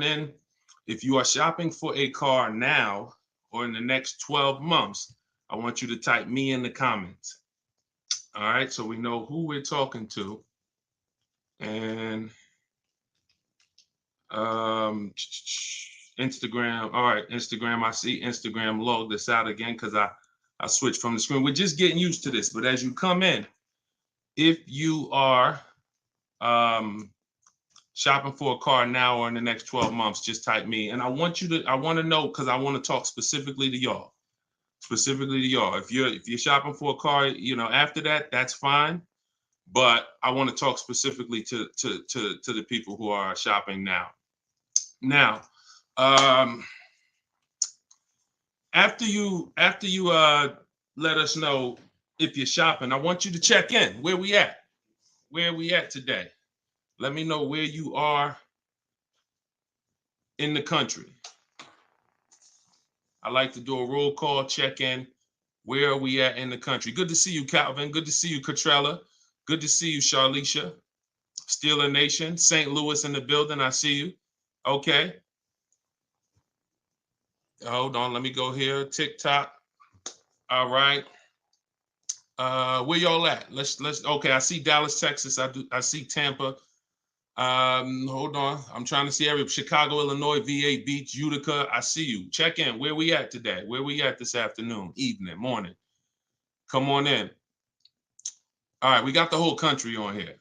on in. If you are shopping for a car now or in the next 12 months, I want you to type me in the comments. All right, so we know who we're talking to. And Instagram. All right, Instagram. I see Instagram log this out again because I switched from the screen. We're just getting used to this. But as you come in, if you are shopping for a car now or in the next 12 months, just type me. And I want to know, because I want to talk specifically to y'all. If you're shopping for a car, after that, that's fine. But I want to talk specifically to the people who are shopping now. Now, after you let us know if you're shopping, I want you to check in. Where we at? Where are we at today? Let me know where you are in the country. I like to do a roll call, check in. Where are we at in the country? Good to see you, Calvin. Good to see you, Catrella. Good to see you, Charlicia. Steeler Nation, St. Louis in the building. I see you. Okay. Hold on. Let me go here. TikTok. All right. Where y'all at? Let's. Okay. I see Dallas, Texas. I see Tampa. Hold on. I'm trying to see every Chicago, Illinois, VA Beach, Utica. I see you. Check in. Where we at today? Where we at this afternoon, evening, morning? Come on in. All right. We got the whole country on here.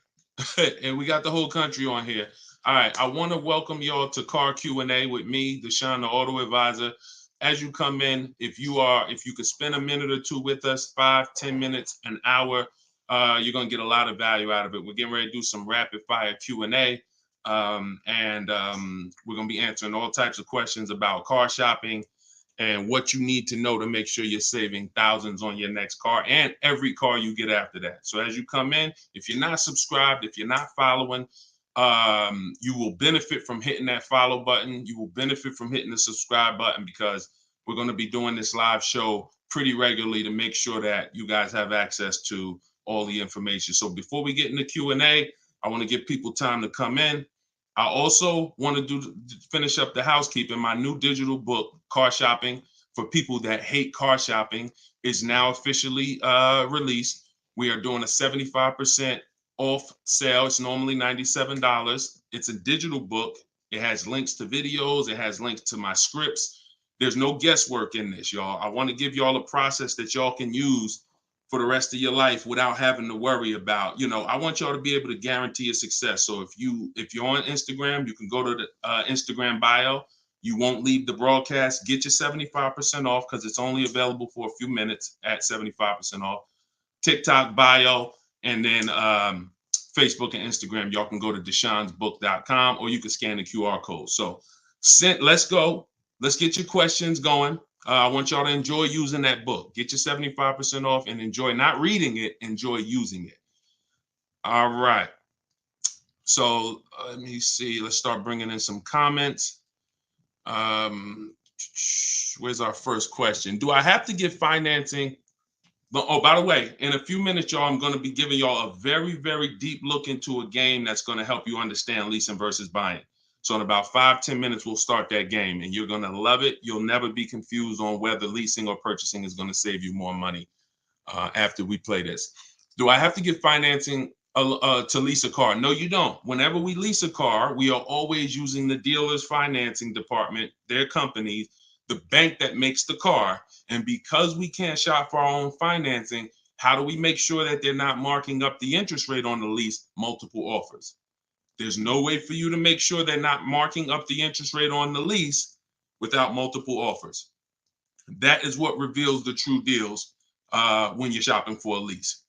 And we got the whole country on here. All right, I want to welcome y'all to Car Q&A with me, Deshone the Auto Advisor. As you come in, if you could spend a minute or two with us, 5-10 minutes, an hour, you're gonna get a lot of value out of it. We're getting ready to do some rapid fire Q&A, and we're gonna be answering all types of questions about car shopping and what you need to know to make sure you're saving thousands on your next car and every car you get after that. So as you come in, if you're not subscribed, if you're not following, you will benefit from hitting that follow button. You will benefit from hitting the subscribe button, because we're going to be doing this live show pretty regularly to make sure that you guys have access to all the information. So before we get into Q&A, I want to give people time to come in. I also want to finish up the housekeeping. My new digital book, Car Shopping for People That Hate Car Shopping, is now officially released. We are doing a 75% off sale. It's normally $97. It's a digital book. It has links to videos. It has links to my scripts. There's no guesswork in this, y'all. I want to give y'all a process that y'all can use for the rest of your life without having to worry about, I want y'all to be able to guarantee your success. So if you're on Instagram, you can go to the Instagram bio. You won't leave the broadcast. Get your 75% off, because it's only available for a few minutes at 75% off. TikTok bio, and then Facebook and Instagram. Y'all can go to deshonsbook.com, or you can scan the QR code. So let's go. Let's get your questions going. I want y'all to enjoy using that book. Get your 75% off and enjoy not reading it, enjoy using it. All right. So let me see. Let's start bringing in some comments. Where's our first question? Do I have to get financing? Oh, by the way, in a few minutes, y'all, I'm going to be giving y'all a very, very deep look into a game that's going to help you understand leasing versus buying. So in about 5-10 minutes, we'll start that game, and you're going to love it. You'll never be confused on whether leasing or purchasing is going to save you more money after we play this. Do I have to get financing to lease a car? No, you don't. Whenever we lease a car, we are always using the dealer's financing department, their company, the bank that makes the car. And because we can't shop for our own financing, how do we make sure that they're not marking up the interest rate on the lease? Multiple offers. There's no way for you to make sure they're not marking up the interest rate on the lease without multiple offers. That is what reveals the true deals when you're shopping for a lease.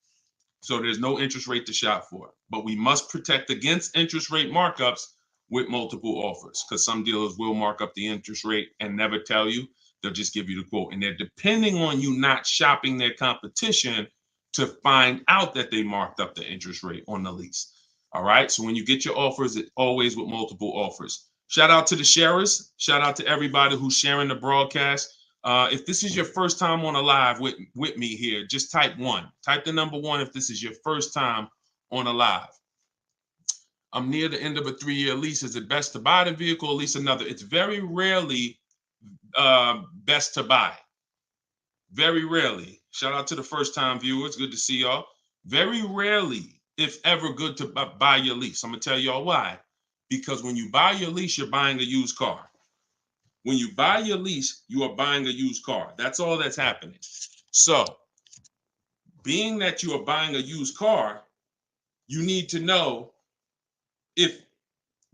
So there's no interest rate to shop for, but we must protect against interest rate markups with multiple offers, because some dealers will mark up the interest rate and never tell you. They'll just give you the quote, and they're depending on you not shopping their competition to find out that they marked up the interest rate on the lease. All right. So when you get your offers, it's always with multiple offers. Shout out to the sharers. Shout out to everybody who's sharing the broadcast. If this is your first time on a live with me here, just type 1. Type the number 1 if this is your first time on a live. I'm near the end of a 3-year lease. Is it best to buy the vehicle or lease another? It's very rarely best to buy. Very rarely. Shout out to the first time viewers. Good to see y'all. Very rarely, if ever, good to buy your lease. I'm going to tell y'all why. Because when you buy your lease, you're buying a used car. When you buy your lease, you are buying a used car. That's all that's happening. So, being that you are buying a used car, you need to know if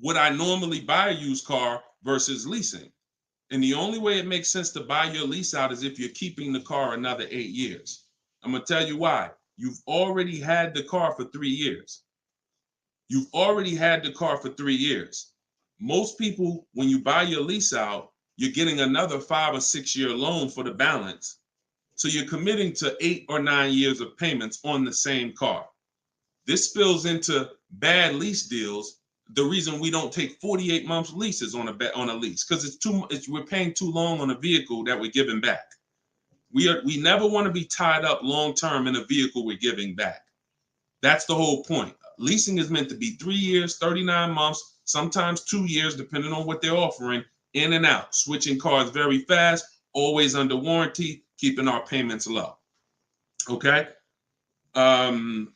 would I normally buy a used car versus leasing. And the only way it makes sense to buy your lease out is if you're keeping the car another 8 years. I'm going to tell you why. You've already had the car for 3 years. You've already had the car for 3 years. Most people, when you buy your lease out, you're getting another 5 or 6 year loan for the balance. So you're committing to 8 or 9 years of payments on the same car. This spills into bad lease deals. The reason we don't take 48 months leases on a lease, because we're paying too long on a vehicle that we're giving back. We never want to be tied up long term in a vehicle we're giving back. That's the whole point. Leasing is meant to be 3 years, 39 months, sometimes 2 years, depending on what they're offering, in and out, switching cars very fast, always under warranty, keeping our payments low. Okay. Can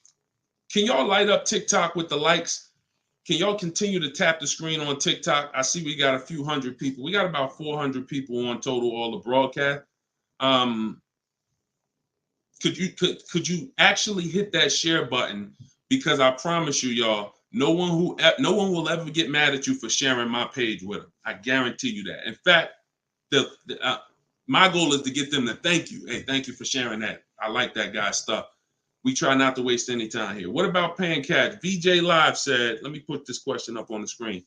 y'all light up TikTok with the likes? Can y'all continue to tap the screen on TikTok? I see we got a few hundred people. We got about 400 people on total, all the broadcast. Could you actually hit that share button? Because I promise you, y'all, no one will ever get mad at you for sharing my page with them. I guarantee you that. In fact, my goal is to get them to thank you. Hey, thank you for sharing that. I like that guy's stuff. We try not to waste any time here. What about paying cash? VJ Live said, let me put this question up on the screen.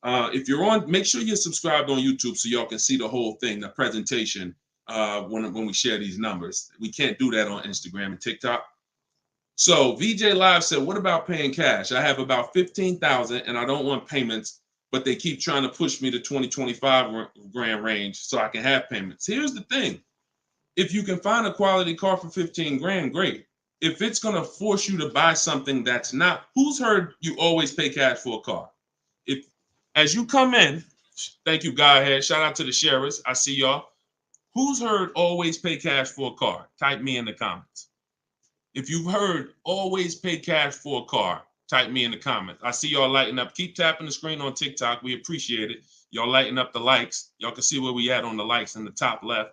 If you're on, make sure you're subscribed on YouTube so y'all can see the whole thing, the presentation, when we share these numbers. We can't do that on Instagram and TikTok. So VJ Live said, what about paying cash? I have about 15,000 and I don't want payments, but they keep trying to push me to 25 grand range so I can have payments. Here's the thing. If you can find a quality car for 15 grand, great. If it's going to force you to buy something that's not, who's heard you always pay cash for a car? If, as you come in, thank you, Godhead. Shout out to the sharers. I see y'all. Who's heard always pay cash for a car? Type me in the comments. If you've heard always pay cash for a car, type me in the comments. I see y'all lighting up. Keep tapping the screen on TikTok. We appreciate it. Y'all lighting up the likes. Y'all can see where we at on the likes in the top left.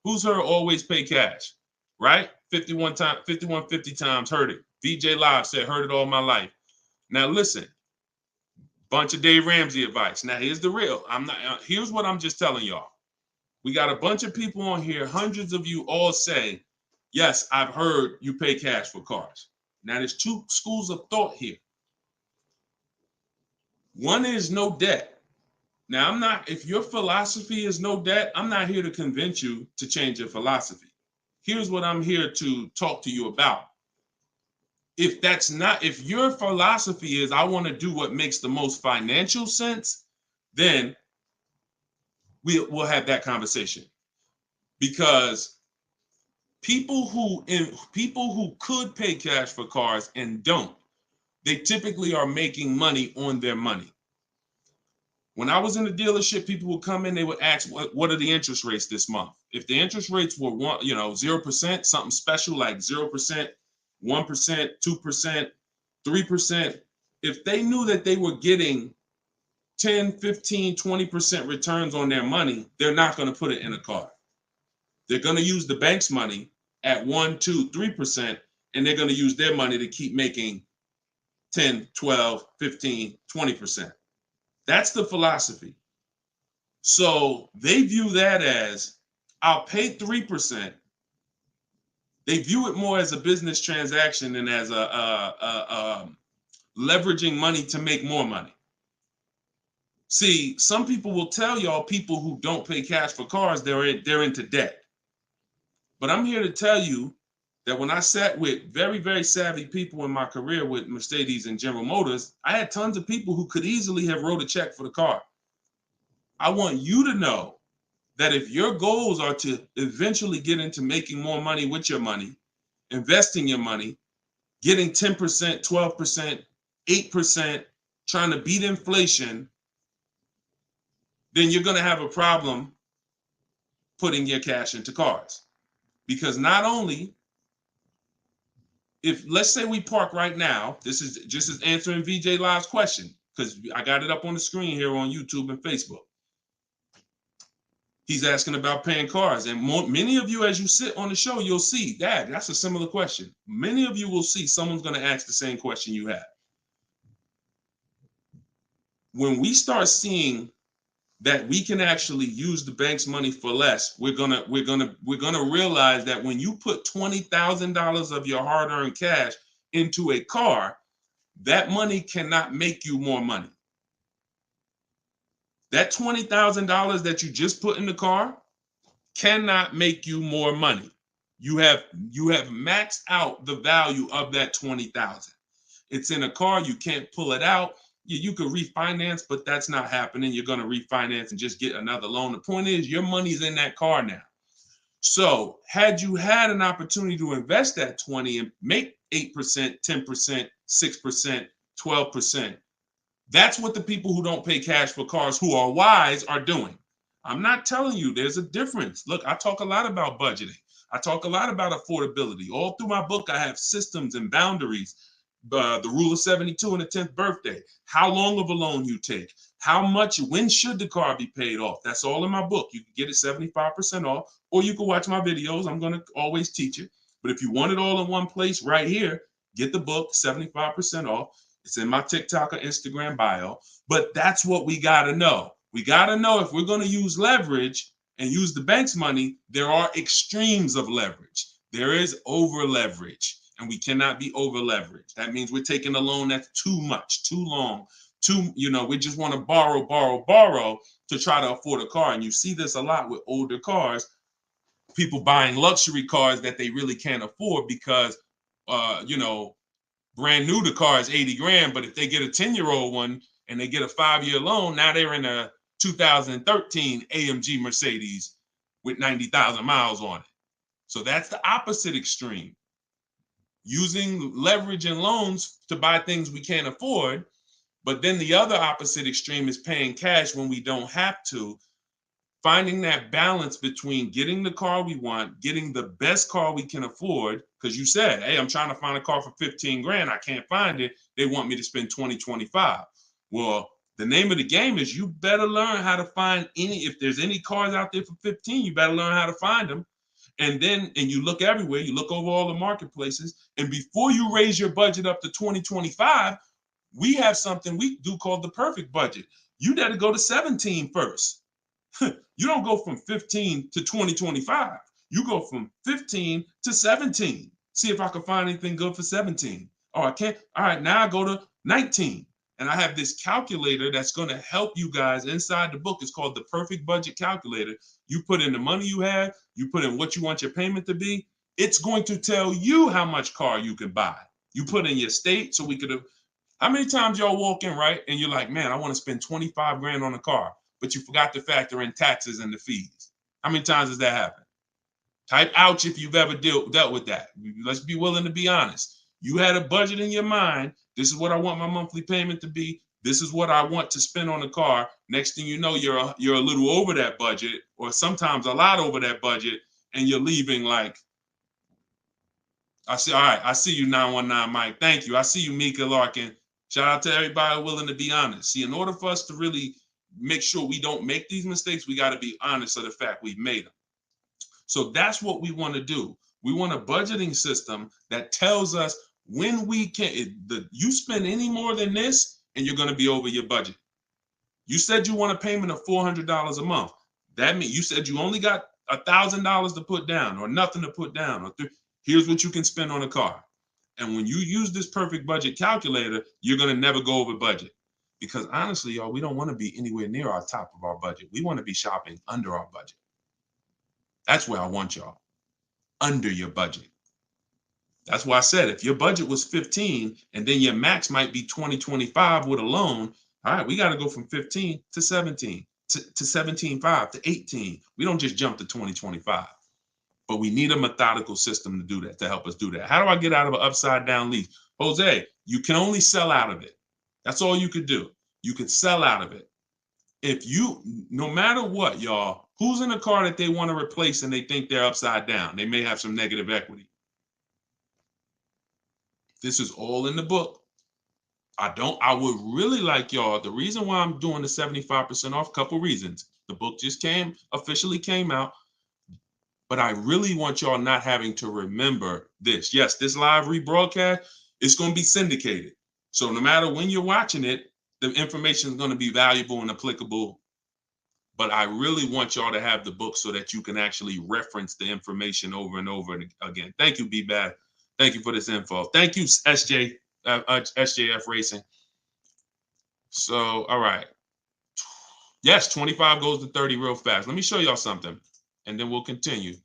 Who's heard always pay cash? Right? 5150 times heard it. VJ Live said, heard it all my life. Now listen, bunch of Dave Ramsey advice. Now here's the real. Here's what I'm just telling y'all. We got a bunch of people on here, hundreds of you all say, yes, I've heard you pay cash for cars. Now there's two schools of thought here. One is no debt. Now if your philosophy is no debt, I'm not here to convince you to change your philosophy. Here's what I'm here to talk to you about. If your philosophy is I want to do what makes the most financial sense, then we'll have that conversation. Because people who could pay cash for cars and don't, they typically are making money on their money. When I was in the dealership, people would come in, they would ask, what are the interest rates this month? If the interest rates were 0%, something special like 0%, 1%, 2%, 3%, if they knew that they were getting 10, 15, 20% returns on their money, they're not going to put it in a car. They're going to use the bank's money at 1, 2, 3%, and they're going to use their money to keep making 10, 12, 15, 20%. That's the philosophy. So they view that as, I'll pay 3%. They view it more as a business transaction than as a leveraging money to make more money. See, some people will tell y'all people who don't pay cash for cars, they're into debt. But I'm here to tell you that when I sat with very, very savvy people in my career with Mercedes and General Motors, I had tons of people who could easily have wrote a check for the car. I want you to know that if your goals are to eventually get into making more money with your money, investing your money, getting 10%, 12%, 8%, trying to beat inflation, then you're going to have a problem putting your cash into cars. Because not only, if let's say we park right now, this is just as answering VJ Live's question, because I got it up on the screen here on YouTube and Facebook. He's asking about paying cars. And many of you, as you sit on the show, you'll see, Dad, that's a similar question. Many of you will see someone's going to ask the same question you have. When we start seeing that we can actually use the bank's money for less, we're gonna realize that when you put $20,000 of your hard-earned cash into a car, that money cannot make you more money. That $20,000 that you just put in the car cannot make you more money. You have maxed out the value of that $20,000. It's in a car, you can't pull it out. You could refinance, but that's not happening. You're going to refinance and just get another loan. The point is, your money's in that car now. So had you had an opportunity to invest that 20 and make 8%, 10%, 6%, 12%, that's what the people who don't pay cash for cars, who are wise, are doing. I'm not telling you there's a difference. Look, I talk a lot about budgeting. I talk a lot about affordability. All through my book, I have systems and boundaries. The rule of 72 and the 10th birthday, how long of a loan you take, how much, when should the car be paid off? That's all in my book. You can get it 75% off, or you can watch my videos. I'm going to always teach it. But if you want it all in one place right here, get the book, 75% off. It's in my TikTok or Instagram bio. But that's what we got to know. We got to know if we're going to use leverage and use the bank's money, there are extremes of leverage. There is over leverage. And we cannot be over leveraged. That means we're taking a loan that's too much, too long, we just want to borrow to try to afford a car. And you see this a lot with older cars, people buying luxury cars that they really can't afford because, brand new, the car is 80 grand. But if they get a 10-year-old one and they get a 5-year loan, now they're in a 2013 AMG Mercedes with 90,000 miles on it. So that's the opposite extreme. Using leverage and loans to buy things we can't afford. But then the other opposite extreme is paying cash when we don't have to. Finding that balance between getting the car we want, getting the best car we can afford. Because you said, hey, I'm trying to find a car for 15 grand. I can't find it. They want me to spend 20, 25. Well, the name of the game is you better learn how to find if there's any cars out there for 15, you better learn how to find them. And you look everywhere, you look over all the marketplaces, and before you raise your budget up to 2025, we have something we do called the perfect budget. You got to go to 17 first. You don't go from 15 to 2025. You go from 15 to 17. See if I can find anything good for 17. Oh, I can't. All right, now I go to 19. And I have this calculator that's going to help you guys inside the book. It's called the Perfect Budget Calculator. You put in the money you have, you put in what you want your payment to be. It's going to tell you how much car you can buy. You put in your state, so we could have. How many times y'all walk in, right? And you're like, man, I want to spend 25 grand on a car, but you forgot to factor in taxes and the fees. How many times does that happen? Type ouch if you've ever dealt with that. Let's be willing to be honest. You had a budget in your mind. This is what I want my monthly payment to be. This is what I want to spend on the car. Next thing you know, you're a little over that budget, or sometimes a lot over that budget, and you're leaving like, all right, I see you, 919 Mike. Thank you. I see you, Mika Larkin. Shout out to everybody willing to be honest. See, in order for us to really make sure we don't make these mistakes, we got to be honest of the fact we've made them. So that's what we want to do. We want a budgeting system that tells us when we can. You spend any more than this, and you're going to be over your budget. You said you want a payment of $400 a month. That means you said you only got $1,000 to put down, or nothing to put down. Here's what you can spend on a car. And when you use this perfect budget calculator, you're going to never go over budget. Because honestly, y'all, we don't want to be anywhere near our top of our budget. We want to be shopping under our budget. That's where I want y'all. Under your budget. That's why I said if your budget was 15 and then your max might be 20, 25 with a loan, all right, we got to go from 15 to 17, to 17.5 to 18. We don't just jump to 20, 25. But we need a methodical system to do that, to help us do that. How do I get out of an upside down lease? Jose, you can only sell out of it. That's all you could do. You could sell out of it. If you, no matter what, y'all, who's in a car that they want to replace and they think they're upside down? They may have some negative equity. This is all in the book. I would really like y'all, the reason why I'm doing the 75% off, couple reasons. The book just officially came out, but I really want y'all not having to remember this. Yes, this live rebroadcast is going to be syndicated. So no matter when you're watching it, the information is going to be valuable and applicable. But I really want y'all to have the book so that you can actually reference the information over and over again. Thank you, B-Bad. Thank you for this info. Thank you, SJF Racing. So, all right. Yes, 25 goes to 30 real fast. Let me show y'all something, and then we'll continue.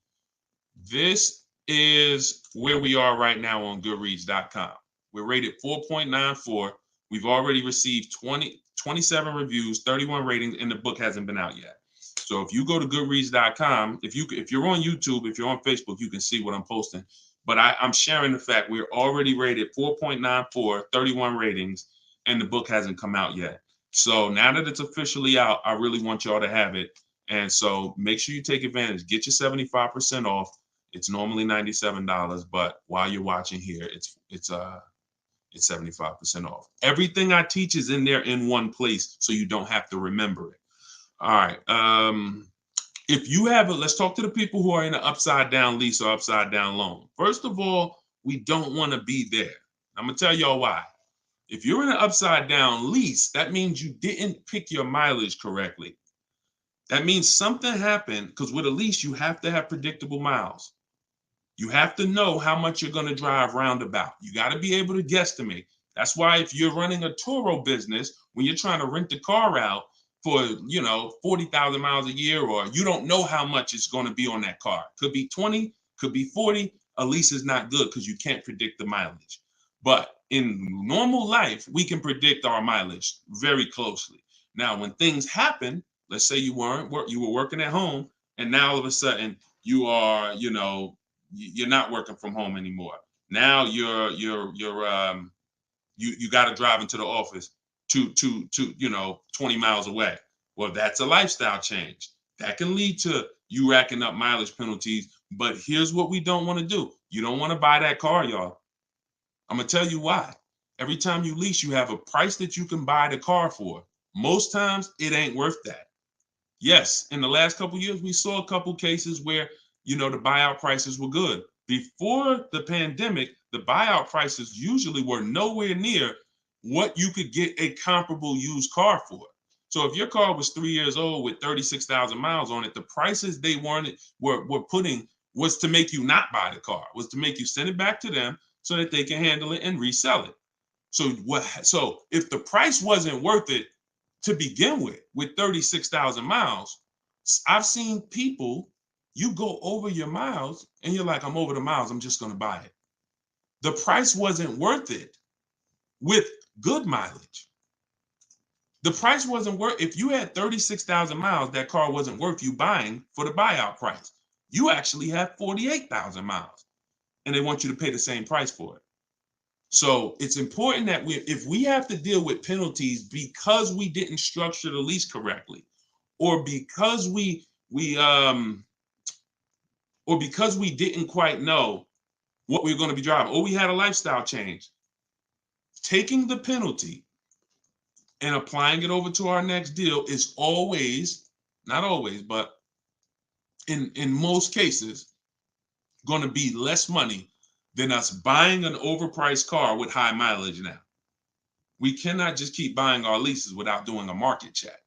This is where we are right now on Goodreads.com. We're rated 4.94. We've already received 27 reviews, 31 ratings, and the book hasn't been out yet. So if you go to Goodreads.com, if you're on YouTube, if you're on Facebook, you can see what I'm posting. But I'm sharing the fact we're already rated 4.94, 31 ratings, and the book hasn't come out yet. So now that it's officially out, I really want y'all to have it. And so make sure you take advantage. Get your 75% off. It's normally $97, but while you're watching here, it's 75% off. Everything I teach is in there in one place, so you don't have to remember it. All right. If you have let's talk to the people who are in an upside down lease or upside down loan. First of all, we don't want to be there. I'm gonna tell y'all why. If you're in an upside down lease, that means you didn't pick your mileage correctly. That means something happened, because with a lease, you have to have predictable miles. You have to know how much you're going to drive roundabout. You got to be able to guesstimate. That's why if you're running a Turo business, when you're trying to rent the car out for, 40,000 miles a year, or you don't know how much it's going to be on that car. Could be 20, could be 40. A lease is not good because you can't predict the mileage. But in normal life, we can predict our mileage very closely. Now, when things happen, let's say you were working at home, and now all of a sudden you are, you're not working from home anymore. Now you got to drive into the office to 20 miles away. Well, that's a lifestyle change. That can lead to you racking up mileage penalties. But here's what we don't want to do. You don't want to buy that car, y'all. I'm going to tell you why. Every time you lease, you have a price that you can buy the car for. Most times it ain't worth that. Yes, in the last couple of years, we saw a couple cases where, the buyout prices were good. Before the pandemic, the buyout prices usually were nowhere near what you could get a comparable used car for. So if your car was 3 years old with 36,000 miles on it, the prices they were putting was to make you not buy the car, was to make you send it back to them so that they can handle it and resell it. So if the price wasn't worth it to begin with 36,000 miles, I've seen people, you go over your miles and you're like, I'm over the miles, I'm just going to buy it. The price wasn't worth it with good mileage. The price wasn't worth, if you had 36,000 miles, that car wasn't worth you buying for the buyout price. You actually have 48,000 miles and they want you to pay the same price for it. So it's important that if we have to deal with penalties because we didn't structure the lease correctly, or because we didn't quite know what we were going to be driving, or we had a lifestyle change, taking the penalty and applying it over to our next deal is always, not always, but in most cases, going to be less money than us buying an overpriced car with high mileage now. We cannot just keep buying our leases without doing a market check.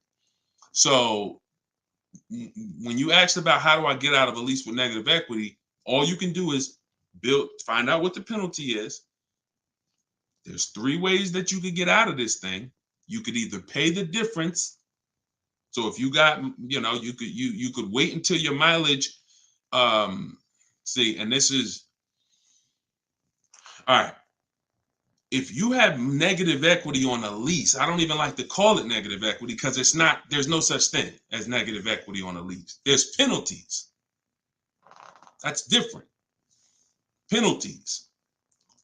So when you asked about how do I get out of a lease with negative equity, all you can do is find out what the penalty is. There's 3 ways that you could get out of this thing. You could either pay the difference. So if you got, you could wait until your mileage, and this is, all right. If you have negative equity on a lease, I don't even like to call it negative equity because there's no such thing as negative equity on a lease. There's penalties. That's different. Penalties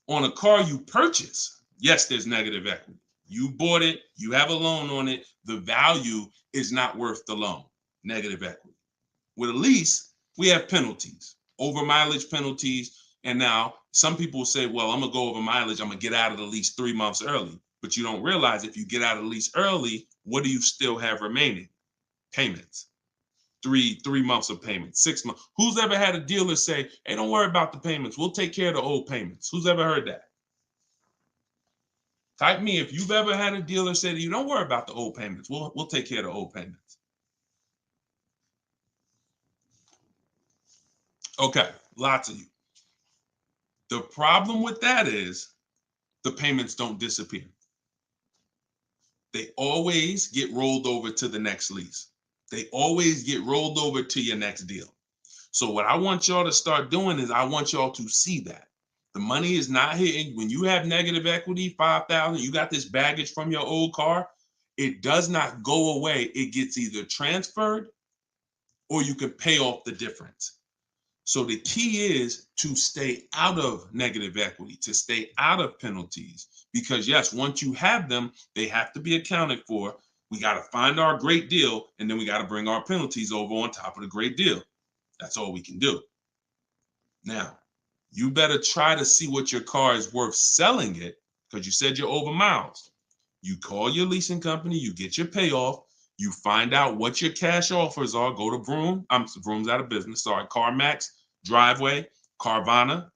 on a car you purchase. Yes, there's negative equity. You bought it, you have a loan on it, the value is not worth the loan, negative equity. With a lease, we have penalties, over mileage penalties. And now some people say, well, I'm gonna go over mileage, I'm gonna get out of the lease 3 months early. But you don't realize if you get out of the lease early, what do you still have remaining? Payments. Three months of payments, 6 months. Who's ever had a dealer say, hey, don't worry about the payments, we'll take care of the old payments? Who's ever heard that? Type me if you've ever had a dealer say to you, don't worry about the old payments, we'll take care of the old payments. Okay, lots of you. The problem with that is the payments don't disappear. They always get rolled over to the next lease. They always get rolled over to your next deal. So what I want y'all to start doing is I want y'all to see that the money is not hitting. When you have negative equity, 5,000, you got this baggage from your old car, it does not go away. It gets either transferred or you can pay off the difference. So the key is to stay out of negative equity, to stay out of penalties, because yes, once you have them, they have to be accounted for. We got to find our great deal, and then we got to bring our penalties over on top of the great deal. That's all we can do. Now, you better try to see what your car is worth selling it, because you said you're over miles. You call your leasing company, you get your payoff, you find out what your cash offers are. Go to Vroom. Vroom's out of business. Sorry, CarMax, Driveway, Carvana,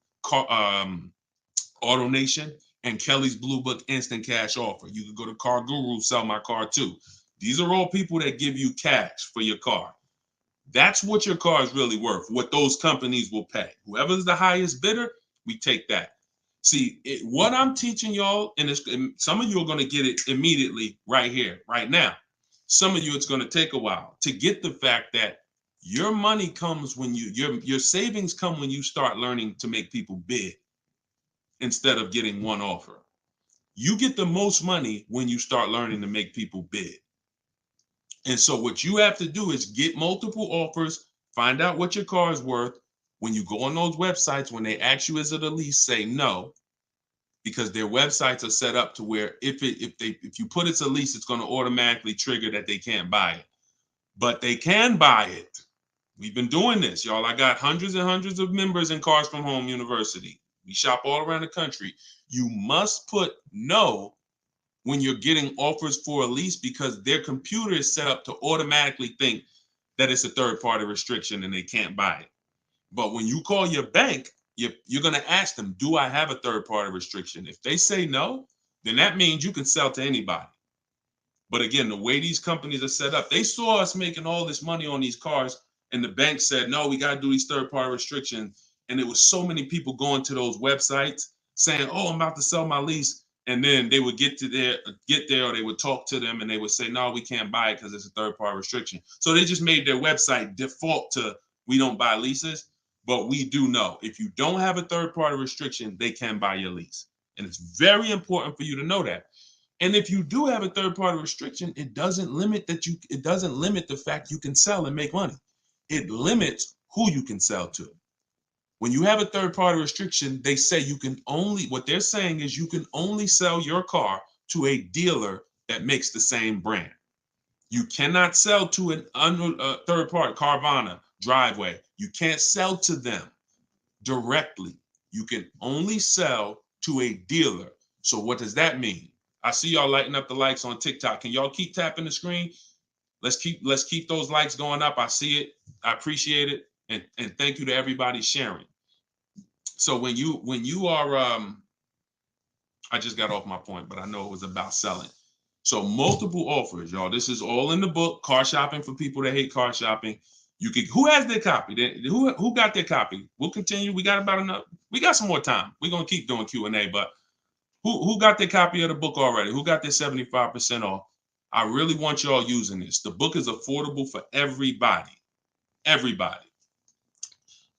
AutoNation, and Kelly's Blue Book Instant Cash Offer. You can go to Car Guru, Sell My Car Too. These are all people that give you cash for your car. That's what your car is really worth, what those companies will pay. Whoever's the highest bidder, we take that. See, what I'm teaching y'all, and some of you are going to get it immediately right here, right now. Some of you, it's going to take a while to get the fact that your money comes when your savings come when you start learning to make people bid instead of getting one offer. You get the most money when you start learning to make people bid. And so what you have to do is get multiple offers, find out what your car is worth. When you go on those websites, when they ask you is it a lease, say no, because their websites are set up to where if you put it's a lease, it's going to automatically trigger that they can't buy it. But they can buy it. We've been doing this, y'all. I got hundreds and hundreds of members in Cars from Home University. We shop all around the country. You must put no when you're getting offers for a lease, because their computer is set up to automatically think that it's a third-party restriction and they can't buy it. But when you call your bank, you're going to ask them, do I have a third-party restriction? If they say no, then that means you can sell to anybody. But again, the way these companies are set up, they saw us making all this money on these cars, and the bank said, no, we got to do these third-party restrictions. And there was so many people going to those websites saying, oh, I'm about to sell my lease. And then they would get there, or they would talk to them and they would say, no, we can't buy it because it's a third-party restriction. So they just made their website default to, we don't buy leases, but we do know if you don't have a third-party restriction, they can buy your lease. And it's very important for you to know that. And if you do have a third-party restriction, it doesn't limit the fact you can sell and make money. It limits who you can sell to. When you have a third-party restriction, they say what they're saying is you can only sell your car to a dealer that makes the same brand. You cannot sell to a third party, Carvana, Driveway. You can't sell to them directly. You can only sell to a dealer. So what does that mean? I see y'all lighting up the likes on TikTok. Can y'all keep tapping the screen? Let's keep those likes going up. I see it. I appreciate it. And thank you to everybody sharing. So when you are, I just got off my point, but I know it was about selling. So multiple offers, y'all. This is all in the book, Car Shopping for People That Hate Car Shopping. Who has their copy? Who got their copy? We'll continue. We got some more time. We're gonna keep doing Q&A, but who got their copy of the book already? Who got their 75% off? I really want y'all using this. The book is affordable for everybody. Everybody.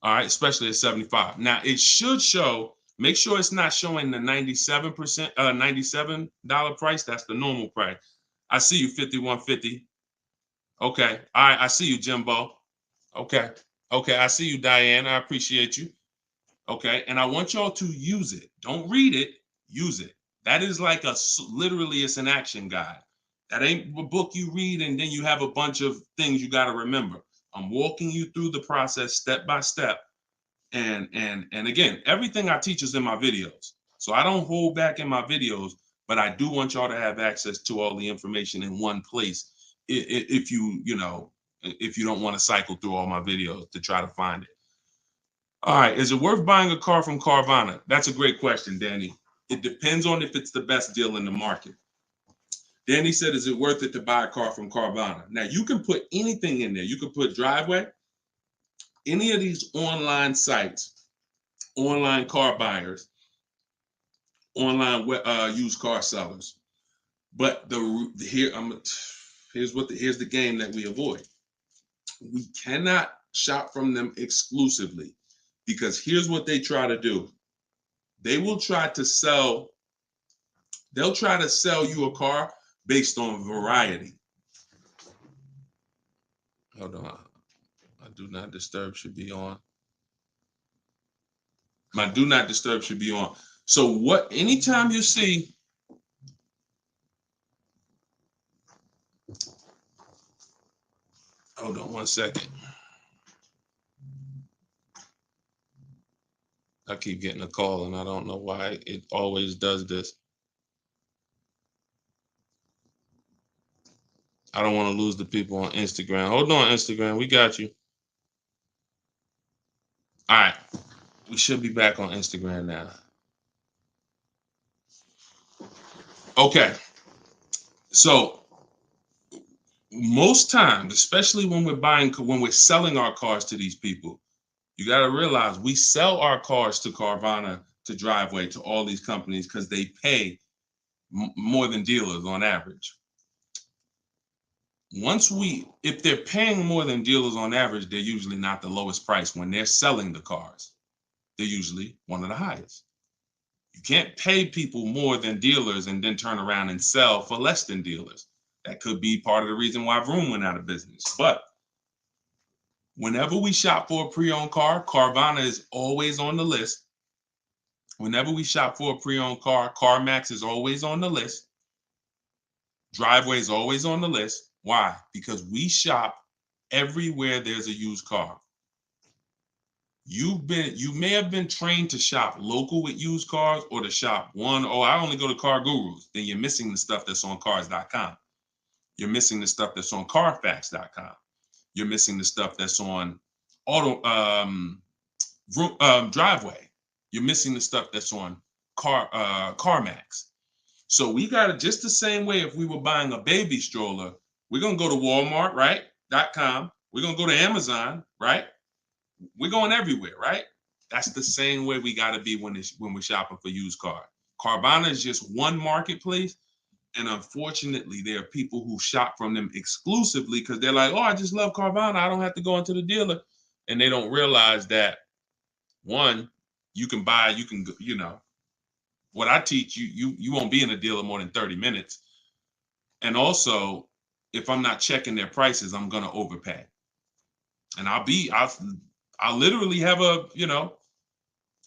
All right, especially at 75. Now it should show, make sure it's not showing the $97 price. That's the normal price. I see you, 5150. Okay. All right, I see you, Jimbo. Okay. Okay, I see you, Diane. I appreciate you. Okay, and I want y'all to use it. Don't read it, use it. That is like literally it's an action guide. That ain't a book you read and then you have a bunch of things you got to remember. I'm walking you through the process step by step. And again, everything I teach is in my videos. So I don't hold back in my videos, but I do want y'all to have access to all the information in one place. If if you don't want to cycle through all my videos to try to find it. All right, is it worth buying a car from Carvana? That's a great question, Danny. It depends on if it's the best deal in the market. Danny said, is it worth it to buy a car from Carvana? Now, you can put anything in there. You can put Driveway, any of these online sites, online car buyers, online used car sellers. But here's the game that we avoid. We cannot shop from them exclusively because here's what they try to do. They'll try to sell you a car based on variety. Hold on. My do not disturb should be on. My do not disturb should be on. So anytime you see, hold on one second. I keep getting a call and I don't know why it always does this. I don't want to lose the people on Instagram. Hold on, Instagram. We got you. All right. We should be back on Instagram now. Okay. So most times, especially when we're selling our cars to these people, you got to realize we sell our cars to Carvana, to Driveway, to all these companies because they pay more than dealers on average. If they're paying more than dealers on average, they're usually not the lowest price. When they're selling the cars, they're usually one of the highest. You can't pay people more than dealers and then turn around and sell for less than dealers. That could be part of the reason why Vroom went out of business. But whenever we shop for a pre-owned car, Carvana is always on the list. Whenever we shop for a pre-owned car, CarMax is always on the list. Driveway is always on the list. Why? Because we shop everywhere there's a used car. You may have been trained to shop local with used cars or to shop I only go to Car Gurus. Then you're missing the stuff that's on cars.com. You're missing the stuff that's on carfax.com. You're missing the stuff that's on Driveway. You're missing the stuff that's on CarMax. So we got it just the same way. If we were buying a baby stroller, we're going to go to Walmart, right? .com. We're going to go to Amazon, right? We're going everywhere, right? That's the same way we got to be when we're shopping for used cars. Carvana is just one marketplace. And unfortunately, there are people who shop from them exclusively because they're like, oh, I just love Carvana. I don't have to go into the dealer. And they don't realize that, one, what I teach you won't be in a dealer more than 30 minutes. And also, if I'm not checking their prices, I'm going to overpay. And I'll literally have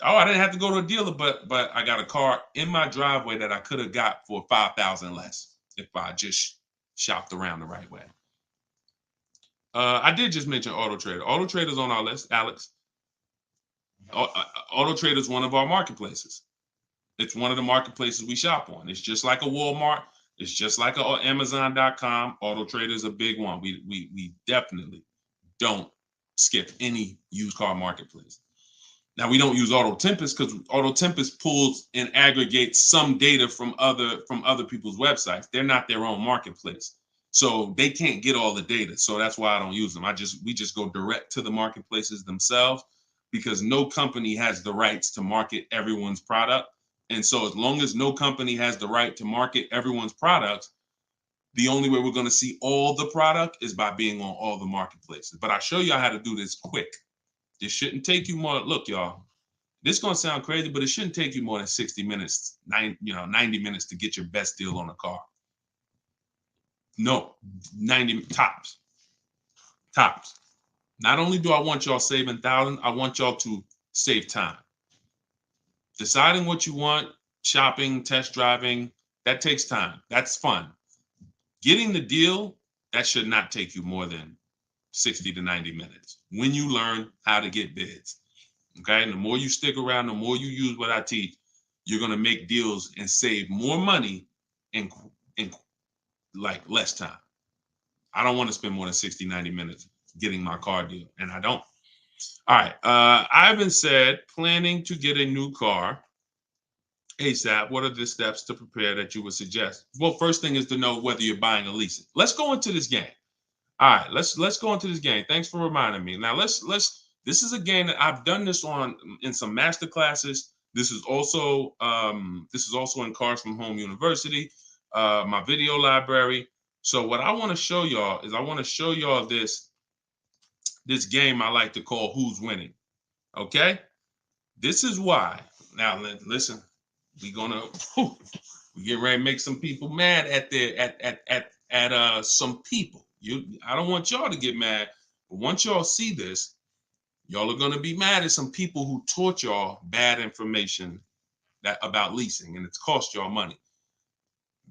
I didn't have to go to a dealer, but I got a car in my driveway that I could have got for $5,000 less if I just shopped around the right way. I did just mention Auto Trader. Auto Trader's on our list, Alex. Auto Trader is one of our marketplaces. It's one of the marketplaces we shop on. It's just like a Walmart. It's just like a Amazon.com. Auto Trader is a big one. We definitely don't skip any used car marketplace. Now, we don't use Auto Tempest because Auto Tempest pulls and aggregates some data from other people's websites. They're not their own marketplace, so they can't get all the data. So that's why I don't use them. We just go direct to the marketplaces themselves because no company has the rights to market everyone's product. And so as long as no company has the right to market everyone's products, the only way we're going to see all the product is by being on all the marketplaces. But I'll show you how to do this quick. This shouldn't take you more. Look, y'all, this is going to sound crazy, but it shouldn't take you more than 60 minutes, 90 minutes to get your best deal on a car. No, 90 tops. Tops. Not only do I want y'all saving thousands, I want y'all to save time. Deciding what you want, shopping, test driving, that takes time. That's fun. Getting the deal, that should not take you more than 60 to 90 minutes when you learn how to get bids. Okay. And the more you stick around, the more you use what I teach, you're going to make deals and save more money in like less time. I don't want to spend more than 60, 90 minutes getting my car deal, and I don't. All right. Ivan said, planning to get a new car ASAP. What are the steps to prepare that you would suggest? Well, first thing is to know whether you're buying or leasing. Let's go into this game. All right, let's go into this game. Thanks for reminding me. Now let's this is a game that I've done this on in some master classes. This is also in Cars from Home University, my video library. So what I want to show y'all is I want to show y'all this game I like to call Who's Winning. Okay? This is why. Now listen, we get ready to make some people mad at some people. I don't want y'all to get mad, but once y'all see this, y'all are gonna be mad at some people who taught y'all bad information about leasing, and it's cost y'all money.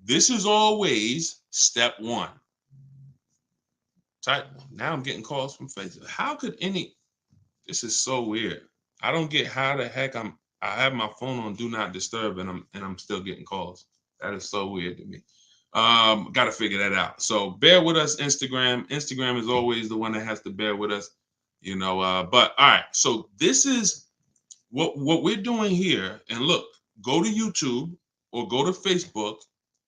This is always step one. Now I'm getting calls from Facebook. How could this is so weird. I don't get how the heck I have my phone on do not disturb and I'm still getting calls. That is so weird to me. Got to figure that out. So bear with us, Instagram. Instagram is always the one that has to bear with us, you know. But all right, so this is what we're doing here. And look, go to YouTube or go to Facebook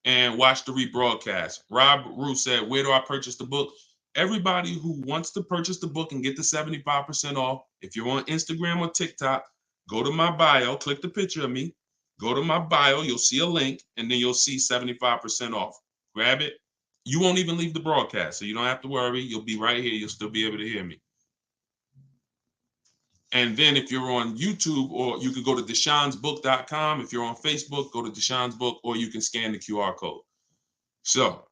and watch the rebroadcast. Rob Rue said, "Where do I purchase the book?" Everybody who wants to purchase the book and get the 75% off, if you're on Instagram or TikTok, go to my bio, click the picture of me, go to my bio, you'll see a link, and then you'll see 75% off. Grab it. You won't even leave the broadcast, so you don't have to worry. You'll be right here. You'll still be able to hear me. And then if you're on YouTube, or you can go to deshonsbook.com. If you're on Facebook, go to Deshon's Book, or you can scan the QR code. So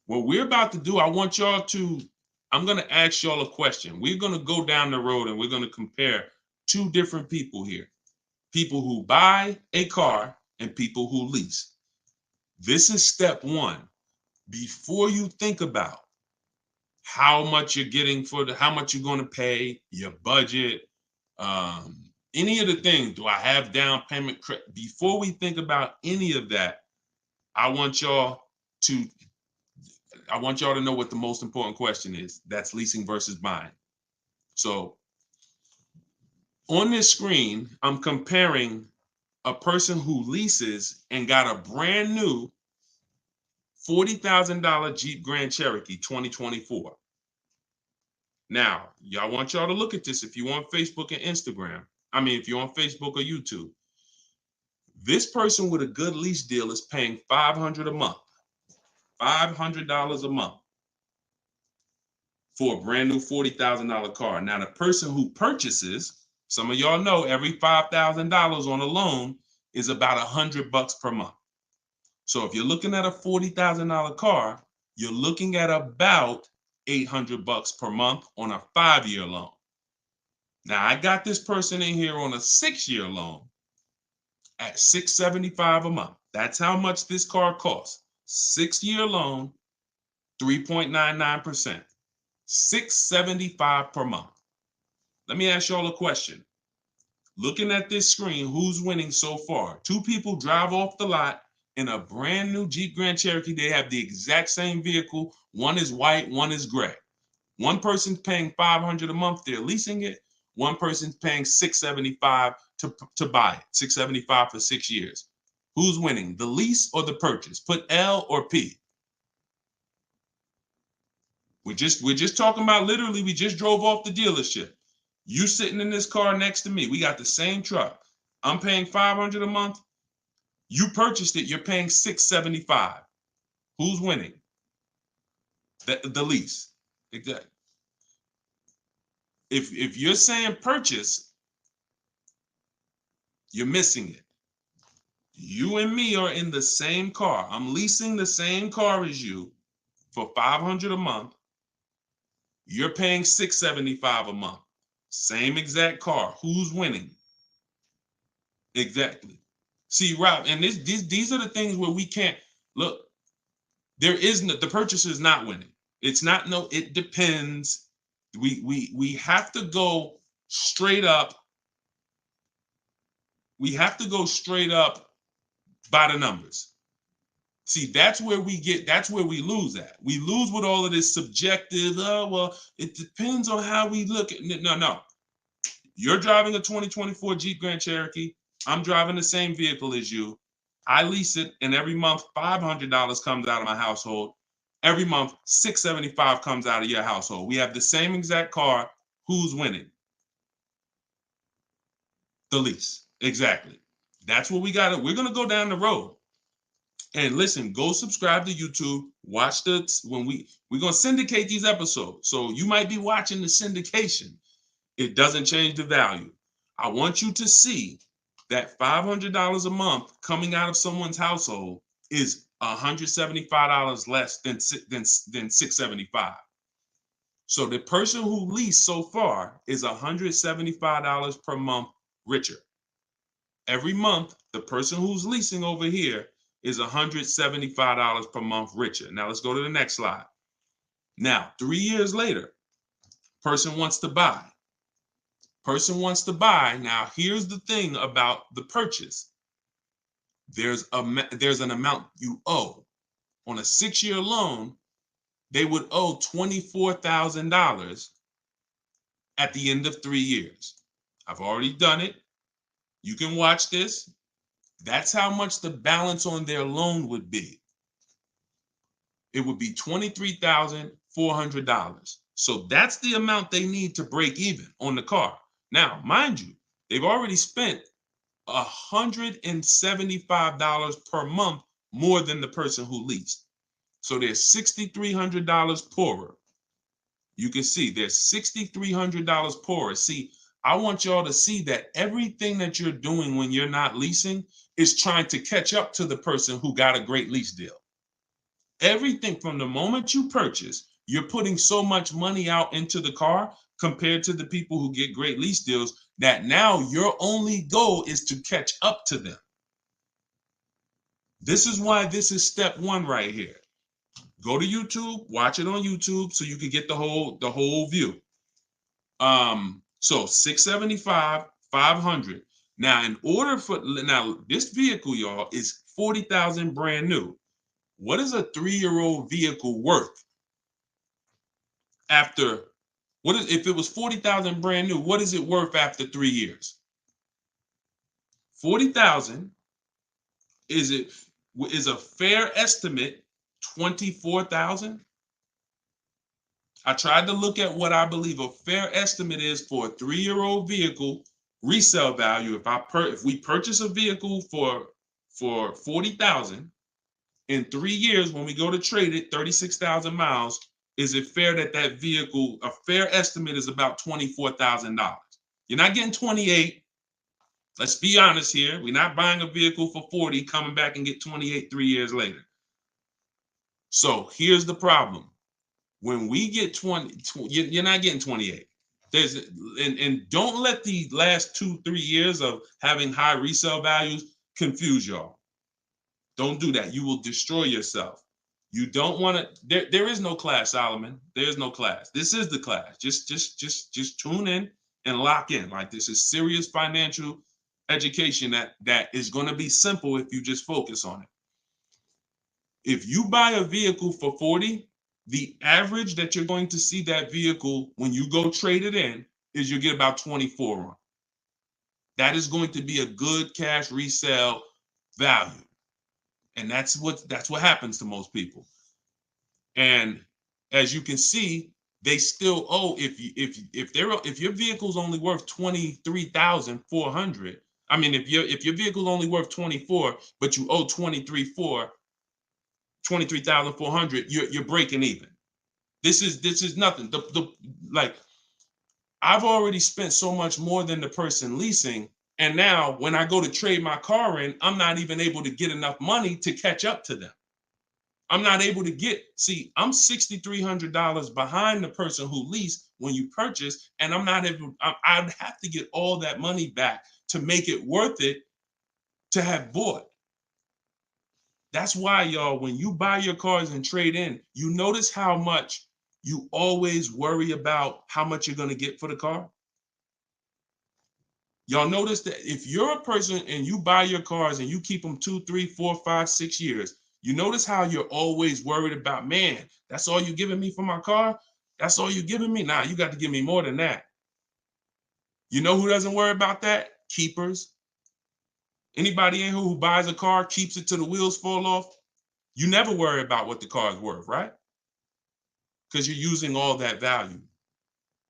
what we're about to do, I'm going to ask y'all a question. We're going to go down the road and we're going to compare two different people here. People who buy a car and people who lease. This is step one. Before you think about how much you're getting how much you're going to pay, your budget, any of the things, do I have down payment? Before we think about any of that, I want y'all to know what the most important question is. That's leasing versus buying. So on this screen, I'm comparing a person who leases and got a brand new $40,000 Jeep Grand Cherokee 2024. Now, I want y'all to look at this if you're on Facebook and Instagram. If you're on Facebook or YouTube. This person with a good lease deal is paying $500 a month. $500 a month for a brand new $40,000 car. Now, the person who purchases, some of y'all know every $5,000 on a loan is about $100 per month. So if you're looking at a $40,000 car, you're looking at about $800 per month on a 5-year loan. Now, I got this person in here on a 6-year loan at $675 a month. That's how much this car costs. 6-year loan, 3.99%. $675 per month. Let me ask y'all a question. Looking at this screen, who's winning so far? Two people drive off the lot in a brand new Jeep Grand Cherokee. They have the exact same vehicle. One is white, one is gray. One person's paying $500 a month. They're leasing it. One person's paying $675 to buy it. $675 for 6 years. Who's winning, the lease or the purchase? Put L or P. We're just talking about, literally, we just drove off the dealership. You sitting in this car next to me. We got the same truck. I'm paying $500 a month. You purchased it. You're paying $675. Who's winning? The lease. Exactly. If you're saying purchase, you're missing it. You and me are in the same car. I'm leasing the same car as you for $500 a month. You're paying $675 a month. Same exact car. Who's winning? Exactly. See, Rob, and these are the things where we can't look. There is no, the purchaser is not winning. It's not no. It depends. We have to go straight up. We have to go straight up by the numbers. See, that's where we lose at. We lose with all of this subjective, oh, well, it depends on how we look at it. No. You're driving a 2024 Jeep Grand Cherokee. I'm driving the same vehicle as you. I lease it, and every month $500 comes out of my household. Every month $675 comes out of your household. We have the same exact car. Who's winning? The lease. Exactly. That's what we got. We're gonna go down the road. And listen, go subscribe to YouTube. Watch we're gonna syndicate these episodes. So you might be watching the syndication. It doesn't change the value. I want you to see that $500 a month coming out of someone's household is $175 less than $675. So the person who leased so far is $175 per month richer. Every month, the person who's leasing over here is $175 per month richer. Now let's go to the next slide. Now, 3 years later, person wants to buy. Person wants to buy. Now, here's the thing about the purchase. There's an amount you owe. On a 6-year loan, they would owe $24,000 at the end of 3 years. I've already done it. You can watch this. That's how much the balance on their loan would be. It would be $23,400. So that's the amount they need to break even on the car. Now, mind you, they've already spent $175 per month more than the person who leased. So they're $6,300 poorer. You can see they're $6,300 poorer. See, I want y'all to see that everything that you're doing when you're not leasing is trying to catch up to the person who got a great lease deal. Everything from the moment you purchase, you're putting so much money out into the car compared to the people who get great lease deals that now your only goal is to catch up to them. This is why this is step one right here. Go to YouTube, watch it on YouTube so you can get the whole view. So 675, 500. Now, this vehicle, y'all, is 40,000 brand new. What is a 3-year-old vehicle worth? If it was 40,000 brand new, what is it worth after 3 years? 40,000 is a fair estimate 24,000. I tried to look at what I believe a fair estimate is for a 3-year-old vehicle resale value. If we purchase a vehicle for 40,000 in 3 years, when we go to trade it, 36,000 miles, is it fair that vehicle, a fair estimate is about $24,000? You're not getting 28. Let's be honest here. We're not buying a vehicle for 40, coming back and get 28 3 years later. So here's the problem. When we get 20, you're not getting 28. And don't let the last 2-3 years of having high resale values confuse y'all. Don't do that. You will destroy yourself. You don't want to. There is no class, Solomon. There is no class. This is the class. Just tune in and lock in. Like, this is serious financial education that is going to be simple if you just focus on it. If you buy a vehicle for 40, the average that you're going to see that vehicle when you go trade it in is you get about 24 on. That is going to be a good cash resale value. And that's what happens to most people. And as you can see, they still owe, if your vehicle's only worth 23,400. I mean, if your vehicle's only worth 24, but you owe 23,400, you're breaking even. This is nothing. Like, I've already spent so much more than the person leasing. And now when I go to trade my car in, I'm not even able to get enough money to catch up to them. I'm not able to I'm $6,300 behind the person who leased when you purchase, and I'd have to get all that money back to make it worth it to have bought. That's why, y'all, when you buy your cars and trade in, you notice how much you always worry about how much you're going to get for the car. Y'all notice that if you're a person and you buy your cars and you keep them 2, 3, 4, 5, 6 years, you notice how you're always worried about, man, that's all you're giving me for my car? That's all you're giving me? Nah, you got to give me more than that. You know who doesn't worry about that? Keepers. Anybody in here who buys a car, keeps it till the wheels fall off, you never worry about what the car is worth, right? Because you're using all that value.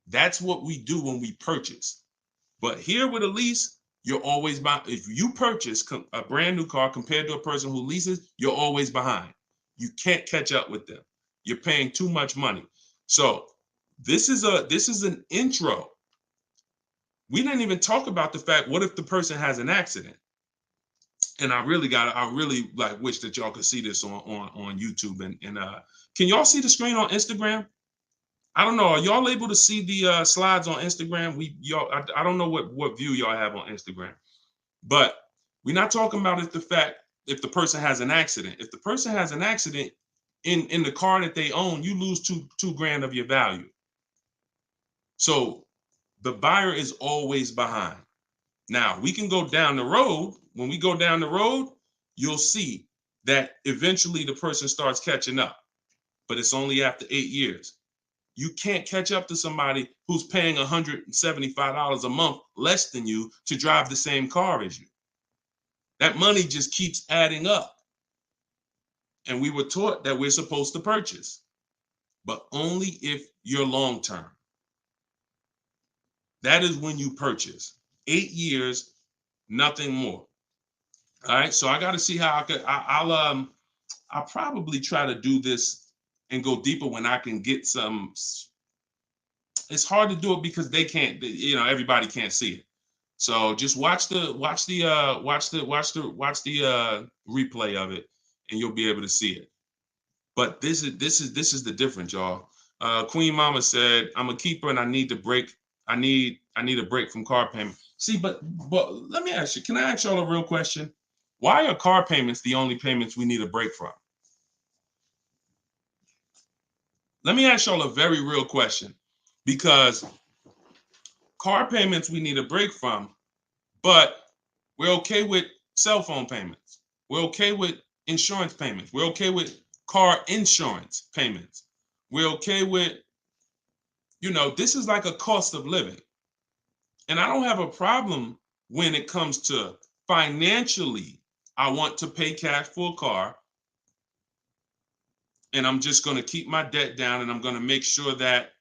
That's what we do when we purchase. But here with a lease, you're always behind. If you purchase a brand new car compared to a person who leases, you're always behind. You can't catch up with them. You're paying too much money. So this is an intro. We didn't even talk about the fact, what if the person has an accident? And I really like wish that y'all could see this on YouTube. And can y'all see the screen on Instagram? I don't know. Are y'all able to see the slides on Instagram? I don't know what view y'all have on Instagram, but we're not talking about if the person has an accident. If the person has an accident in the car that they own, you lose two grand of your value. So the buyer is always behind. Now we can go down the road. When we go down the road, you'll see that eventually the person starts catching up, but it's only after 8 years. You can't catch up to somebody who's paying $175 a month less than you to drive the same car as you. That money just keeps adding up. And we were taught that we're supposed to purchase, but only if you're long term. That is when you purchase. 8 years, nothing more. All right, so I got to see how I'll probably try to do this and go deeper when I can get some. It's hard to do it because they can't, everybody can't see it. So just watch the replay of it, and you'll be able to see it. But this is the difference, y'all. Queen Mama said, "I'm a keeper and I need to break. I need a break from car payment." See, but let me ask you. Can I ask y'all a real question? Why are car payments the only payments we need a break from? Let me ask y'all a very real question, because car payments we need a break from, but we're okay with cell phone payments. We're okay with insurance payments. We're okay with car insurance payments. We're okay with, this is like a cost of living. And I don't have a problem when it comes to financially, I want to pay cash for a car, and I'm just going to keep my debt down, and I'm going to make sure that,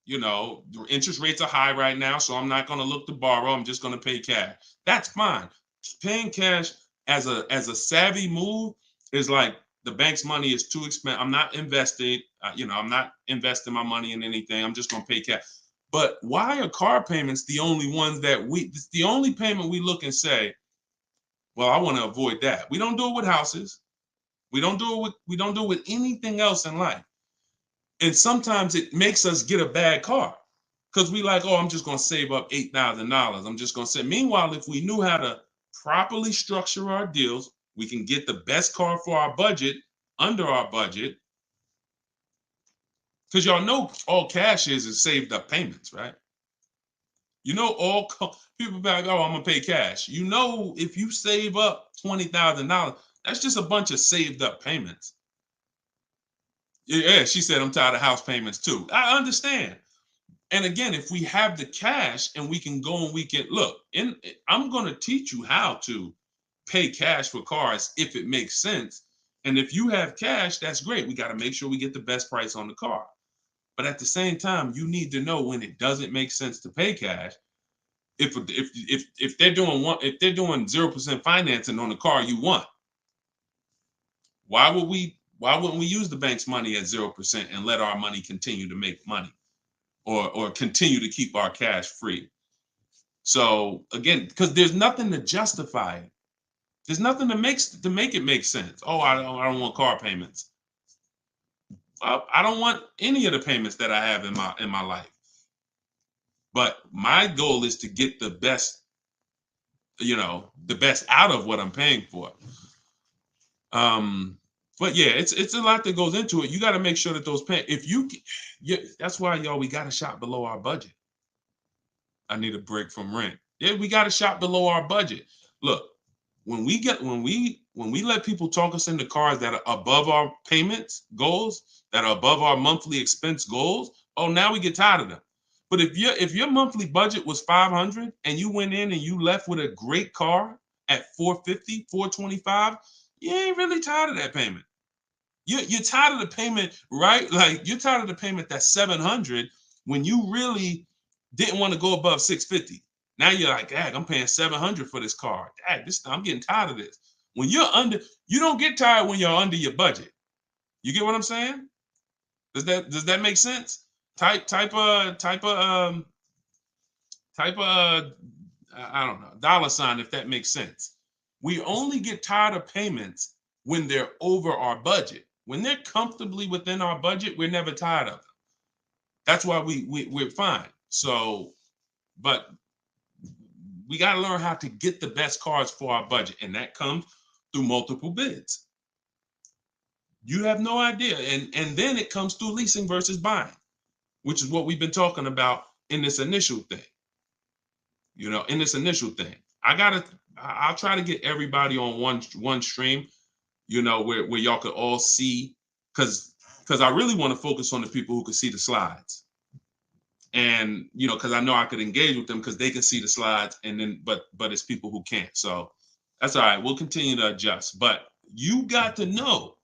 the interest rates are high right now, so I'm not going to look to borrow. I'm just going to pay cash. That's fine. Paying cash as a savvy move is like, the bank's money is too expensive. I'm not investing. I'm not investing my money in anything. I'm just going to pay cash. But why are car payments the only ones it's the only payment we look and say, well, I want to avoid that. We don't do it with houses. We don't do it with anything else in life. And sometimes it makes us get a bad car because we like, oh, I'm just going to save up $8,000. I'm just going to say. Meanwhile, if we knew how to properly structure our deals, we can get the best car for our budget, under our budget. Because y'all know all cash is saved up payments, right? All people be like, oh, I'm going to pay cash. If you save up $20,000, that's just a bunch of saved up payments. Yeah, she said, I'm tired of house payments too. I understand. And again, if we have the cash and we can go and we can look, I'm going to teach you how to pay cash for cars if it makes sense. And if you have cash, that's great. We got to make sure we get the best price on the car. But at the same time, you need to know when it doesn't make sense to pay cash. If they're doing 0% financing on the car you want, why wouldn't we use the bank's money at 0% and let our money continue to make money, or continue to keep our cash free? So again, because there's nothing to justify it. There's nothing to make it make sense. Oh, I don't want car payments. I don't want any of the payments that I have in my life. But my goal is to get the best the best out of what I'm paying for. But yeah, it's a lot that goes into it. You got to make sure that those that's why, y'all, we got to shop below our budget. I need a break from rent. Yeah, we got to shop below our budget. Look, when we let people talk us into cars that are above our payments goals, that are above our monthly expense goals, oh, now we get tired of them. But if your monthly budget was 500 and you went in and you left with a great car at 450, 425, you ain't really tired of that payment. You're tired of the payment, right? Like, you're tired of the payment that's 700 when you really didn't want to go above 650. Now you're like, dang, I'm paying 700 for this car. Dang, I'm getting tired of this. When you're under, you don't get tired when you're under your budget. You get what I'm saying? Does that make sense? Type I don't know, $, if that makes sense. We only get tired of payments when they're over our budget. When they're comfortably within our budget, we're never tired of them. That's why we're fine. So, but we got to learn how to get the best cars for our budget, and that comes through multiple bids. You have no idea. And then it comes through leasing versus buying, which is what we've been talking about in this initial thing. In this initial thing. I'll try to get everybody on one stream, where y'all could all see, because I really want to focus on the people who can see the slides. And because I know I could engage with them because they can see the slides, and then but it's people who can't. So that's all right. We'll continue to adjust. But you got to know,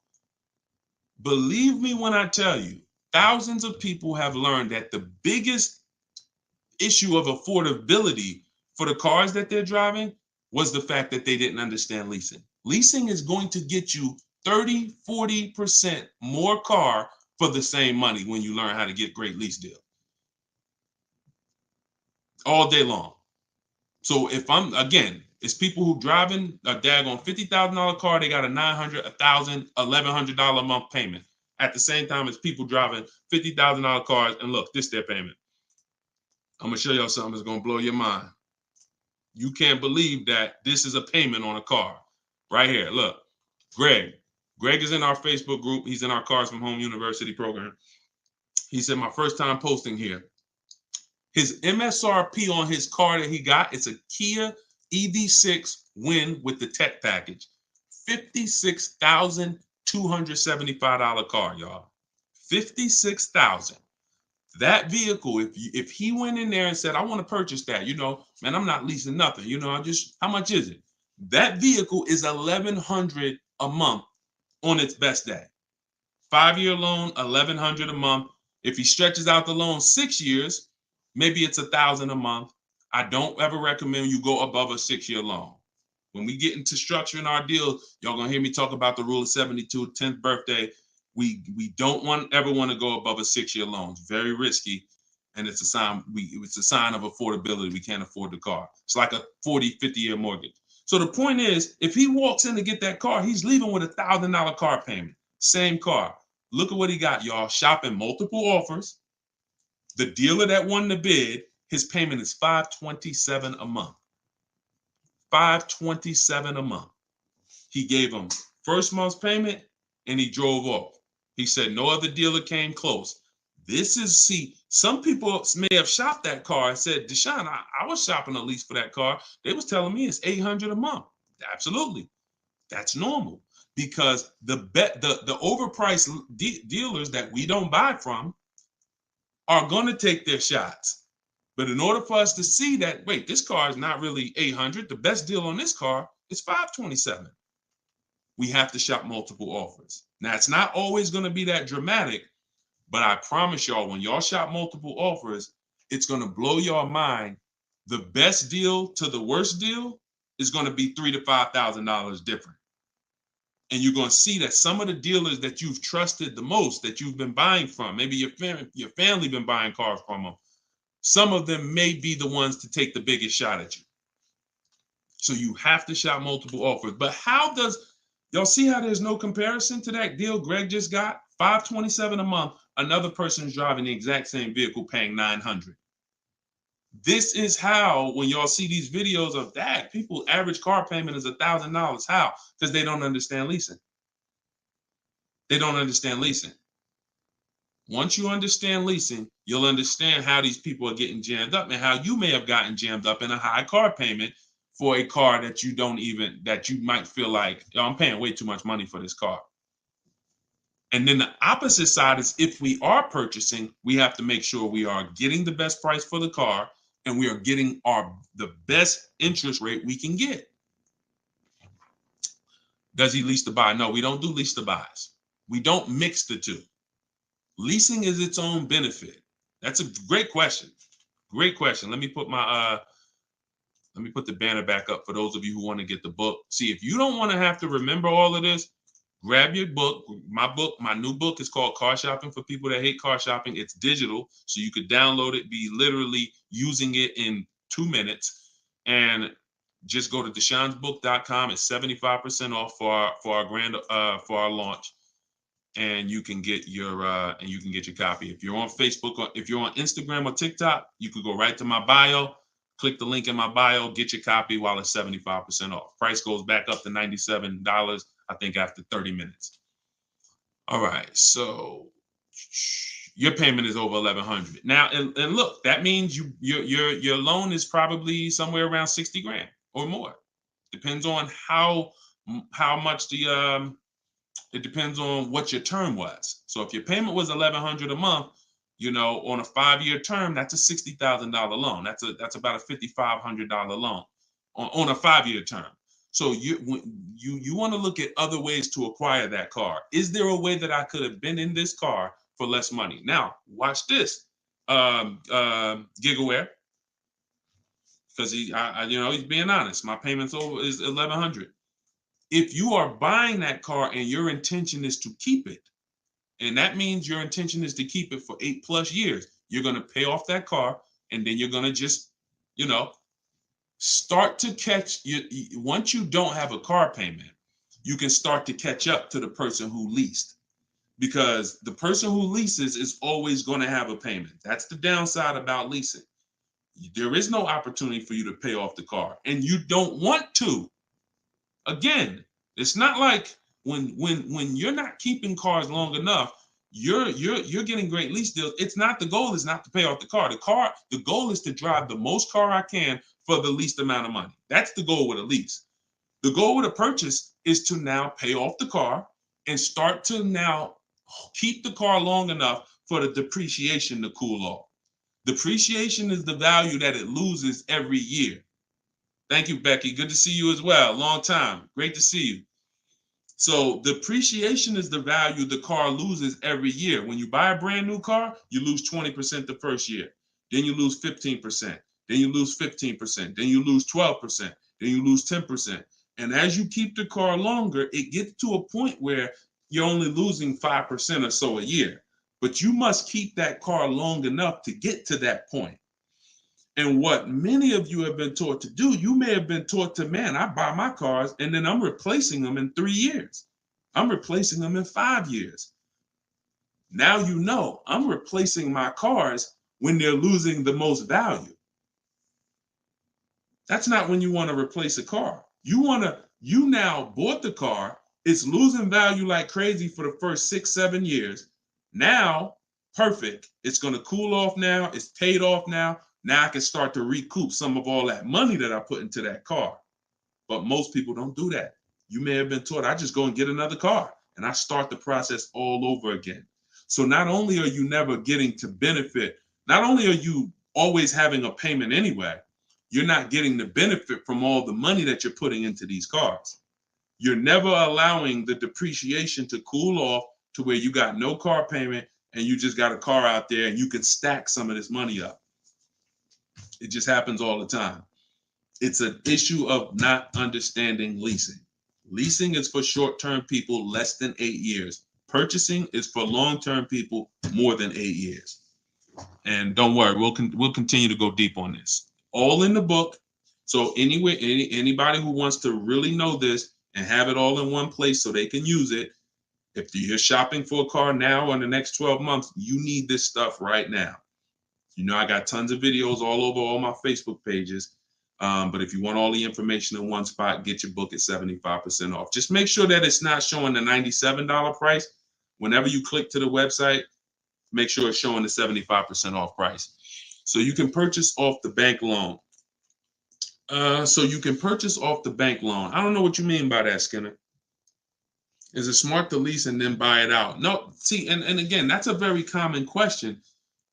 believe me when I tell you, thousands of people have learned that the biggest issue of affordability for the cars that they're driving was the fact that they didn't understand leasing. Leasing is going to get you 30, 40% more car for the same money when you learn how to get great lease deals. All day long. So if it's people who driving a daggone $50,000 car, they got a $900, $1,000, $1,100 a month payment. At the same time as people driving $50,000 cars, and look, this is their payment. I'm gonna show y'all something that's gonna blow your mind. You can't believe that this is a payment on a car. Right here, look. Greg is in our Facebook group. He's in our Cars from Home University program. He said, my first time posting here. His MSRP on his car that he got, it's a Kia EV6 Win with the tech package. $56,275 car, y'all. $56,000. That vehicle, if he went in there and said, I want to purchase that, man, I'm not leasing nothing. How much is it? That vehicle is $1,100 a month on its best day. 5-year loan, $1,100 a month. If he stretches out the loan 6 years, maybe it's $1,000 a month. I don't ever recommend you go above a 6-year loan. When we get into structuring our deal, y'all gonna hear me talk about the rule of 72, 10th birthday. We don't ever want to go above a 6-year loan. It's very risky, and it's a sign of affordability. We can't afford the car. It's like a 40, 50-year mortgage. So the point is, if he walks in to get that car, he's leaving with a $1,000 car payment. Same car. Look at what he got, y'all. Shopping multiple offers. The dealer that won the bid, his payment is $527 a month. $527 a month. He gave him first month's payment, and he drove off. He said no other dealer came close. Some people may have shopped that car and said, Deshone, I was shopping a lease for that car. They was telling me it's $800 a month. Absolutely. That's normal, because the overpriced dealers that we don't buy from are going to take their shots. But in order for us to see that, wait, this car is not really $800. The best deal on this car is $527. We have to shop multiple offers. Now, it's not always going to be that dramatic, but I promise y'all, when y'all shop multiple offers, it's going to blow your mind. The best deal to the worst deal is going to be $3,000 to $5,000 different. And you're going to see that some of the dealers that you've trusted the most, that you've been buying from, maybe your family been buying cars from them, some of them may be the ones to take the biggest shot at you. So you have to shop multiple offers. But y'all see how there's no comparison to that deal Greg just got? $527 a month. Another person is driving the exact same vehicle paying $900. This is how, when y'all see these videos of that, people average car payment is $1,000. How? Because they don't understand leasing. They don't understand leasing. Once you understand leasing, you'll understand how these people are getting jammed up and how you may have gotten jammed up in a high car payment for a car that you might feel like, oh, I'm paying way too much money for this car. And then the opposite side is, if we are purchasing, we have to make sure we are getting the best price for the car and we are getting the best interest rate we can get. Does he lease to buy? No, we don't do lease to buys. We don't mix the two. Leasing is its own benefit. That's a great question. Great question. Let me put the banner back up for those of you who want to get the book. See, if you don't want to have to remember all of this, grab your book. My new book is called Car Shopping for People That Hate Car Shopping. It's digital, so you could download it, be literally using it in 2 minutes, and just go to deshonsbook.com. It's 75% off for our launch, and you can get your copy. If you're on Facebook or if you're on Instagram or TikTok, you could go right to my bio. Click the link in my bio, get your copy while it's 75% off. Price goes back up to $97, I think, after 30 minutes. All right, so your payment is over $1,100 now, and look, that means your loan is probably somewhere around 60 grand or more. Depends on how much it depends on what your term was. So if your payment was $1,100 a month, on a 5-year term, that's a $60,000 loan. That's about a $5,500 loan on a 5-year term. So you want to look at other ways to acquire that car. Is there a way that I could have been in this car for less money? Now, watch this, Gigaware, because he's being honest. My payments is $1,100. If you are buying that car and your intention is to keep it, and that means your intention is to keep it for 8+ years, you're going to pay off that car, and then you're going to just, start to catch once you don't have a car payment, you can start to catch up to the person who leased, because the person who leases is always going to have a payment. That's the downside about leasing. There is no opportunity for you to pay off the car, and you don't want to. Again, it's not like when you're not keeping cars long enough, you're getting great lease deals. The goal is not to pay off the car. The goal is to drive the most car I can for the least amount of money. That's the goal with a lease. The goal with a purchase is to now pay off the car and start to now keep the car long enough for the depreciation to cool off. Depreciation is the value that it loses every year. Thank you, Becky. Good to see you as well. Long time. Great to see you. So depreciation is the value the car loses every year. When you buy a brand new car, you lose 20% the first year. Then you lose 15%. Then you lose 15%. Then you lose 12%. Then you lose 10%. And as you keep the car longer, it gets to a point where you're only losing 5% or so a year. But you must keep that car long enough to get to that point. And what many of you have been taught to do, you may have been taught to, man, I buy my cars and then I'm replacing them in 3 years. I'm replacing them in 5 years. Now I'm replacing my cars when they're losing the most value. That's not when you want to replace a car. You now bought the car, it's losing value like crazy for the first 6-7 years. Now, perfect. It's going to cool off now. It's paid off now. Now I can start to recoup some of all that money that I put into that car. But most people don't do that. You may have been taught, I just go and get another car and I start the process all over again. So not only are you never getting to benefit, not only are you always having a payment anyway, you're not getting the benefit from all the money that you're putting into these cars. You're never allowing the depreciation to cool off to where you got no car payment and you just got a car out there and you can stack some of this money up. It just happens all the time. It's an issue of not understanding leasing. Leasing is for short-term people less than 8 years. Purchasing is for long-term people more than 8 years. And don't worry, we'll continue to go deep on this. All in the book. So anyway, anybody who wants to really know this and have it all in one place so they can use it, if you're shopping for a car now or in the next 12 months, you need this stuff right now. You know, I got tons of videos all over all my Facebook pages. But if you want all the information in one spot, get your book at 75% off. Just make sure that it's not showing the $97 price. Whenever you click to the website, make sure it's showing the 75% off price. So you can purchase off the bank loan. I don't know what you mean by that, Skinner. Is it smart to lease and then buy it out? No, see, and again, that's a very common question.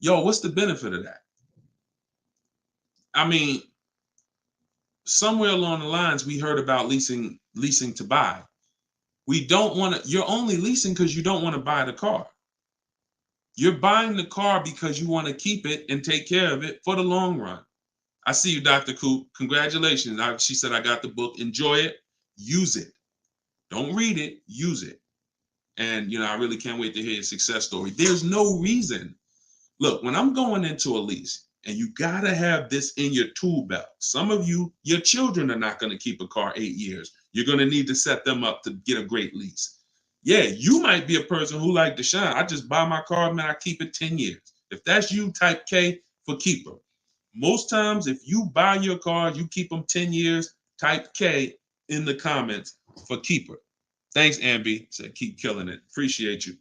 Yo, what's the benefit of that? I mean, somewhere along the lines, we heard about leasing to buy. We don't want to, you're only leasing because you don't want to buy the car. You're buying the car because you want to keep it and take care of it for the long run. I see you, Dr. Coop. Congratulations. She said, I got the book. Enjoy it. Use it. Don't read it. Use it. And, I really can't wait to hear your success story. There's no reason. Look, when I'm going into a lease, and you got to have this in your tool belt. Some of you, your children are not going to keep a car 8 years. You're going to need to set them up to get a great lease. Yeah, you might be a person who like Deshone. I just buy my car, man, I keep it 10 years. If that's you, type K for keeper. Most times, if you buy your car, you keep them 10 years, type K in the comments for keeper. Thanks, Ambi. Said keep killing it. Appreciate you.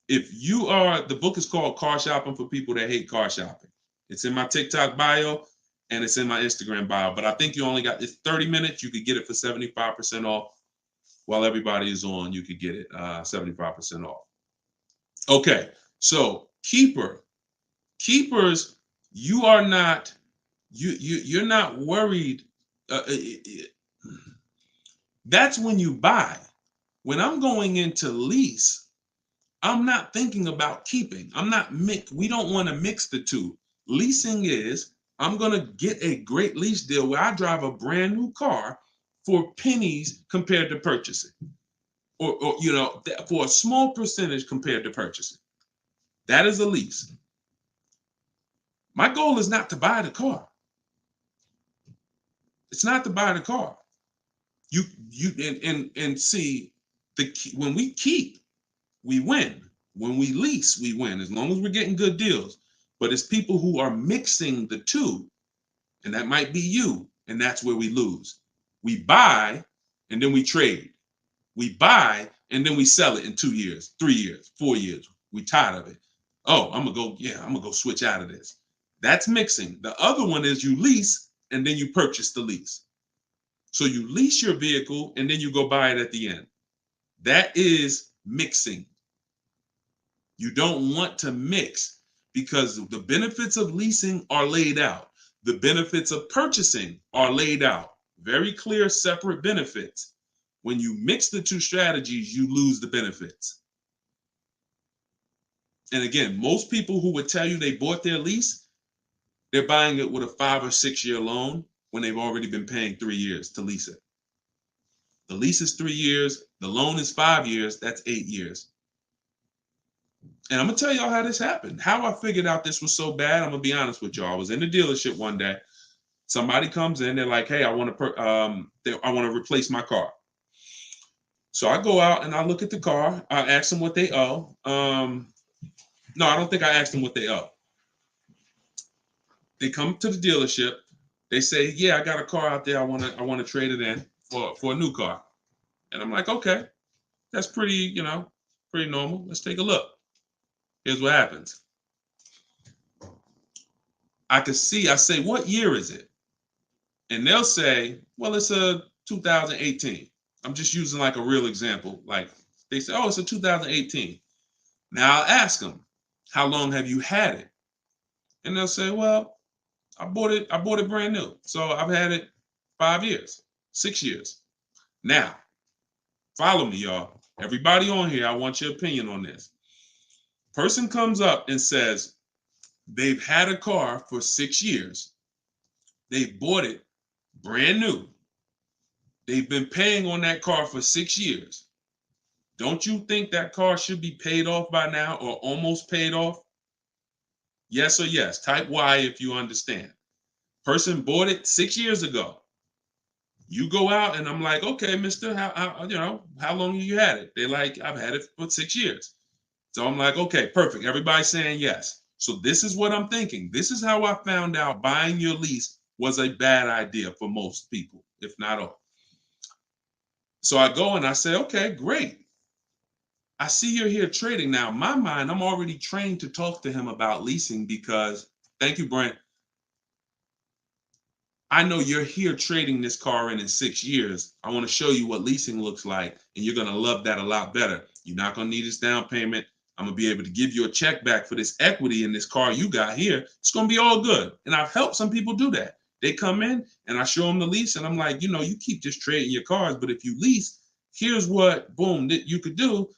If you are, the book is called Car Shopping for People That Hate Car Shopping. It's in my TikTok bio and it's in my Instagram bio. But I think you only got, it's 30 minutes. You could get it for 75% off. While everybody is on, you could get it 75% off. Okay, so keepers, you are not, you're not worried. That's when you buy. When I'm going into lease, I'm not thinking about keeping. We don't want to mix the two. Leasing is, I'm going to get a great lease deal where I drive a brand new car for pennies compared to purchasing. Or for a small percentage compared to purchasing. That is a lease. My goal is not to buy the car. It's not to buy the car. You see, when we keep, we win. When we lease, we win, as long as we're getting good deals. But it's people who are mixing the two, and that might be you, and that's where we lose. We buy, and then we trade. We buy, and then we sell it in 2 years, 3 years, 4 years. We tired of it. Oh, I'm gonna go switch out of this. That's mixing. The other one is you lease, and then you purchase the lease. So you lease your vehicle, and then you go buy it at the end. That is mixing. You don't want to mix because the benefits of leasing are laid out. The benefits of purchasing are laid out. Very clear, separate benefits. When you mix the two strategies, you lose the benefits. And again, most people who would tell you they bought their lease, they're buying it with a 5 or 6 year loan when they've already been paying 3 years to lease it. The lease is 3 years. The loan is 5 years. That's 8 years. And I'm going to tell y'all how this happened. How I figured out this was so bad, I'm going to be honest with y'all. I was in the dealership one day. Somebody comes in. They're like, hey, I want to replace my car. So I go out and I look at the car. I ask them what they owe. No, I don't think I asked them what they owe. They come to the dealership. They say, yeah, I got a car out there. I want to trade it in for a new car. And I'm like, okay, that's pretty normal. Let's take a look. Here's what happens. I say, what year is it? And they'll say, well, it's a 2018. I'm just using like a real example. Like they say, oh, it's a 2018. Now I'll ask them, how long have you had it? And they'll say, well, I bought it brand new. So I've had it 5 years, 6 years. Now, follow me, y'all. Everybody on here, I want your opinion on this. Person comes up and says they've had a car for 6 years. They bought it brand new. They've been paying on that car for 6 years. Don't you think that car should be paid off by now or almost paid off? Yes or yes. Type Y if you understand. Person bought it 6 years ago. You go out and I'm like, okay, mister, how long have you had it? They're like, I've had it for 6 years. So I'm like, okay, perfect. Everybody's saying yes. So this is what I'm thinking. This is how I found out buying your lease was a bad idea for most people, if not all. So I go and I say, okay, great. I see you're here trading. Now, in my mind, I'm already trained to talk to him about leasing because, thank you, Brent. I know you're here trading this car in 6 years. I want to show you what leasing looks like, and you're going to love that a lot better. You're not going to need this down payment. I'm going to be able to give you a check back for this equity in this car you got here. It's going to be all good. And I've helped some people do that. They come in and I show them the lease, and I'm like, you know, you keep just trading your cars, but if you lease, here's what, boom, that you could do.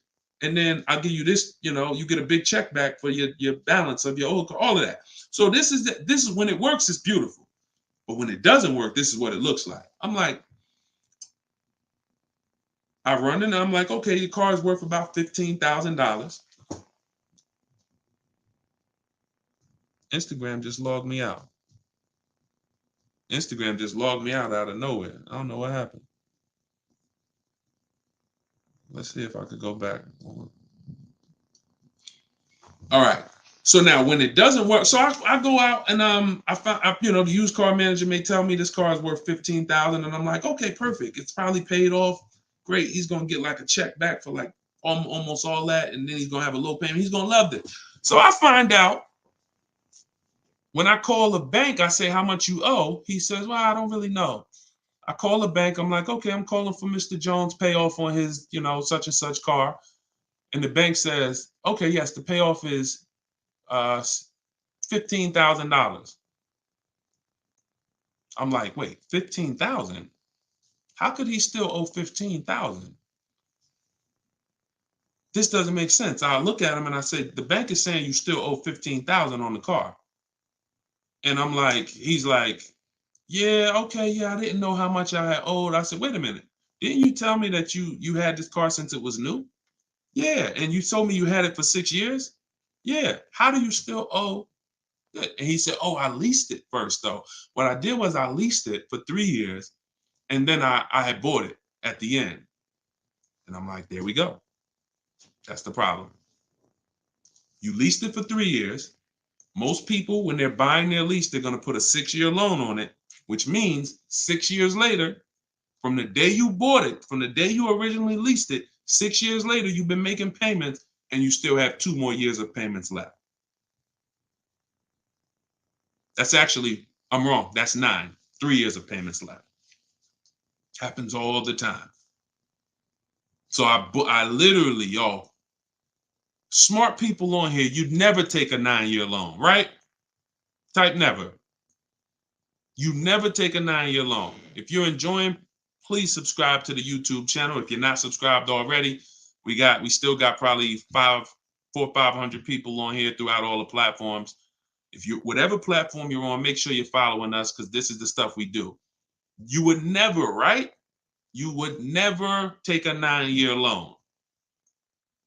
And then I'll give you this, you know, you get a big check back for your balance of your old car, all of that. So this is when it works, it's beautiful. But when it doesn't work, this is what it looks like. I'm like, I run in and I'm like, okay, your car is worth about $15,000. Instagram just logged me out. Instagram just logged me out of nowhere. I don't know what happened. Let's see if I could go back. All right. So now when it doesn't work, so I go out and I find, you know, the used car manager may tell me this car is worth 15,000, and I'm like, okay, perfect. It's probably paid off. Great. He's gonna get like a check back for like almost all that, and then he's gonna have a low payment. He's gonna love it. So I find out when I call the bank, I say how much you owe. He says, well, I don't really know. I call the bank. I'm like, okay, I'm calling for Mr. Jones' payoff on his, you know, such and such car. And the bank says, okay, yes, the payoff is $15,000. I'm like, wait, 15,000? How could he still owe 15,000? This doesn't make sense. I look at him and I say, the bank is saying you still owe 15,000 on the car. And I'm like, he's like, yeah, okay, yeah, I didn't know how much I had owed. I said, wait a minute. Didn't you tell me that you had this car since it was new? Yeah, and you told me you had it for 6 years? Yeah. How do you still owe? And he said, oh, I leased it first, though. What I did was I leased it for 3 years, and then I had bought it at the end. And I'm like, there we go. That's the problem. You leased it for 3 years. Most people, when they're buying their lease, they're going to put a 6-year loan on it, which means 6 years later, from the day you bought it, from the day you originally leased it, 6 years later, you've been making payments and you still have 2 more years of payments left. That's actually, I'm wrong. That's 9, 3 years of payments left. Happens all the time. So I literally, y'all, smart people on here, you'd never take a 9-year loan, right? Type never. You never take a 9-year loan. If you're enjoying, please subscribe to the YouTube channel. If you're not subscribed already, we still got probably 400 or 500 people on here throughout all the platforms. If you, whatever platform you're on, make sure you're following us, because this is the stuff we do. You would never, right? You would never take a 9-year loan.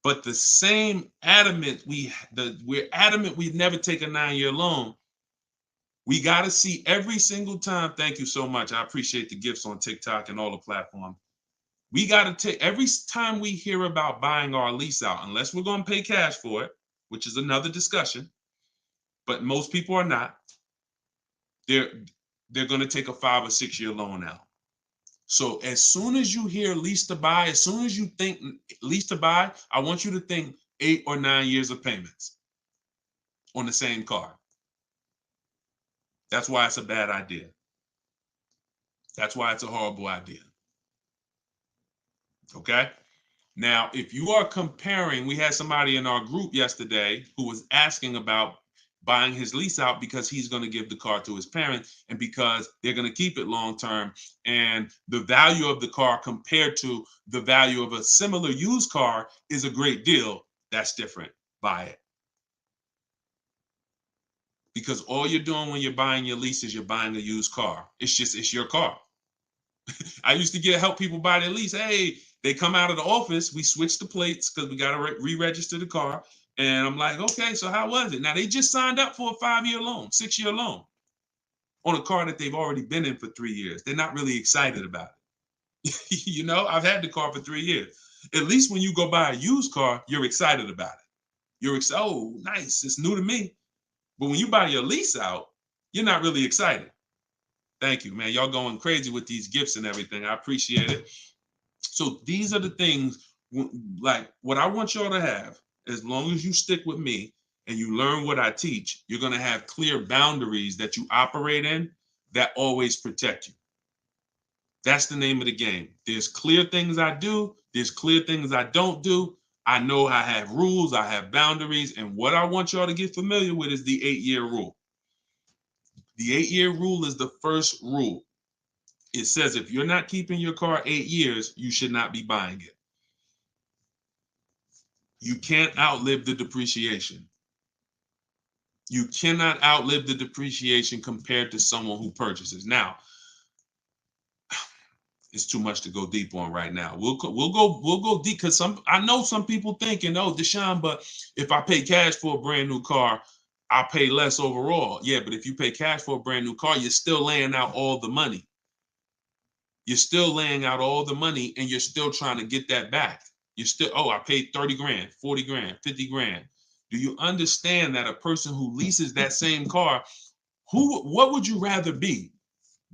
But the same adamant we're adamant we'd never take a 9-year loan. We got to see every single time. Thank you so much. I appreciate the gifts on TikTok and all the platforms. We got to take every time we hear about buying our lease out, unless we're going to pay cash for it, which is another discussion. But most people are not. They're going to take a 5 or 6 year loan out. So as soon as you hear lease to buy, as soon as you think lease to buy, I want you to think 8 or 9 years of payments on the same car. That's why it's a bad idea. That's why it's a horrible idea. Okay. Now, if you are comparing, we had somebody in our group yesterday who was asking about buying his lease out because he's going to give the car to his parents and because they're going to keep it long term. And the value of the car compared to the value of a similar used car is a great deal. That's different. Buy it. Because all you're doing when you're buying your lease is you're buying a used car. It's your car. I used to help people buy their lease. Hey, they come out of the office. We switch the plates because we got to re-register the car. And I'm like, okay, so how was it? Now, they just signed up for a 5-year loan, 6-year loan on a car that they've already been in for 3 years. They're not really excited about it. You know, I've had the car for 3 years. At least when you go buy a used car, you're excited about it. You're excited. Oh, nice. It's new to me. But when you buy your lease out, you're not really excited. Thank you, man. Y'all going crazy with these gifts and everything. I appreciate it. So these are the things, like what I want y'all to have, as long as you stick with me and you learn what I teach, you're going to have clear boundaries that you operate in that always protect you. That's the name of the game. There's clear things I do. There's clear things I don't do. I know I have rules. I have boundaries. And what I want y'all to get familiar with is the 8-year rule. The 8-year rule is the first rule. It says if you're not keeping your car 8 years, you should not be buying it. You can't outlive the depreciation. You cannot outlive the depreciation compared to someone who purchases. Now, it's too much to go deep on right now. We'll go deep because I know some people thinking, oh, Deshone, but if I pay cash for a brand new car, I'll pay less overall. Yeah, but if you pay cash for a brand new car, you're still laying out all the money. You're still laying out all the money and you're still trying to get that back. You're still, oh, I paid 30 grand, 40 grand, 50 grand. Do you understand that a person who leases that same car, what would you rather be?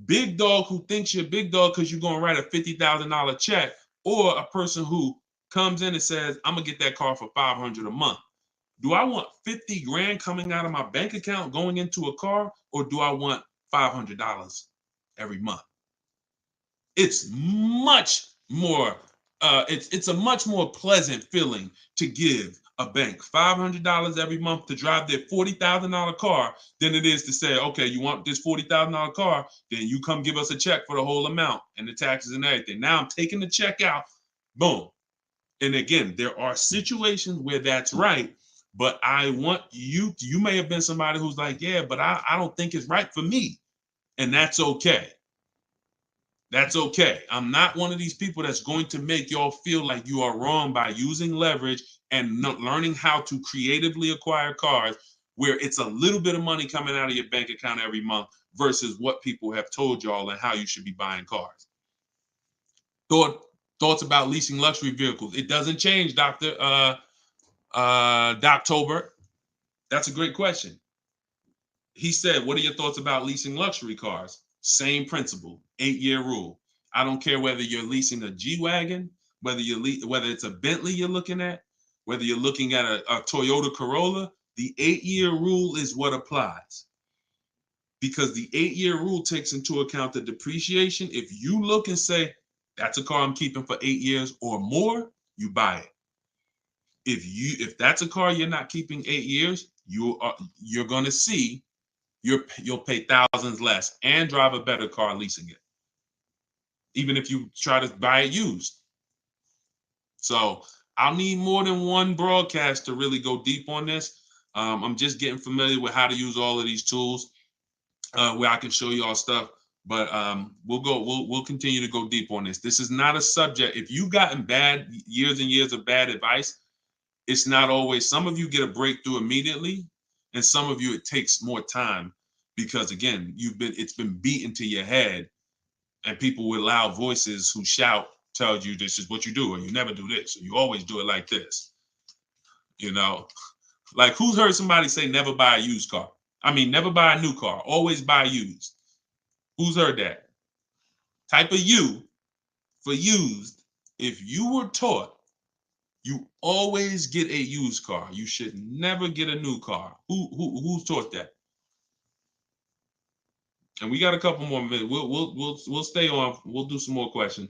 Big dog who thinks you're big dog because you're going to write a $50,000 check, or a person who comes in and says, I'm going to get that car for $500 a month. Do I want 50 grand coming out of my bank account going into a car, or do I want $500 every month? It's much more, it's a much more pleasant feeling to give a bank $500 every month to drive their $40,000 car than it is to say, okay, you want this $40,000 car, then you come give us a check for the whole amount and the taxes and everything. Now I'm taking the check out, boom. And again, there are situations where that's right, but I want you may have been somebody who's like, yeah, but I don't think it's right for me. And that's okay. That's okay. I'm not one of these people that's going to make y'all feel like you are wrong by using leverage and learning how to creatively acquire cars where it's a little bit of money coming out of your bank account every month versus what people have told y'all and how you should be buying cars. Thoughts about leasing luxury vehicles. It doesn't change, Dr. Doctober. That's a great question. He said, what are your thoughts about leasing luxury cars? Same principle, 8-year rule. I don't care whether you're leasing a G-Wagon, whether it's a Bentley you're looking at, whether you're looking at a Toyota Corolla, the 8-year rule is what applies. Because the 8-year rule takes into account the depreciation. If you look and say, that's a car I'm keeping for 8 years or more, you buy it. If that's a car you're not keeping 8 years, you're going to see you'll pay thousands less and drive a better car leasing it, even if you try to buy it used. So I'll need more than one broadcast to really go deep on this. I'm just getting familiar with how to use all of these tools where I can show you all stuff. But we'll continue to go deep on this. This is not a subject. If you've gotten years and years of bad advice, it's not always. Some of you get a breakthrough immediately, and some of you it takes more time because again, it's been beaten to your head, and people with loud voices who shout tell you this is what you do, or you never do this, or you always do it like this. You know, like who's heard somebody say never buy a used car? I mean, never buy a new car, always buy used. Who's heard that? Type of U for used. If you were taught you always get a used car, you should never get a new car. Who's taught that? And we got a couple more minutes. We'll stay on. We'll do some more questions.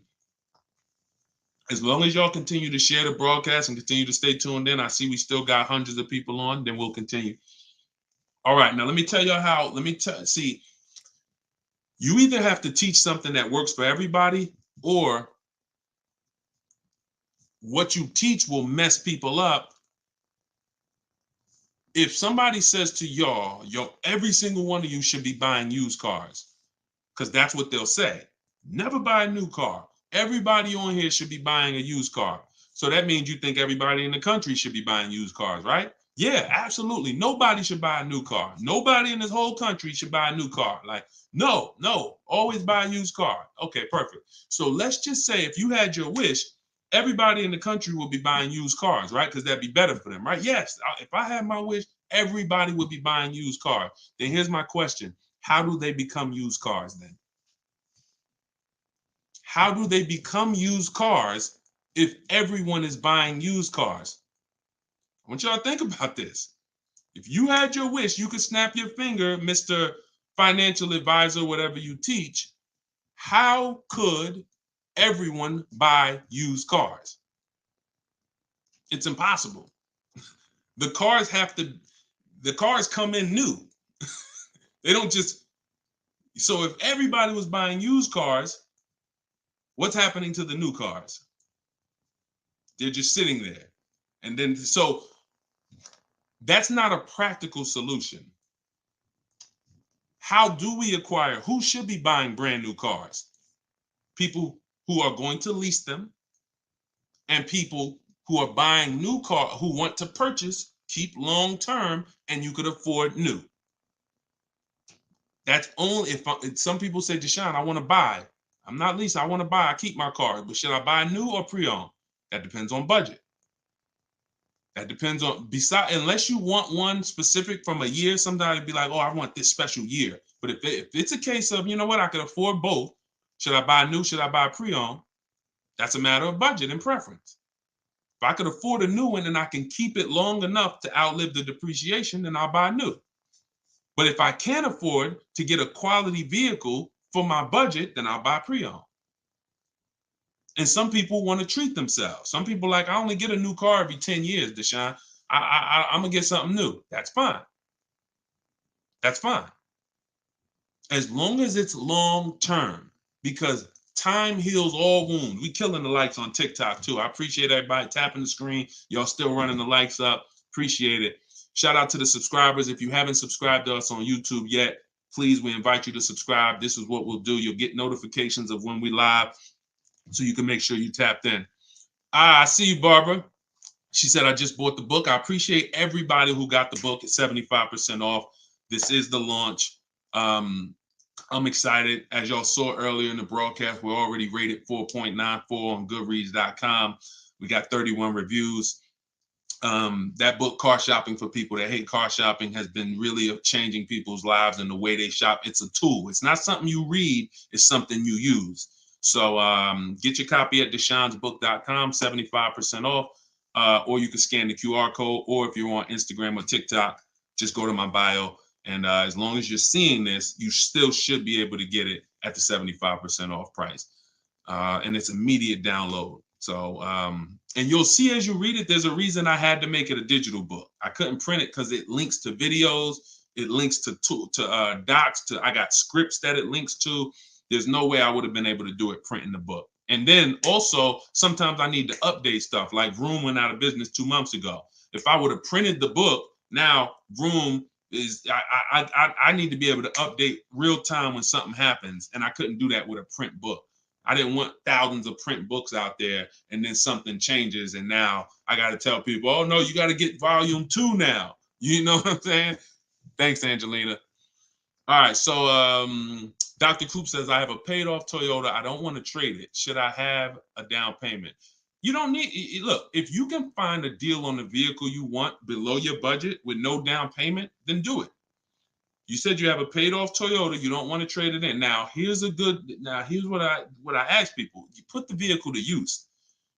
As long as y'all continue to share the broadcast and continue to stay tuned in, I see we still got hundreds of people on. Then we'll continue. All right, now let me tell y'all how. See. You either have to teach something that works for everybody, or what you teach will mess people up. If somebody says to y'all, every single one of you should be buying used cars, because that's what they'll say. Never buy a new car. Everybody on here should be buying a used car. So that means you think everybody in the country should be buying used cars, right? Yeah, absolutely. Nobody should buy a new car. Nobody in this whole country should buy a new car. Like, no, always buy a used car. Okay, perfect. So let's just say if you had your wish, everybody in the country will be buying used cars, right? Because that'd be better for them, right? Yes, if I had my wish, everybody would be buying used cars. Then here's my question. How do they become used cars then? How do they become used cars if everyone is buying used cars? I want y'all to think about this. If you had your wish, you could snap your finger, Mr. Financial Advisor, whatever you teach. How could everyone buy used cars? It's impossible. The cars come in new. They don't just, so if everybody was buying used cars, what's happening to the new cars? They're just sitting there. And then, so that's not a practical solution. How do we acquire? Who should be buying brand new cars? People who are going to lease them, and people who are buying new cars, who want to purchase, keep long term, and you could afford new. That's only if some people say, Deshone, I want to buy. I'm not leasing, I want to buy. I keep my car, but should I buy new or pre-owned? That depends on budget. That depends on, unless you want one specific from a year, sometimes it'd be like, oh, I want this special year. But if it's a case of, you know what, I could afford both. Should I buy new? Should I buy pre-owned? That's a matter of budget and preference. If I could afford a new one and I can keep it long enough to outlive the depreciation, then I'll buy new. But if I can't afford to get a quality vehicle for my budget, then I'll buy pre-owned. And some people want to treat themselves. Some people like, I only get a new car every 10 years, Deshone. I'm going to get something new. That's fine. That's fine. As long as it's long term, because time heals all wounds. We killing the likes on TikTok too. I appreciate everybody tapping the screen. Y'all still running the likes up. Appreciate it. Shout out to the subscribers. If you haven't subscribed to us on YouTube yet, please, we invite you to subscribe. This is what we'll do. You'll get notifications of when we live, so you can make sure you tapped in. I see you, Barbara. She said, I just bought the book. I appreciate everybody who got the book at 75% off. This is the launch. I'm excited. As y'all saw earlier in the broadcast, we're already rated 4.94 on Goodreads.com. We got 31 reviews. That book, Car Shopping for People That Hate Car Shopping, has been really changing people's lives and the way they shop. It's a tool. It's not something you read. It's something you use. So get your copy at deshonesbook.com, 75% off, or you can scan the QR code, or if you're on Instagram or TikTok, just go to my bio. And as long as you're seeing this, you still should be able to get it at the 75% off price. And it's immediate download. So, and you'll see as you read it, there's a reason I had to make it a digital book. I couldn't print it because it links to videos, it links to docs, I got scripts that it links to. There's no way I would have been able to do it printing the book. And then also, sometimes I need to update stuff, like Vroom went out of business 2 months ago. If I would have printed the book, now Vroom is, I need to be able to update real time when something happens, and I couldn't do that with a print book. I didn't want thousands of print books out there, and then something changes, and now I got to tell people, oh no, you got to get volume 2 now. You know what I'm saying? Thanks, Angelina. All right, so Dr. Coop says, I have a paid off Toyota. I don't want to trade it. Should I have a down payment? You don't need, look, if you can find a deal on the vehicle you want below your budget with no down payment, then do it. You said you have a paid off Toyota. You don't want to trade it in. Now, here's what I ask people. You put the vehicle to use,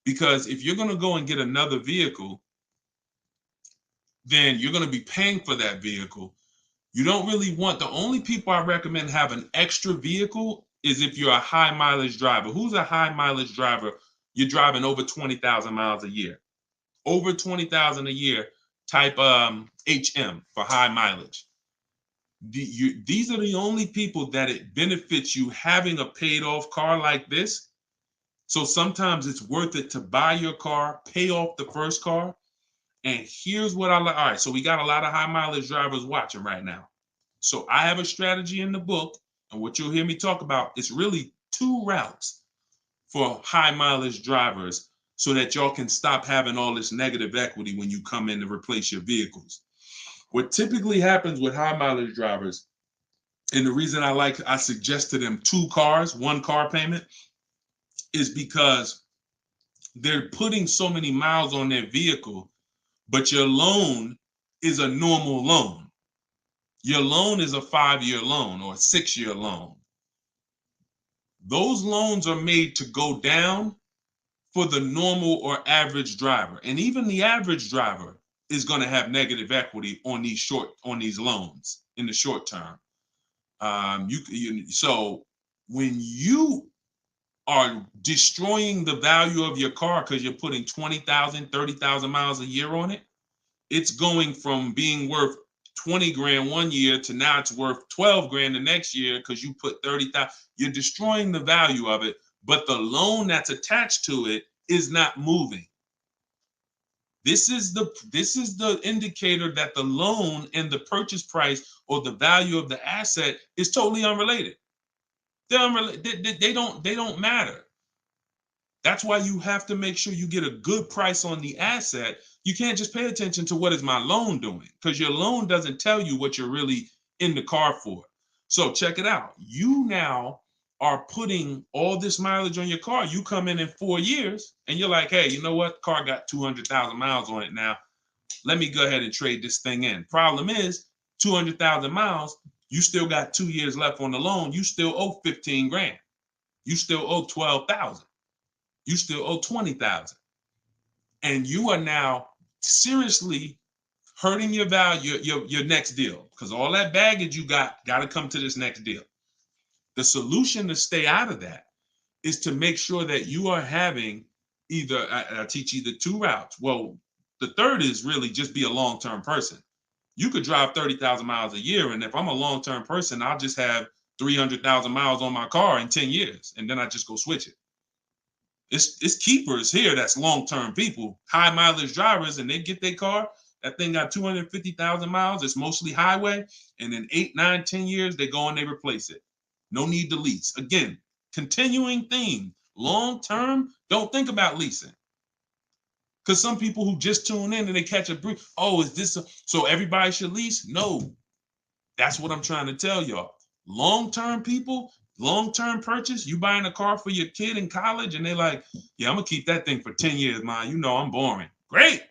because if you're going to go and get another vehicle, then you're going to be paying for that vehicle. You don't really want, the only people I recommend have an extra vehicle is if you're a high mileage driver. Who's a high mileage driver? You're driving over 20,000 miles a year. Over 20,000 a year, type HM for high mileage. These are the only people that it benefits you having a paid off car like this. So sometimes it's worth it to buy your car, pay off the first car. And here's what I like. All right, so we got a lot of high mileage drivers watching right now. So I have a strategy in the book, and what you'll hear me talk about is really 2 routes for high mileage drivers, so that y'all can stop having all this negative equity when you come in to replace your vehicles. What typically happens with high mileage drivers, and the reason I suggest to them 2 cars, 1 car payment, is because they're putting so many miles on their vehicle, but your loan is a normal loan. Your loan is a 5-year loan or a 6-year loan. Those loans are made to go down for the normal or average driver. And even the average driver is going to have negative equity on these loans in the short term. So when you are destroying the value of your car because you're putting 20,000, 30,000 miles a year on it, it's going from being worth 20 grand one year to now it's worth 12 grand the next year because you put 30,000. You're destroying the value of it, but the loan that's attached to it is not moving. This is the indicator that the loan and the purchase price or the value of the asset is totally unrelated. They're unrelated. They don't matter. That's why you have to make sure you get a good price on the asset. You can't just pay attention to what is my loan doing, because your loan doesn't tell you what you're really in the car for. So check it out. You now are putting all this mileage on your car. You come in 4 years and you're like, hey, you know what? Car got 200,000 miles on it now. Let me go ahead and trade this thing in. Problem is 200,000 miles, you still got 2 years left on the loan. You still owe 15 grand. You still owe 12,000. You still owe 20,000. And you are now seriously hurting your value, your next deal, because all that baggage you got to come to this next deal. The solution to stay out of that is to make sure that you are having either, I teach either 2 routes. Well, the third is really just be a long-term person. You could drive 30,000 miles a year. And if I'm a long-term person, I'll just have 300,000 miles on my car in 10 years. And then I just go switch it. It's keepers here that's long-term people, high mileage drivers, and they get their car. That thing got 250,000 miles. It's mostly highway. And in 8, 9, 10 years, they go and they replace it. No need to lease. Again, continuing theme. Long-term, don't think about leasing. Because some people who just tune in and they catch a brief, oh, is this so everybody should lease? No. That's what I'm trying to tell y'all. Long-term people, long-term purchase, you buying a car for your kid in college and they're like, yeah, I'm going to keep that thing for 10 years, man. You know I'm boring. Great.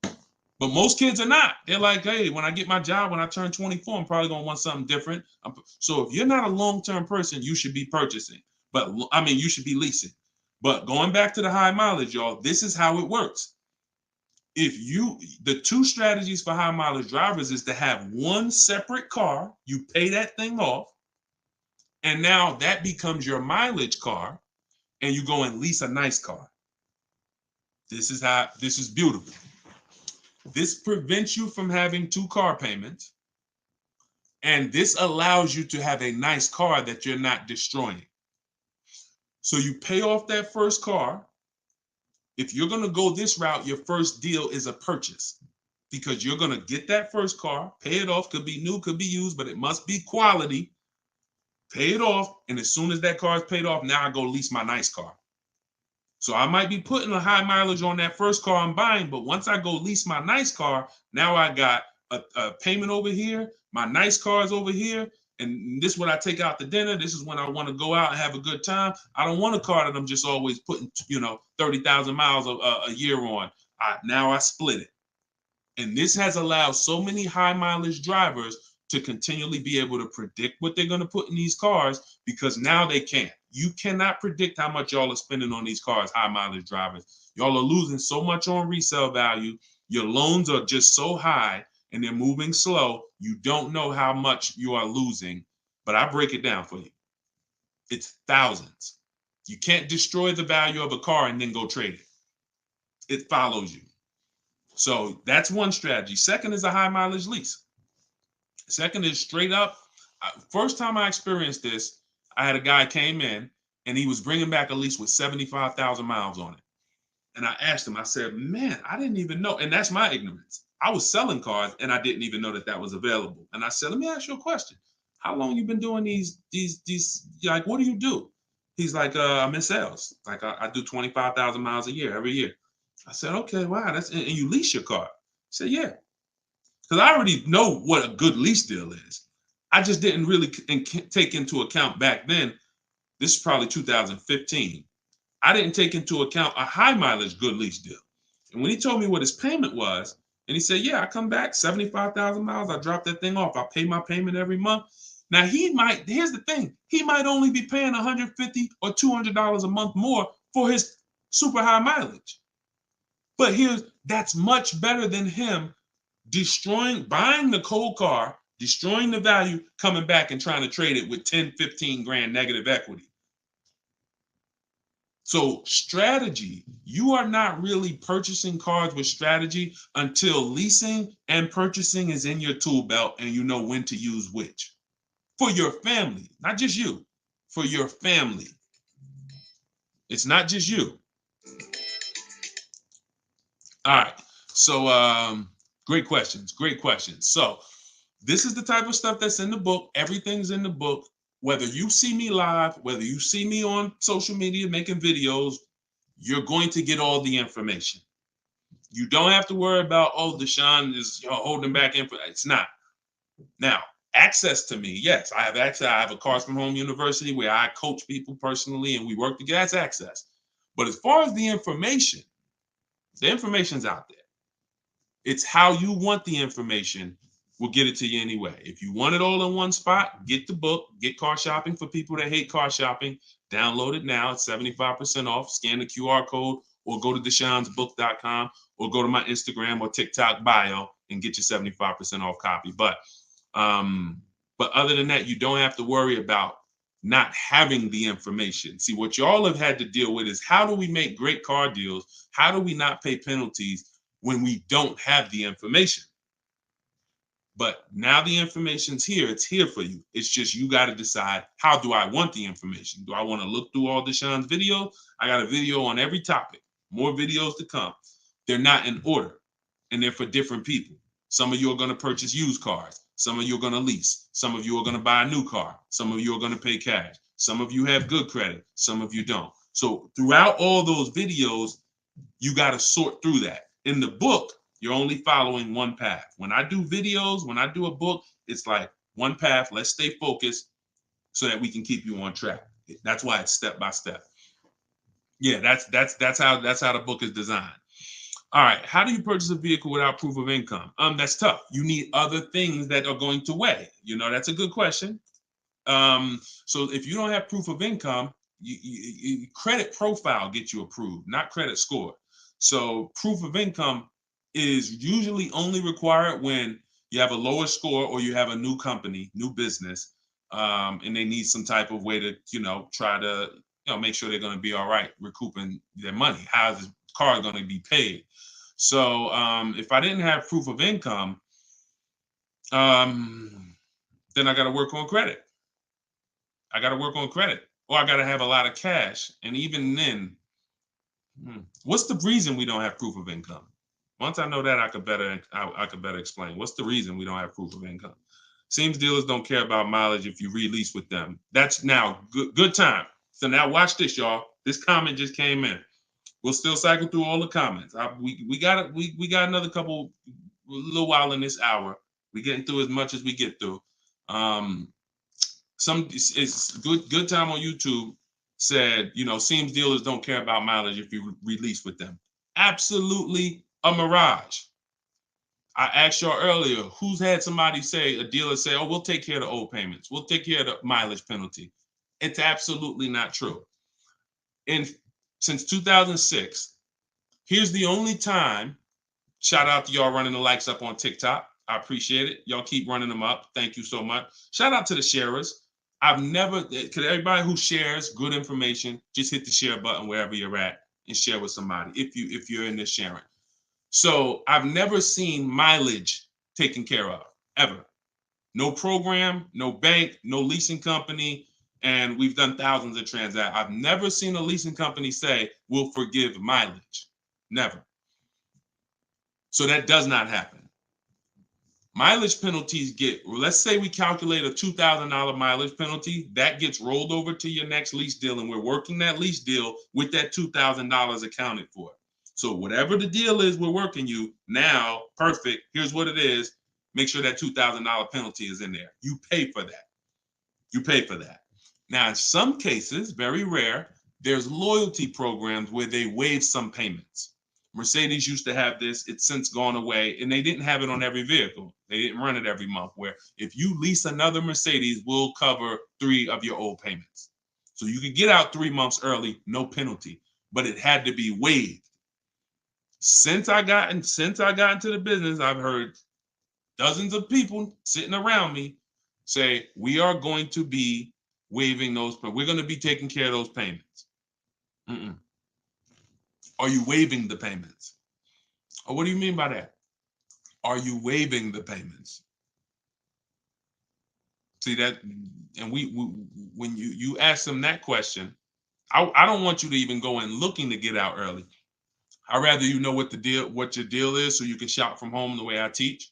But most kids are not. They're like, hey, when I get my job, when I turn 24, I'm probably going to want something different. So if you're not a long-term person, you should be purchasing. But I mean, you should be leasing. But going back to the high mileage, y'all, this is how it works. The 2 strategies for high mileage drivers is to have one separate car. You pay that thing off. And now that becomes your mileage car. And you go and lease a nice car. This is beautiful. This prevents you from having 2 car payments. And this allows you to have a nice car that you're not destroying. So you pay off that first car. If you're going to go this route, your first deal is a purchase, because you're going to get that first car, pay it off, could be new, could be used, but it must be quality. Pay it off. And as soon as that car is paid off, now I go lease my nice car. So I might be putting a high mileage on that first car I'm buying, but once I go lease my nice car, now I got a payment over here. My nice car is over here. And this is when I take out to dinner. This is when I want to go out and have a good time. I don't want a car that I'm just always putting, 30,000 miles a year on. Now I split it. And this has allowed so many high mileage drivers to continually be able to predict what they're going to put in these cars, because now they can't. You cannot predict how much y'all are spending on these cars, high mileage drivers. Y'all are losing so much on resale value. Your loans are just so high and they're moving slow. You don't know how much you are losing, but I break it down for you. It's thousands. You can't destroy the value of a car and then go trade it. It follows you. So that's one strategy. Second is a high mileage lease. Second is straight up. First time I experienced this, I had a guy came in and he was bringing back a lease with 75,000 miles on it. And I asked him, I said, man, I didn't even know. And that's my ignorance. I was selling cars and I didn't even know that was available. And I said, let me ask you a question. How long you been doing these, like, what do you do? He's like, I'm in sales. Like I do 25,000 miles a year, every year. I said, okay, wow. And you lease your car? He said, yeah. Because I already know what a good lease deal is. I just didn't really take into account back then. This is probably 2015. I didn't take into account a high mileage good lease deal. And when he told me what his payment was, And he said, yeah, I come back 75,000 miles. I drop that thing off. I pay my payment every month. Now here's the thing. He might only be paying $150 or $200 a month more for his super high mileage. But that's much better than him buying the cold car, destroying the value, coming back and trying to trade it with 10, 15 grand negative equity. So strategy, you are not really purchasing cars with strategy until leasing and purchasing is in your tool belt and you know when to use which. For your family, not just you, for your family. It's not just you. All right. So great questions. So this is the type of stuff that's in the book. Everything's in the book. Whether you see me live, whether you see me on social media making videos, you're going to get all the information. You don't have to worry about, oh, Deshone is holding back info. It's not. Now, access to me, yes, I have access. I have a Cars from Home University where I coach people personally and we work together. That's access. But as far as the information's out there. It's how you want the information. We'll get it to you anyway. If you want it all in one spot, get the book, get Car Shopping for people that hate car shopping. Download it now. It's 75% off. Scan the QR code or go to deshonesbook.com or go to my Instagram or TikTok bio and get your 75% off copy. But other than that, you don't have to worry about not having the information. See, what y'all have had to deal with is how do we make great car deals? How do we not pay penalties when we don't have the information? But now the information's here. It's here for you. It's just you got to decide, how do I want the information? Do I want to look through all Deshone's videos? I got a video on every topic. More videos to come. They're not in order, and they're for different people. Some of you are going to purchase used cars. Some of you are going to lease. Some of you are going to buy a new car. Some of you are going to pay cash. Some of you have good credit. Some of you don't. So throughout all those videos, you got to sort through that. In the book, you're only following one path. When I do videos, when I do a book, it's like one path. Let's stay focused so that we can keep you on track. That's why it's step by step. Yeah, that's how the book is designed. All right, how do you purchase a vehicle without proof of income? That's tough. You need other things that are going to weigh. That's a good question. So if you don't have proof of income, credit profile gets you approved, not credit score. So proof of income is usually only required when you have a lower score or you have a new company, new business, and they need some type of way to, try to, make sure they're going to be all right recouping their money. How is the car going to be paid? So if I didn't have proof of income, then I got to work on credit. Or I got to have a lot of cash. And even then, what's the reason we don't have proof of income? Once I know that, I could better explain. What's the reason we don't have proof of income? Seems dealers don't care about mileage if you release with them. That's now good time. So now watch this, y'all. This comment just came in. We'll still cycle through all the comments. We got another little while in this hour. We're getting through as much as we get through. It's good time on YouTube said, seems dealers don't care about mileage if you release with them. Absolutely a mirage. I asked y'all earlier, who's had somebody a dealer say, oh, we'll take care of the old payments. We'll take care of the mileage penalty. It's absolutely not true. Since 2006, here's the only time, shout out to y'all running the likes up on TikTok. I appreciate it. Y'all keep running them up. Thank you so much. Shout out to the sharers. Everybody who shares good information, just hit the share button wherever you're at and share with somebody if you're in this sharing. So I've never seen mileage taken care of, ever. No program, no bank, no leasing company, and we've done thousands of transactions. I've never seen a leasing company say, we'll forgive mileage. Never. So that does not happen. Mileage penalties let's say we calculate a $2,000 mileage penalty, that gets rolled over to your next lease deal, and we're working that lease deal with that $2,000 accounted for. So whatever the deal is we're working you now, perfect, here's what it is. Make sure that $2,000 penalty is in there. You pay for that. Now, in some cases, very rare, there's loyalty programs where they waive some payments. Mercedes used to have this. It's since gone away, and they didn't have it on every vehicle. They didn't run it every month, where if you lease another Mercedes, we'll cover 3 of your old payments. So you could get out 3 months early, no penalty, but it had to be waived. Since I got into the business, I've heard dozens of people sitting around me say, we are going to be waiving those, but we're going to be taking care of those payments. Mm-mm. Are you waiving the payments? Oh, what do you mean by that? Are you waiving the payments? See that, and we when you ask them that question, I don't want you to even go in looking to get out early. I'd rather you know what your deal is, so you can shop from home the way I teach,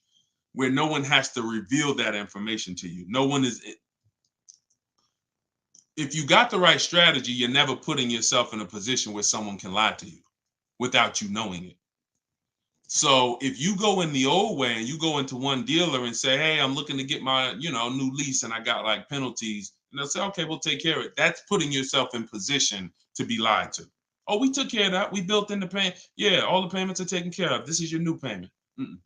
where no one has to reveal that information to you. No one is. If you got the right strategy, you're never putting yourself in a position where someone can lie to you without you knowing it. So if you go in the old way and you go into one dealer and say, hey, I'm looking to get my, new lease and I got like penalties, and they'll say, okay, we'll take care of it. That's putting yourself in position to be lied to. Oh, we took care of that. We built in the payment. Yeah, all the payments are taken care of. This is your new payment. Mm-mm.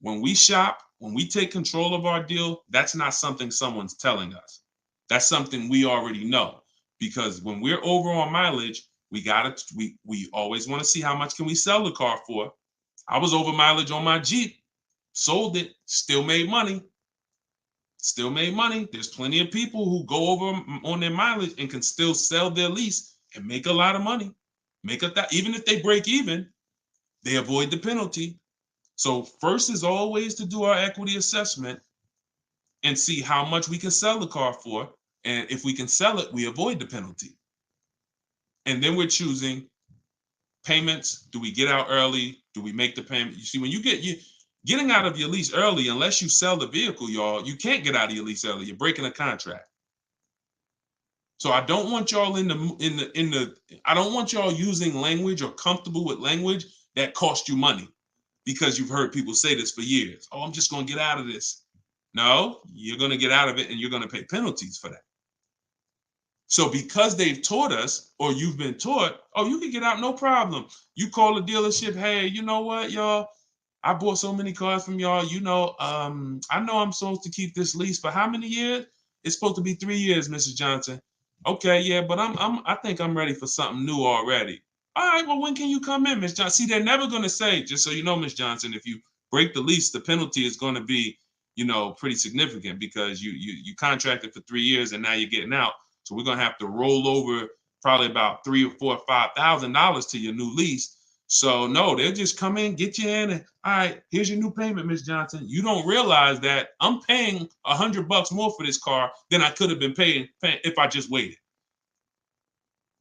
When we shop, when we take control of our deal, that's not something someone's telling us. That's something we already know. Because when we're over on mileage, we always want to see how much can we sell the car for. I was over mileage on my Jeep, sold it, still made money. Still made money. There's plenty of people who go over on their mileage and can still sell their lease and make a lot of money. Even if they break even, they avoid the penalty. So first is always to do our equity assessment and see how much we can sell the car for. And if we can sell it, we avoid the penalty. And then we're choosing payments. Do we get out early? Do we make the payment? You see, when getting out of your lease early, unless you sell the vehicle, y'all, you can't get out of your lease early. You're breaking a contract. So I don't want y'all I don't want y'all using language or comfortable with language that cost you money, because you've heard people say this for years. Oh, I'm just going to get out of this. No, you're going to get out of it and you're going to pay penalties for that. So because they've taught us, or you've been taught, oh, you can get out, no problem. You call the dealership, hey, you know what, y'all? I bought so many cars from y'all. I know I'm supposed to keep this lease for how many years? It's supposed to be 3 years, Mrs. Johnson. Okay, yeah, but I think I'm ready for something new already. All right, well, when can you come in, Miss Johnson? See, they're never going to say, just so you know, Miss Johnson, if you break the lease, the penalty is going to be, pretty significant, because you contracted for 3 years and now you're getting out. So we're going to have to roll over probably about $3,000 or $4,000 or $5,000 to your new lease. So no, they'll just come in, get you in, and all right, here's your new payment, Miss Johnson. You don't realize that I'm paying $100 more for this car than I could have been paying if I just waited.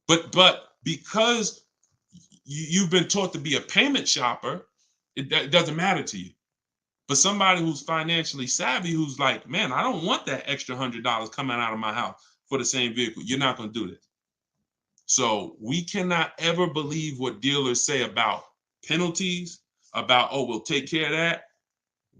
But because you've been taught to be a payment shopper, it doesn't matter to you. But somebody who's financially savvy, who's like, man, I don't want that extra $100 coming out of my house for the same vehicle. You're not going to do this. So we cannot ever believe what dealers say about penalties, about, oh, we'll take care of that.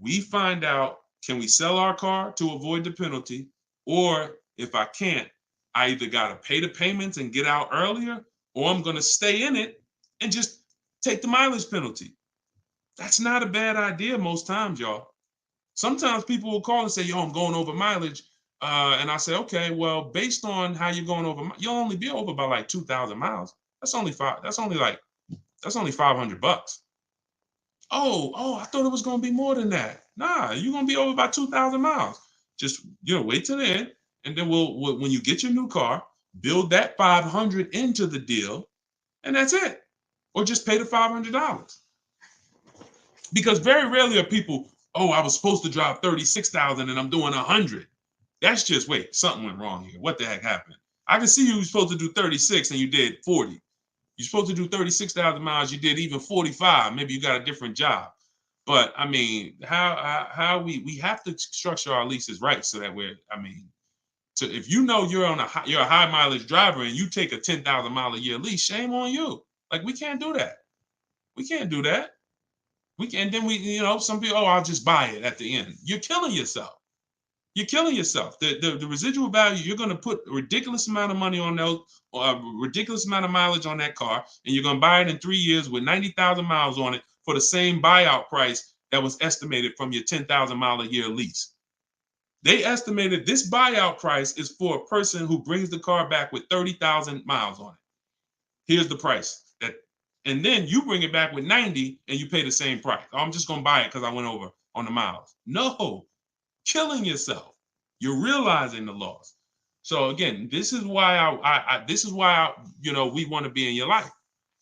We find out, can we sell our car to avoid the penalty? Or if I can't, I either got to pay the payments and get out earlier, or I'm going to stay in it and just take the mileage penalty. That's not a bad idea most times, y'all. Sometimes people will call and say, yo, I'm going over mileage. And I say, okay, well, based on how you're going over, you'll only be over by like 2,000 miles. That's only $500. Oh, I thought it was going to be more than that. Nah, you're going to be over by 2,000 miles. Just, wait till the end. And then when you get your new car, build that 500 into the deal, and that's it. Or just pay the $500. Because very rarely are people, oh, I was supposed to drive 36,000 and I'm doing 100. That's just, wait, something went wrong here. What the heck happened? I can see you were supposed to do 36 and you did 40. You're supposed to do 36,000 miles, you did even 45. Maybe you got a different job. But I mean, how we have to structure our leases right, so that if you know you're a high mileage driver and you take a 10,000 mile a year lease, shame on you. Like, we can't do that. We can't do that. We can, and then some people, oh, I'll just buy it at the end. You're killing yourself. You're killing yourself. The residual value, you're going to put a ridiculous amount of money on those, or a ridiculous amount of mileage on that car, and you're going to buy it in 3 years with 90,000 miles on it for the same buyout price that was estimated from your 10,000 mile a year lease. They estimated this buyout price is for a person who brings the car back with 30,000 miles on it. Here's the price. And then you bring it back with 90 and you pay the same price. Oh, I'm just going to buy it because I went over on the miles. No, killing yourself. You're realizing the loss. So again, this is why we want to be in your life.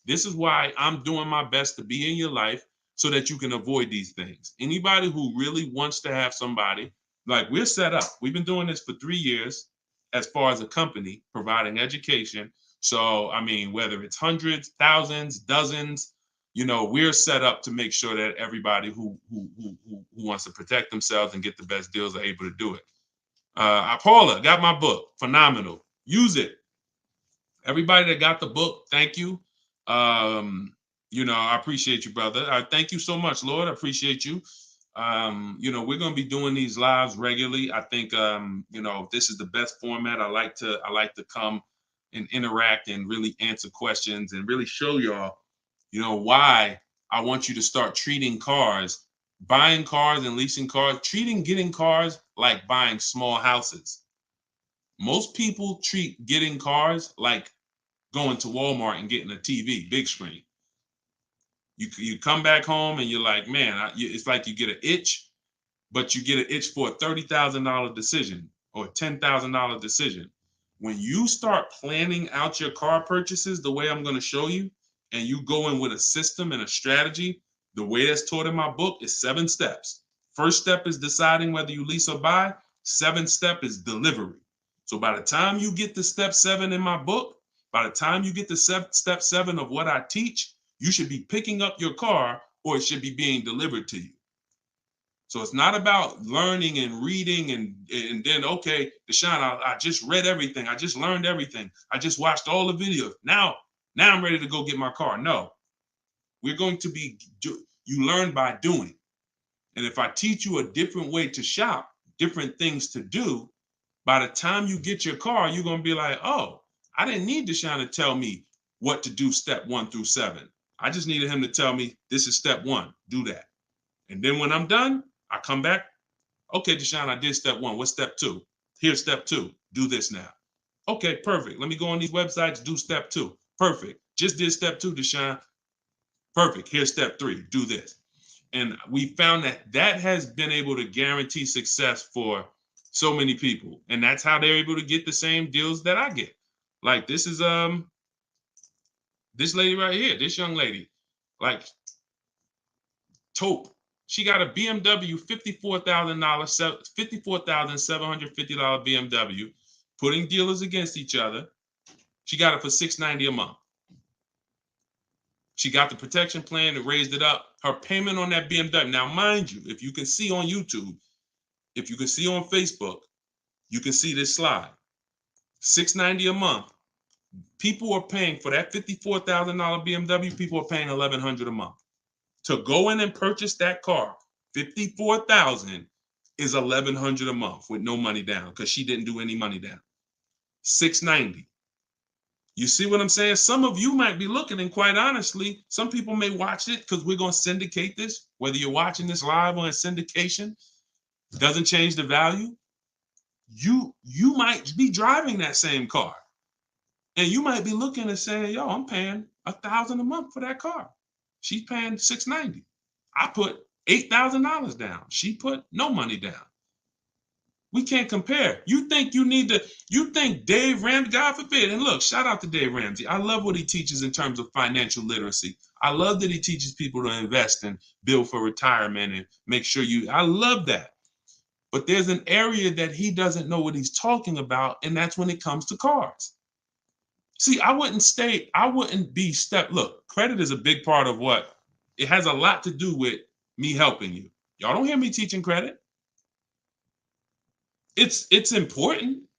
This is why I'm doing my best to be in your life so that you can avoid these things. Anybody who really wants to have somebody, like we're set up. We've been doing this for 3 years as far as a company, providing education. So, I mean, whether it's hundreds, thousands, dozens, we're set up to make sure that everybody who wants to protect themselves and get the best deals are able to do it. Paula, got my book. Phenomenal. Use it. Everybody that got the book, thank you. I appreciate you, brother. I thank you so much, Lord. I appreciate you. We're going to be doing these lives regularly. I think, this is the best format. I like to come and interact and really answer questions and really show y'all, why I want you to start treating cars, buying cars and leasing cars, getting cars like buying small houses. Most people treat getting cars like going to Walmart and getting a TV, big screen. You come back home and you're like, man, it's like you get an itch, but you get an itch for a $30,000 decision or a $10,000 decision. When you start planning out your car purchases the way I'm going to show you, and you go in with a system and a strategy, the way that's taught in my book is 7 steps. First step is deciding whether you lease or buy. 7th step is delivery. So by the time you get to step 7 in my book, by the time you get to step 7 of what I teach, you should be picking up your car or it should be being delivered to you. So it's not about learning and reading and then, okay, Deshone, I just read everything. I just learned everything. I just watched all the videos. Now I'm ready to go get my car. No, we're going to you learn by doing. And if I teach you a different way to shop, different things to do, by the time you get your car, you're going to be like, oh, I didn't need Deshone to tell me what to do step 1 through 7. I just needed him to tell me this is step 1, do that. And then when I'm done, I come back. Okay, Deshone, I did step 1. What's step 2? Here's step 2. Do this now. Okay, perfect. Let me go on these websites, do step 2. Perfect. Just did step 2, Deshone. Perfect. Here's step 3. Do this. And we found that has been able to guarantee success for so many people. And that's how they're able to get the same deals that I get. Like this is this lady right here, this young lady, like Taupe. She got a BMW $54,750 BMW, putting dealers against each other. She got it for $690 a month. She got the protection plan and raised it up. Her payment on that BMW. Now, mind you, if you can see on YouTube, if you can see on Facebook, you can see this slide. $690 a month. People are paying for that $54,000 BMW. People are paying $1,100 a month. To go in and purchase that car, $54,000 is $1,100 a month with no money down because she didn't do any money down. $690. You see what I'm saying? Some of you might be looking, and quite honestly, some people may watch it because we're going to syndicate this. Whether you're watching this live or in syndication, doesn't change the value. You might be driving that same car, and you might be looking and saying, "Yo, I'm paying $1,000 a month for that car. She's paying $690. I put $8,000 down. She put no money down. We can't compare. You think Dave Ramsey, God forbid, and look, shout out to Dave Ramsey. I love what he teaches in terms of financial literacy. I love that he teaches people to invest and build for retirement and make sure I love that. But there's an area that he doesn't know what he's talking about, and that's when it comes to cars. See, look, credit is a big part of it has a lot to do with me helping you. Y'all don't hear me teaching credit. It's important.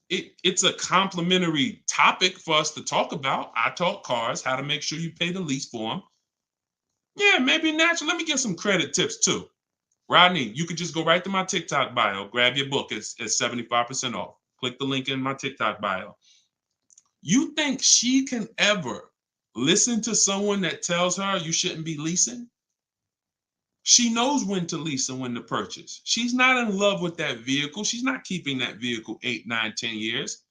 It's a complimentary topic for us to talk about. I talk cars, how to make sure you pay the lease for them. Yeah, maybe naturally. Let me get some credit tips too. Rodney, you could just go right to my TikTok bio, grab your book. It's 75% off. Click the link in my TikTok bio. You think she can ever listen to someone that tells her you shouldn't be leasing? She knows when to lease and when to purchase. She's not in love with that vehicle. She's not keeping that vehicle 8, 9, 10 years.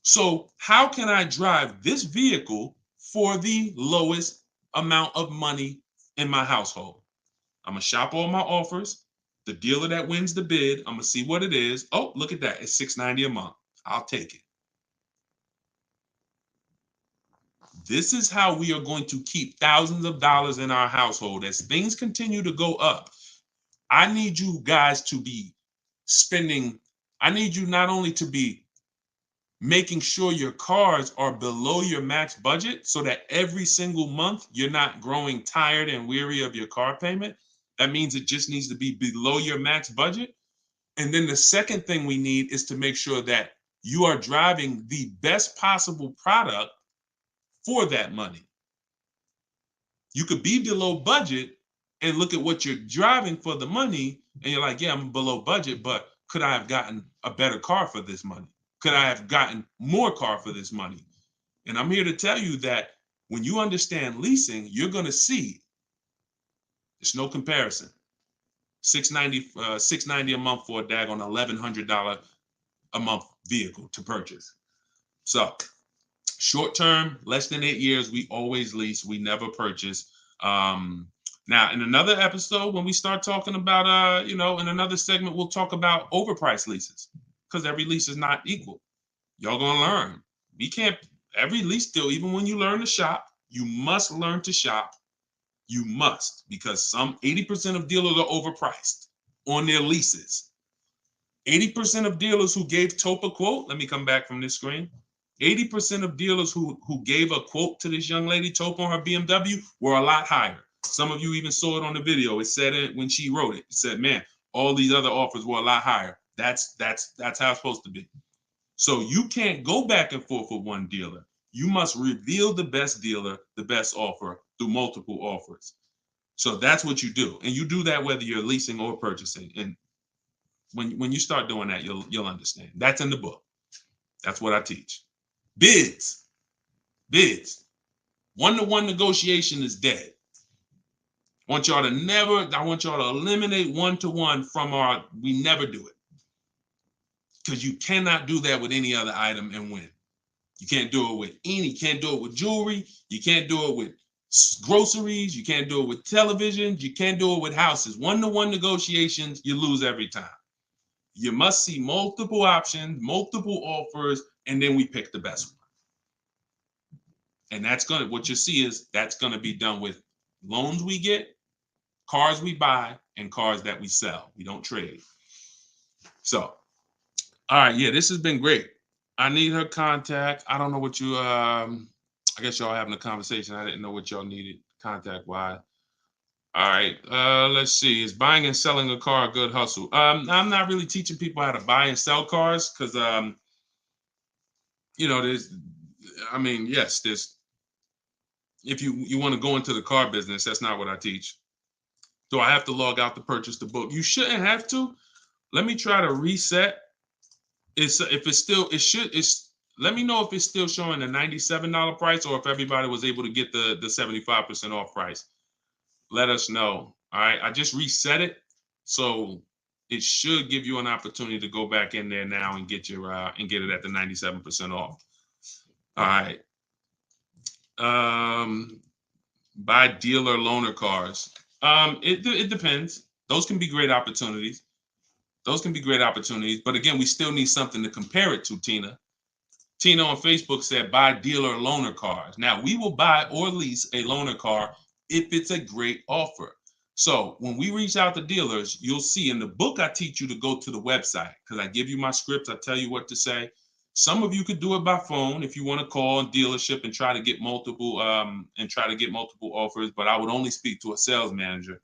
So how can I drive this vehicle for the lowest amount of money in my household? I'm gonna shop all my offers. The dealer that wins the bid, I'm gonna see what it is. Oh, look at that. It's $690 a month. I'll take it. This is how we are going to keep thousands of dollars in our household. As things continue to go up, I need you guys to be spending, I need you not only to be making sure your cars are below your max budget so that every single month you're not growing tired and weary of your car payment. That means it just needs to be below your max budget. And then the second thing we need is to make sure that you are driving the best possible product for that money. You could be below budget and look at what you're driving for the money, and you're like, yeah, I'm below budget, but could I have gotten a better car for this money? Could I have gotten more car for this money? And I'm here to tell you that when you understand leasing, you're going to see there's no comparison. $690 a month for a daggone $1,100 a month vehicle to purchase. So short term, less than 8 years, we always lease. We never purchase. Now, in another episode, when we start talking about, in another segment, we'll talk about overpriced leases because every lease is not equal. Y'all gonna learn. We can't, every lease deal, even when you learn to shop, you must learn to shop. You must, because some 80% of dealers are overpriced on their leases. 80% of dealers who gave Tope a quote, let me come back from this screen. 80% of dealers who gave a quote to this young lady, Tope, on her BMW, were a lot higher. Some of you even saw it on the video. It said it when she wrote it. It said, man, all these other offers were a lot higher. That's how it's supposed to be. So you can't go back and forth with one dealer. You must reveal the best dealer, the best offer through multiple offers. So that's what you do. And you do that whether you're leasing or purchasing. And when you start doing that, you'll understand. That's in the book. That's what I teach. Bids. One-to-one negotiation is dead. I want y'all to eliminate one-to-one from we never do it. Because you cannot do that with any other item and win. You can't do it with jewelry. You can't do it with groceries. You can't do it with televisions. You can't do it with houses. One-to-one negotiations, you lose every time. You must see multiple options, multiple offers, and then we pick the best one. And what you see is that's gonna be done with loans we get, cars we buy, and cars that we sell. We don't trade. So, all right, yeah, this has been great. I need her contact. I don't know what you, I guess y'all having a conversation. I didn't know what y'all needed contact-wise. All right, let's see. Is buying and selling a car a good hustle? I'm not really teaching people how to buy and sell cars because, if you want to go into the car business, that's not what I teach. Do I have to log out to purchase the book? You shouldn't have to. Let me try to reset. Let me know if it's still showing a $97 price or if everybody was able to get the 75% off price. Let us know. All right, I just reset it, so it should give you an opportunity to go back in there now and get it at the 97% off. All right. Buy dealer loaner cars. It depends. Those can be great opportunities. But again, we still need something to compare it to, Tina. Tina on Facebook said, buy dealer loaner cars. Now, we will buy or lease a loaner car if it's a great offer. So when we reach out to dealers, you'll see in the book, I teach you to go to the website because I give you my scripts. I tell you what to say. Some of you could do it by phone if you want to call a dealership and try to get multiple offers, but I would only speak to a sales manager.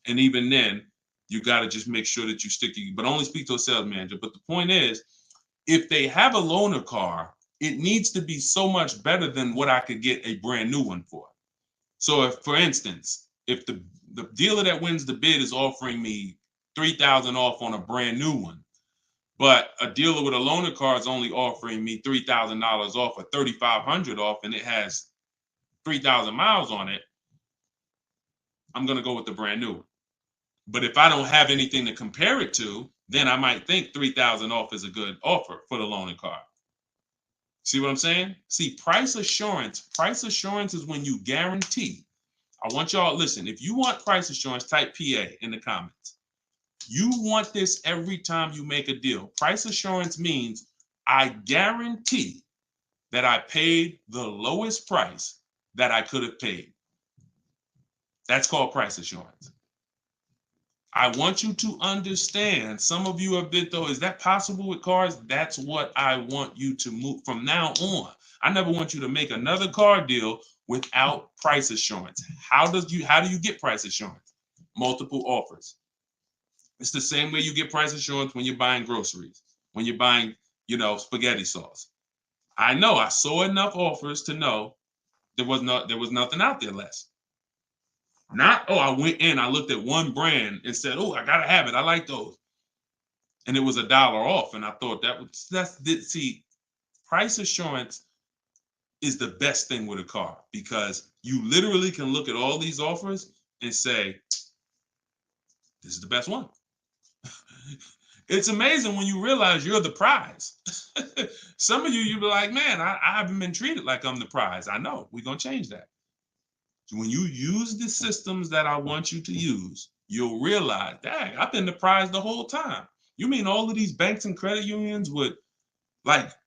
And even then, you got to just make sure that you but only speak to a sales manager. But the point is, if they have a loaner car, it needs to be so much better than what I could get a brand new one for. So if, for instance, if the dealer that wins the bid is offering me $3,000 off on a brand new one, but a dealer with a loaner car is only offering me $3,000 off or $3,500 off, and it has 3,000 miles on it, I'm going to go with the brand new. But if I don't have anything to compare it to, then I might think 3,000 off is a good offer for the loaner car. See what I'm saying? See, price assurance is when you guarantee. I want y'all, listen, if you want price assurance, type PA in the comments. You want this every time you make a deal. Price assurance means I guarantee that I paid the lowest price that I could have paid. That's called price assurance. I want you to understand, some of you have been, though, is that possible with cars? That's what I want you to move from now on. I never want you to make another car deal without price assurance. How do you get price assurance? Multiple offers. It's the same way you get price assurance when you're buying groceries, when you're buying, spaghetti sauce. I saw enough offers to know there was nothing out there less. Not, I went in, I looked at one brand and said, I gotta have it. I like those. And it was $1 off. And I thought see, price assurance is the best thing with a car, because you literally can look at all these offers and say, this is the best one. It's amazing when you realize you're the prize. Some of you be like, man, I haven't been treated like I'm the prize. I know, we're gonna change that. When you use the systems that I want you to use, you'll realize, dang, I've been the prize the whole time. You mean all of these banks and credit unions would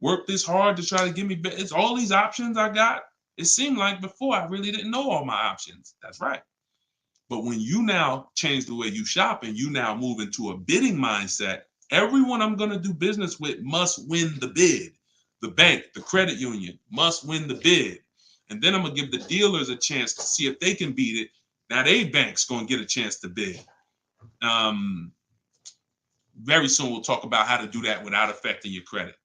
work this hard to try to give me, it's all these options I got? It seemed like before I really didn't know all my options. That's right. But when you now change the way you shop and you now move into a bidding mindset, everyone I'm going to do business with must win the bid. The bank, the credit union must win the bid. And then I'm going to give the dealers a chance to see if they can beat it. Now they bank's going to get a chance to bid. Very soon we'll talk about how to do that without affecting your credit.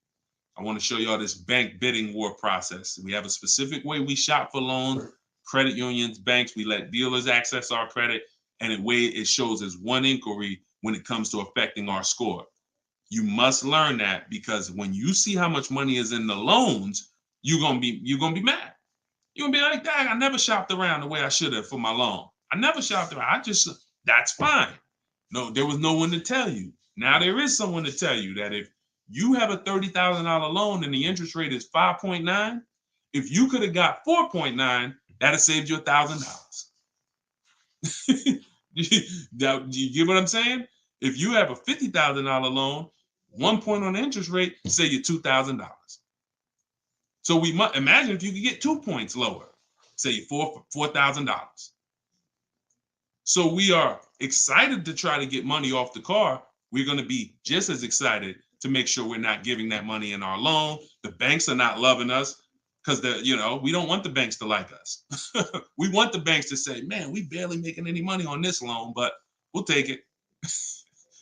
I want to show y'all this bank bidding war process. We have a specific way we shop for loans, credit unions, banks. We let dealers access our credit, and the way it shows as one inquiry when it comes to affecting our score. You must learn that, because when you see how much money is in the loans, you're gonna be mad. You're gonna be like, dang, I never shopped around the way I should have for my loan. I never shopped around. That's fine. No, there was no one to tell you. Now there is someone to tell you that if you have a $30,000 loan and the interest rate is 5.9, if you could have got 4.9, that'd have saved you $1,000. You get what I'm saying? If you have a $50,000 loan, 1 point on the interest rate, save you $2,000. So we must imagine if you could get 2 points lower, say $4,000. So we are excited to try to get money off the car. We're going to be just as excited to make sure we're not giving that money in our loan. The banks are not loving us because we don't want the banks to like us. We want the banks to say, man, we barely making any money on this loan, but we'll take it.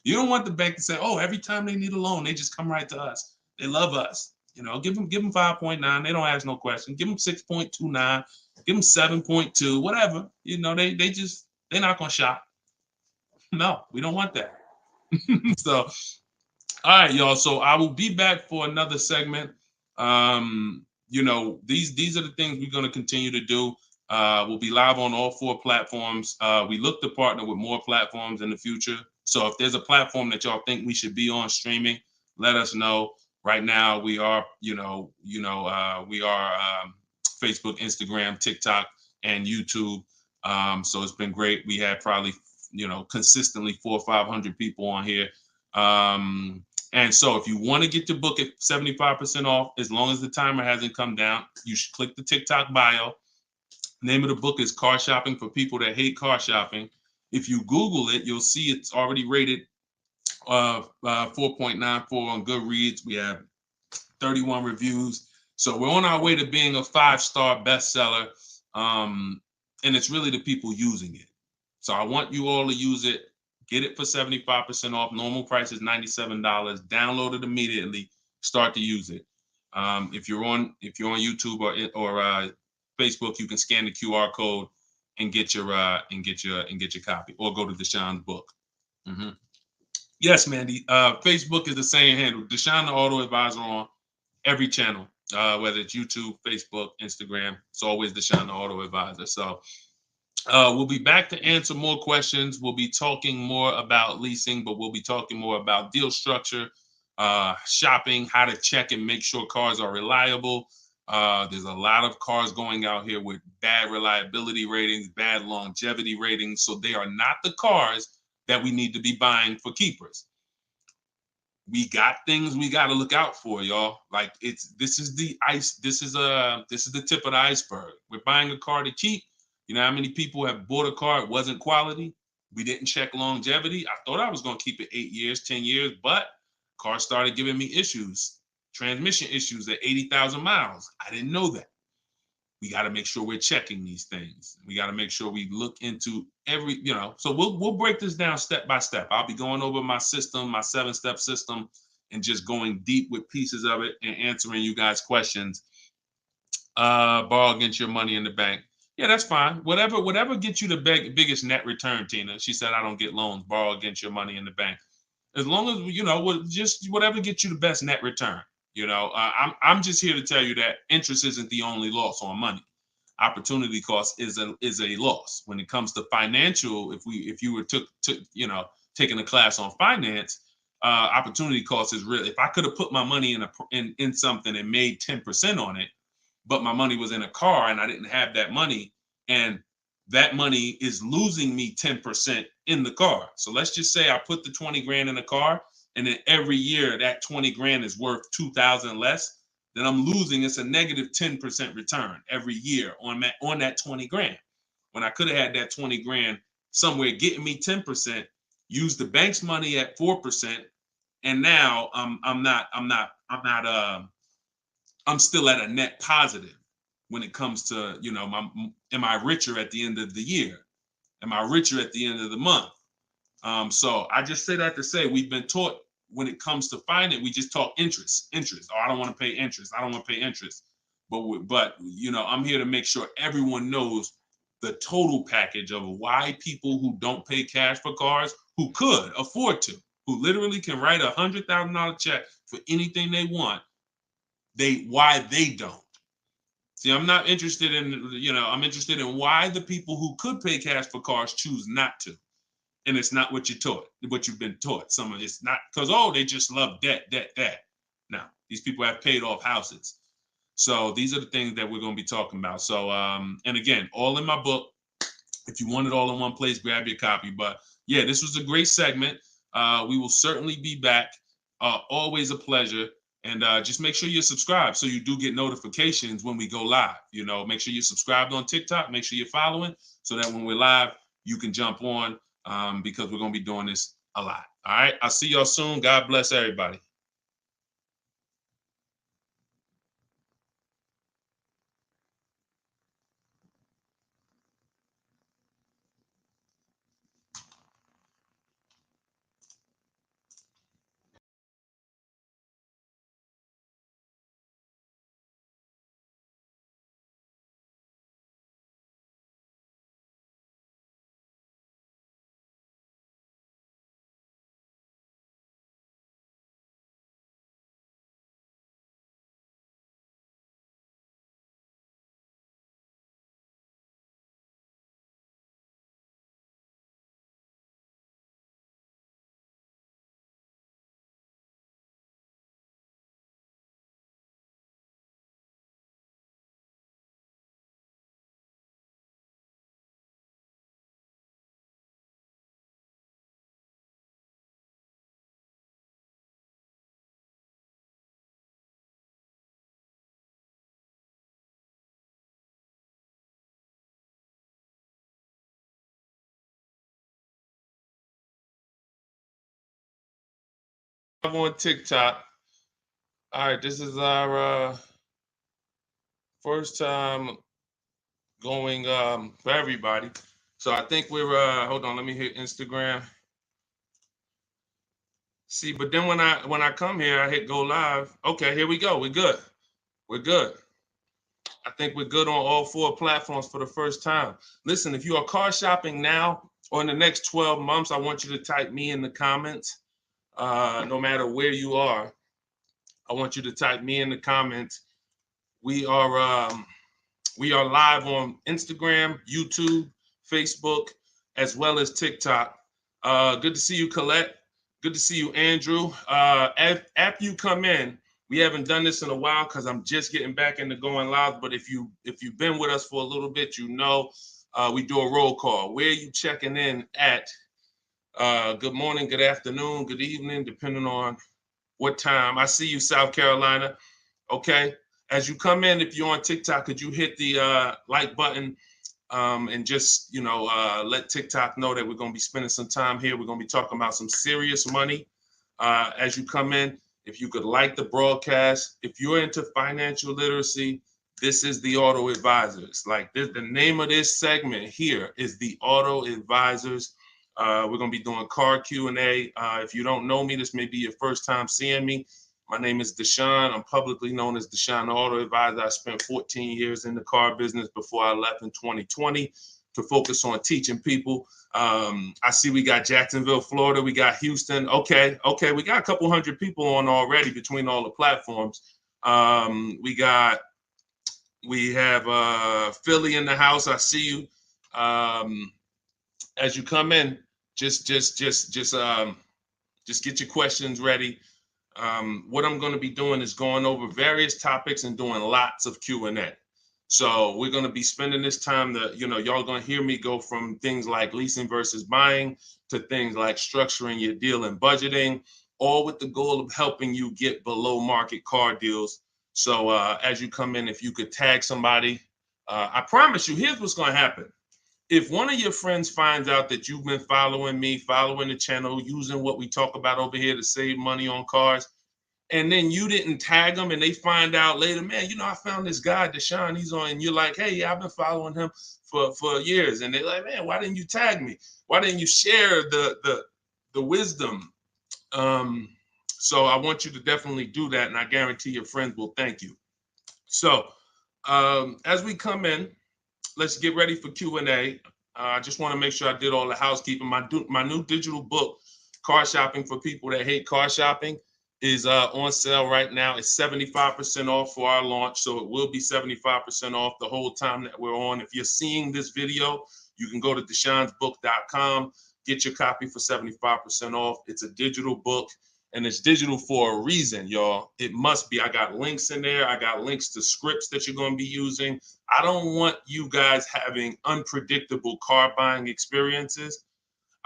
You don't want the bank to say, oh, every time they need a loan, they just come right to us. They love us. Give them 5.9. They don't ask no question. Give them 6.29. Give them 7.2. Whatever. They're not gonna shop. No, we don't want that. So, all right, y'all. So I will be back for another segment. These are the things we're gonna continue to do. We'll be live on all 4 platforms. We look to partner with more platforms in the future. So if there's a platform that y'all think we should be on streaming, let us know. Right now, we are, Facebook, Instagram, TikTok, and YouTube. So it's been great. We had probably, consistently 400 or 500 people on here. And so if you want to get your book at 75% off, as long as the timer hasn't come down, you should click the TikTok bio. Name of the book is Car Shopping for People That Hate Car Shopping. If you Google it, you'll see it's already rated 4.94 on Goodreads. We have 31 reviews. So we're on our way to being a 5-star bestseller. And it's really the people using it. So I want you all to use it. Get it for 75% off. Normal price is $97. Download it immediately. Start to use it. If you're on YouTube or Facebook, you can scan the QR code and get your copy, or go to Deshone's book. Mm-hmm. Yes, Mandy. Facebook is the same handle, Deshone the Auto Advisor, on every channel, whether it's YouTube, Facebook, Instagram. It's always Deshone the Auto Advisor. So we'll be back to answer more questions. We'll be talking more about leasing, but we'll be talking more about deal structure, shopping, how to check and make sure cars are reliable. There's a lot of cars going out here with bad reliability ratings, bad longevity ratings. So they are not the cars that we need to be buying for keepers. We got things we got to look out for, y'all. Like, this is the tip of the iceberg. We're buying a car to keep. You know how many people have bought a car, it wasn't quality, we didn't check longevity. I thought I was going to keep it 8 years, 10 years, but car started giving me issues, transmission issues at 80,000 miles. I didn't know that. We got to make sure we're checking these things. We got to make sure we look into every, so we'll break this down step by step. I'll be going over my system, my 7-step system, and just going deep with pieces of it and answering you guys' questions. Borrow against your money in the bank. Yeah, that's fine. Whatever gets you the biggest net return, Tina. She said, I don't get loans. Borrow against your money in the bank. As long as, just whatever gets you the best net return. I'm just here to tell you that interest isn't the only loss on money. Opportunity cost is a loss when it comes to financial. If you were taking a class on finance, opportunity cost is real. If I could have put my money in something and made 10% on it, but my money was in a car and I didn't have that money, and that money is losing me 10% in the car. So let's just say I put the 20 grand in the car, and then every year that 20 grand is worth 2,000 less, then I'm losing. It's a negative 10% return every year on that 20 grand. When I could have had that 20 grand somewhere getting me 10%, use the bank's money at 4%, and now I'm still at a net positive when it comes to, am I richer at the end of the year? Am I richer at the end of the month? So I just say that to say we've been taught when it comes to finance, we just talk interest. Oh, I don't want to pay interest. I don't want to pay interest. But I'm here to make sure everyone knows the total package of why people who don't pay cash for cars, who could afford to, who literally can write $100,000 check for anything they want, why they don't. See, I'm not interested in, I'm interested in why the people who could pay cash for cars choose not to. And it's not what you've been taught. Some of it's not because, they just love debt. Now, these people have paid off houses. So these are the things that we're going to be talking about. So, and again, all in my book. If you want it all in one place, grab your copy. But yeah, this was a great segment. We will certainly be back. Always a pleasure. And just make sure you're subscribed so you do get notifications when we go live. Make sure you're subscribed on TikTok. Make sure you're following so that when we're live, you can jump on because we're going to be doing this a lot. All right. I'll see y'all soon. God bless everybody. I'm on TikTok. All right. This is our first time going for everybody. So I think we're hold on, let me hit Instagram. See, but then when I come here, I hit go live. Okay, here we go. We're good. We're good. I think we're good on all 4 platforms for the first time. Listen, if you are car shopping now or in the next 12 months, I want you to type me in the comments. No matter where you are, I want you to type me in the comments. We are live on Instagram, YouTube, Facebook, as well as TikTok. Good to see you, Colette. Good to see you, Andrew. After you come in, we haven't done this in a while because I'm just getting back into going live. But if you've been with us for a little bit, you know we do a roll call. Where are you checking in at? Good morning, good afternoon, good evening, depending on what time. I see you, South Carolina. Okay. As you come in, if you're on TikTok, could you hit the like button and just, let TikTok know that we're going to be spending some time here. We're going to be talking about some serious money as you come in. If you could like the broadcast, if you're into financial literacy, this is the Auto Advisors. Like this, the name of this segment here is the Auto Advisors. We're going to be doing car Q&A. If you don't know me, this may be your first time seeing me. My name is Deshone. I'm publicly known as Deshone the Auto Advisor. I spent 14 years in the car business before I left in 2020 to focus on teaching people. I see we got Jacksonville, Florida. We got Houston. Okay. We got a couple hundred people on already between all the platforms. We have Philly in the house. I see you. As you come in, just get your questions ready. What I'm going to be doing is going over various topics and doing lots of Q&A. So we're going to be spending this time that, y'all going to hear me go from things like leasing versus buying to things like structuring your deal and budgeting, all with the goal of helping you get below market car deals. So as you come in, if you could tag somebody, I promise you, here's what's going to happen. If one of your friends finds out that you've been following me, following the channel, using what we talk about over here to save money on cars, and then you didn't tag them and they find out later, man, I found this guy, Deshone, he's on, and you're like, hey, yeah, I've been following him for years. And they're like, man, why didn't you tag me? Why didn't you share the wisdom? So I want you to definitely do that. And I guarantee your friends will thank you. So as we come in, let's get ready for Q&A. I just want to make sure I did all the housekeeping. My new digital book, Car Shopping for People That Hate Car Shopping, is on sale right now. It's 75% off for our launch, so it will be 75% off the whole time that we're on. If you're seeing this video, you can go to deshonsbook.com, get your copy for 75% off. It's a digital book, and it's digital for a reason, y'all. It must be. I got links in there. I got links to scripts that you're going to be using. I don't want you guys having unpredictable car buying experiences.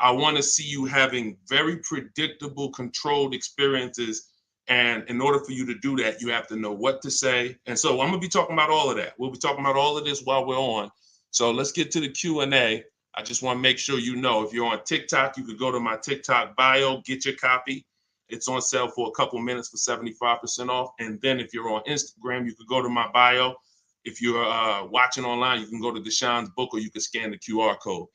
I want to see you having very predictable, controlled experiences. And in order for you to do that, you have to know what to say. And so I'm going to be talking about all of that. We'll be talking about all of this while we're on. So let's get to the Q&A. I just want to make sure you know, if you're on TikTok, you could go to my TikTok bio, get your copy. It's on sale for a couple minutes for 75% off. And then if you're on Instagram, you could go to my bio. If you're watching online, you can go to Deshone's book, or you can scan the QR code.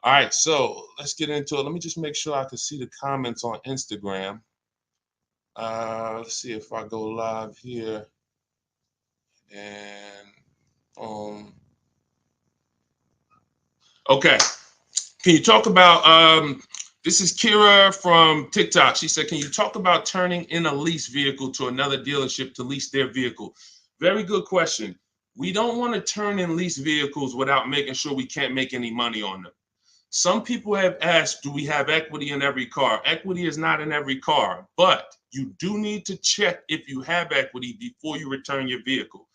All right, so let's get into it. Let me just make sure I can see the comments on Instagram. Let's see if I go live here. And okay. Can you talk about, this is Kira from TikTok. She said, can you talk about turning in a lease vehicle to another dealership to lease their vehicle? Very good question. We don't want to turn in lease vehicles without making sure we can't make any money on them. Some people have asked, do we have equity in every car? Equity is not in every car, but you do need to check if you have equity before you return your vehicle.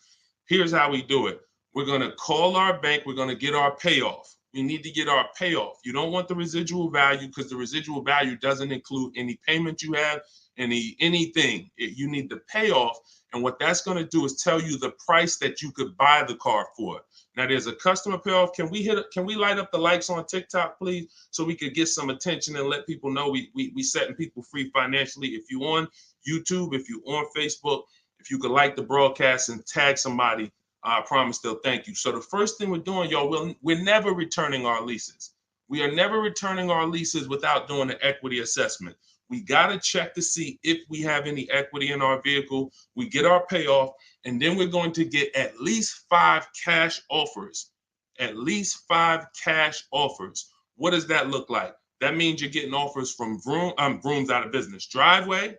Here's how we do it. We're going to call our bank. We're going to get our payoff. We need to get our payoff. You don't want the residual value, because the residual value doesn't include any payment you have, anything. You need the payoff. And what that's going to do is tell you the price that you could buy the car for. Now, there's a customer payoff. Can we light up the likes on TikTok, please, so we could get some attention and let people know we setting people free financially. If you're on YouTube, if you're on Facebook, if you could like the broadcast and tag somebody, I promise they'll thank you. So the first thing we're doing, y'all, we're never returning our leases. We are never returning our leases without doing an equity assessment. We got to check to see if we have any equity in our vehicle. We get our payoff. And then we're going to get at least 5 cash offers. At least 5 cash offers. What does that look like? That means you're getting offers from Vroom's out of business. Driveway,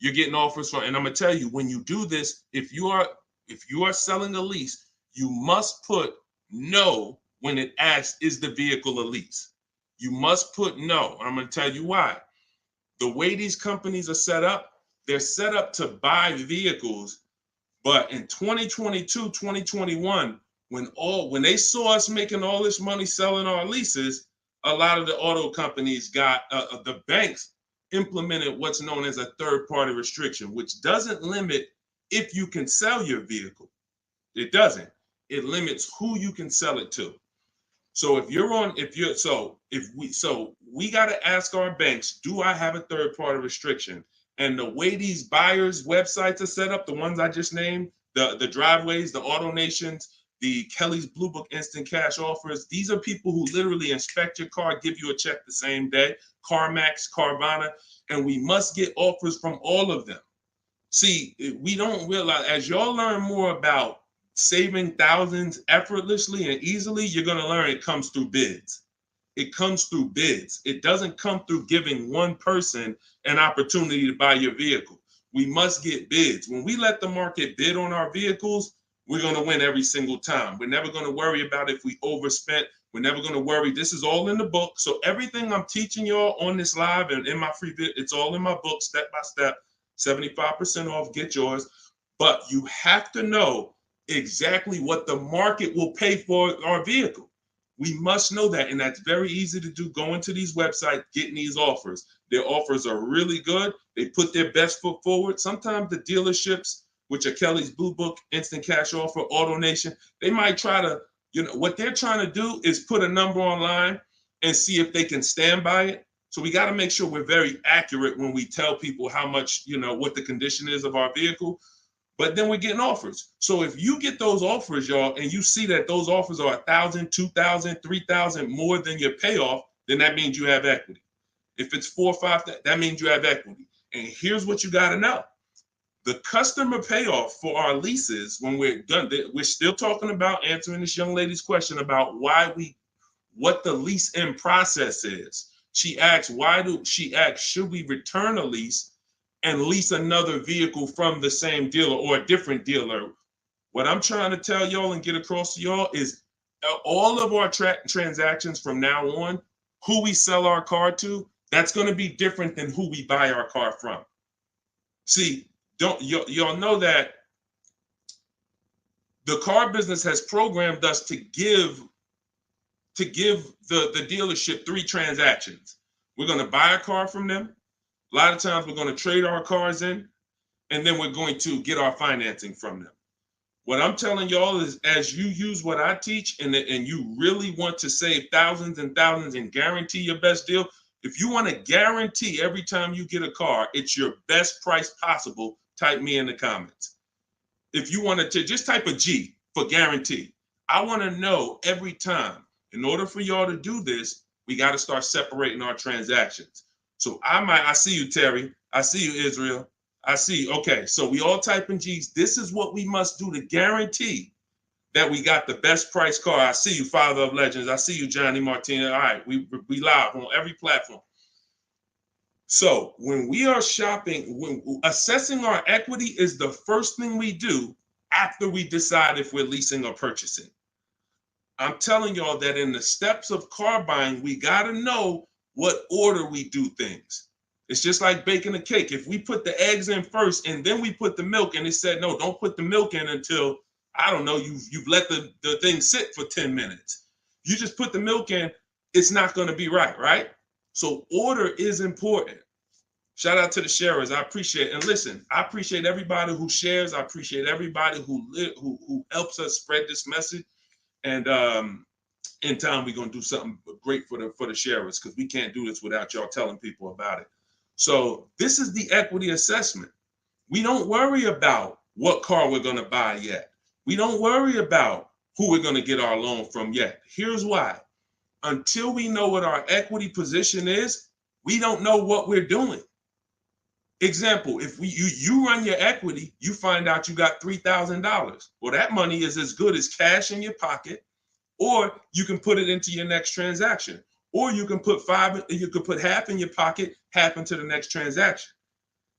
you're getting offers from, and I'm gonna tell you, when you do this, if you are selling a lease, you must put no when it asks, is the vehicle a lease? You must put no. I'm gonna tell you why. The way these companies are set up, they're set up to buy vehicles. But in 2022, 2021, when they saw us making all this money selling our leases, a lot of the auto companies got the banks implemented what's known as a third-party restriction, which doesn't limit if you can sell your vehicle. It doesn't. It limits who you can sell it to. So we got to ask our banks, do I have a third-party restriction? And the way these buyers' websites are set up, the ones I just named, the Driveways, the AutoNations, the Kelly's Blue Book Instant Cash Offers, these are people who literally inspect your car, give you a check the same day, CarMax, Carvana, and we must get offers from all of them. See, we don't realize, as y'all learn more about saving thousands effortlessly and easily, you're going to learn it comes through bids. It comes through bids. It doesn't come through giving one person an opportunity to buy your vehicle. We must get bids. When we let the market bid on our vehicles, we're going to win every single time. We're never going to worry about if we overspent. We're never going to worry. This is all in the book. So everything I'm teaching y'all on this live and in my free vid, it's all in my book, step by step, 75% off, get yours. But you have to know exactly what the market will pay for our vehicle. We must know that, and that's very easy to do. Going to these websites, getting these offers. Their offers are really good. They put their best foot forward. Sometimes the dealerships, which are Kelly's Blue Book, Instant Cash Offer, AutoNation, they might try to, what they're trying to do is put a number online and see if they can stand by it. So we got to make sure we're very accurate when we tell people how much, what the condition is of our vehicle. But then we're getting offers. So if you get those offers, y'all, and you see that those offers are $1,000, $2,000, $3,000 more than your payoff, then that means you have equity. If it's $4,000 or $5,000, that means you have equity. And here's what you got to know. The customer payoff for our leases, when we're done, we're still talking about answering this young lady's question about what the lease in process is. She asks, should we return a lease and lease another vehicle from the same dealer or a different dealer? What I'm trying to tell y'all and get across to y'all is all of our transactions from now on, who we sell our car to, that's going to be different than who we buy our car from. See, y'all know that the car business has programmed us to give the dealership 3 transactions. We're going to buy a car from them. A lot of times we're going to trade our cars in, and then we're going to get our financing from them. What I'm telling y'all is, as you use what I teach and you really want to save thousands and thousands and guarantee your best deal, if you want to guarantee every time you get a car, it's your best price possible, type me in the comments. If you want to just type a G for guarantee. I want to know every time. In order for y'all to do this, we got to start separating our transactions. So I see you, Terry. I see you, Israel. I see you. Okay, so we all type in G's. This is what we must do to guarantee that we got the best price car. I see you, Father of Legends. I see you, Johnny Martinez. All right, we live on every platform. So when we are shopping, when assessing our equity is the first thing we do after we decide if we're leasing or purchasing. I'm telling y'all that in the steps of car buying, we got to know what order we do things. It's just like baking a cake. If we put the eggs in first and then we put the milk, and it said, no, don't put the milk in until, I don't know, you've let the thing sit for 10 minutes. You just put the milk in, it's not going to be right? So order is important. Shout out to the sharers. I appreciate it. And listen, I appreciate everybody who shares. I appreciate everybody who helps us spread this message. And in time, we're going to do something great for the sharers, because we can't do this without y'all telling people about it. So this is the equity assessment. We don't worry about what car we're going to buy yet. We don't worry about who we're going to get our loan from yet. Here's why. Until we know what our equity position is, we don't know what we're doing. Example, if you run your equity, you find out you got $3,000. Well, that money is as good as cash in your pocket, or you can put it into your next transaction, or you can put half in your pocket, half into the next transaction.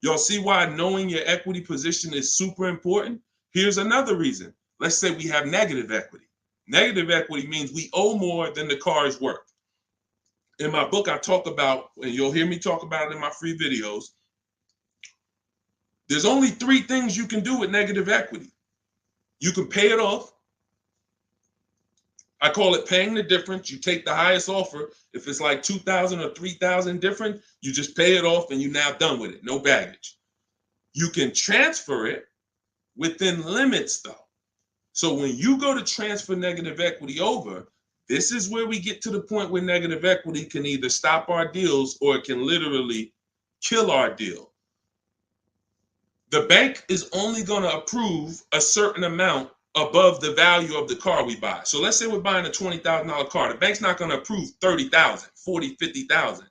Y'all see why knowing your equity position is super important? Here's another reason. Let's say we have negative equity. Negative equity means we owe more than the car is worth. In my book, I talk about, and you'll hear me talk about it in my free videos, there's only 3 things you can do with negative equity. You can pay it off. I call it paying the difference. You take the highest offer. If it's like 2,000 or 3,000 different, you just pay it off and you're now done with it. No baggage. You can transfer it within limits though. So when you go to transfer negative equity over, this is where we get to the point where negative equity can either stop our deals or it can literally kill our deal. The bank is only going to approve a certain amount above the value of the car we buy. So let's say we're buying a $20,000 car. The bank's not going to approve 30,000, 40, 50,000.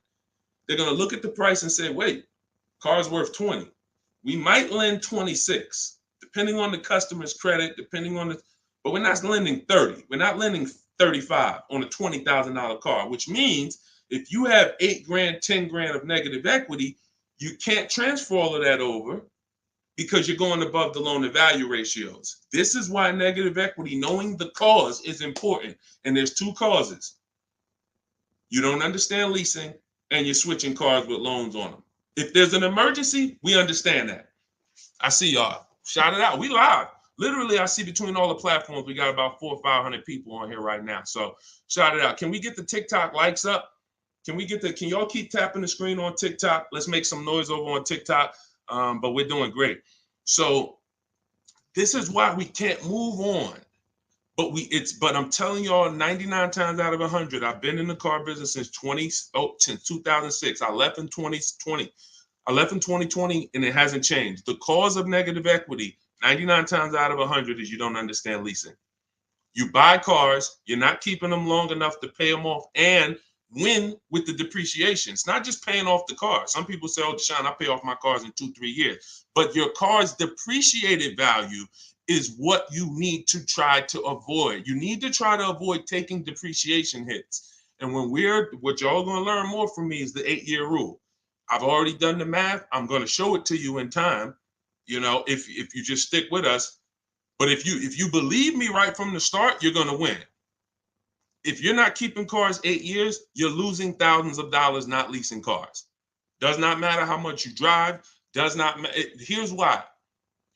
They're going to look at the price and say, wait, car's worth 20. We might lend 26, depending on the customer's credit, but we're not lending 30. We're not lending 35 on a $20,000 car, which means if you have 8 grand, 10 grand of negative equity, you can't transfer all of that over because you're going above the loan to value ratios. This is why negative equity, knowing the cause, is important. And there's 2 causes. You don't understand leasing and you're switching cars with loans on them. If there's an emergency, we understand that. I see y'all. Shout it out. We live. Literally, I see between all the platforms, we got about 400 or 500 people on here right now. So shout it out. Can we get the TikTok likes up? Can y'all keep tapping the screen on TikTok? Let's make some noise over on TikTok. But we're doing great. So this is why we can't move on. But I'm telling y'all, 99 times out of 100, I've been in the car business since 2006. I left in 2020. I left in 2020 and it hasn't changed. The cause of negative equity, 99 times out of 100, is you don't understand leasing. You buy cars, you're not keeping them long enough to pay them off and win with the depreciation. It's not just paying off the car. Some people say, oh, Deshone, I pay off my cars in 2-3 years. But your car's depreciated value is what you need to try to avoid. You need to try to avoid taking depreciation hits. And what y'all going to learn more from me is the 8-year rule. I've already done the math. I'm going to show it to you in time, if you just stick with us. But if you believe me right from the start, you're going to win. If you're not keeping cars 8 years, you're losing thousands of dollars not leasing cars. Does not matter how much you drive. Does not matter. Here's why.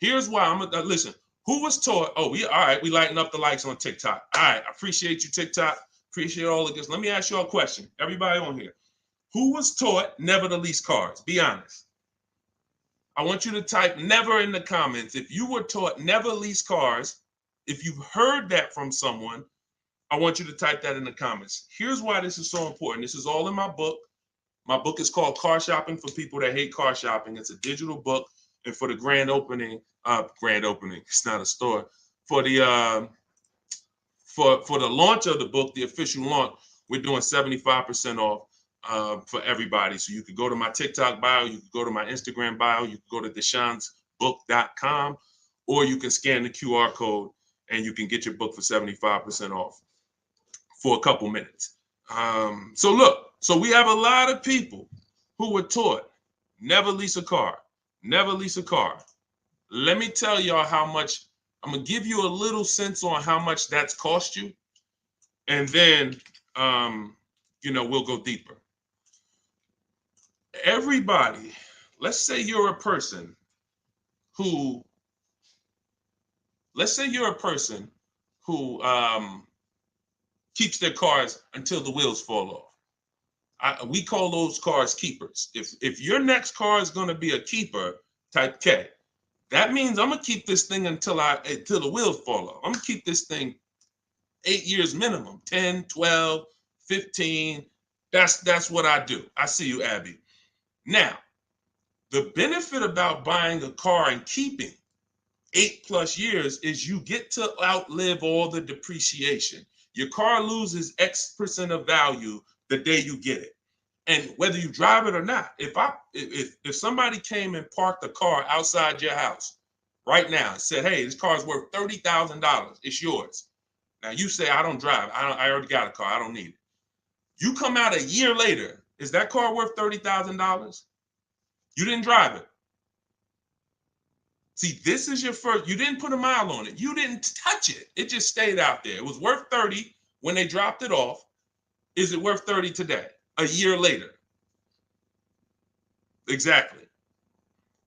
Listen. Who was taught? Oh, we lighten up the likes on TikTok. All right, I appreciate you, TikTok. Appreciate all of this. Let me ask you a question. Everybody on here. Who was taught never to lease cars? Be honest. I want you to type never in the comments. If you were taught never lease cars, if you've heard that from someone, I want you to type that in the comments. Here's why this is so important. This is all in my book. My book is called Car Shopping for People That Hate Car Shopping. It's a digital book. And for the grand opening, it's not a store. For the launch of the book, the official launch, we're doing 75% off for everybody. So you could go to my TikTok bio, you could go to my Instagram bio, you could go to deshonsbook.com, or you can scan the QR code and you can get your book for 75% off for a couple minutes. So we have a lot of people who were taught never lease a car. Never lease a car. Let me tell y'all how much. I'm going to give you a little sense on how much that's cost you. And then, we'll go deeper. Everybody, let's say you're a person who keeps their cars until the wheels fall off. We call those cars keepers. If your next car is going to be a keeper, type K. That means I'm going to keep this thing until the wheels fall off. I'm going to keep this thing 8 years minimum, 10, 12, 15. That's what I do. I see you, Abby. Now, the benefit about buying a car and keeping 8+ years is you get to outlive all the depreciation. Your car loses X% of value the day you get it. And whether you drive it or not, if somebody came and parked a car outside your house right now and said, "Hey, this car is worth $30,000. It's yours." Now you say, "I don't drive. I already got a car. I don't need it." You come out a year later, is that car worth $30,000? You didn't drive it. See, this is your first. You didn't put a mile on it. You didn't touch it. It just stayed out there. It was worth 30 when they dropped it off. Is it worth 30 today? A year later? Exactly.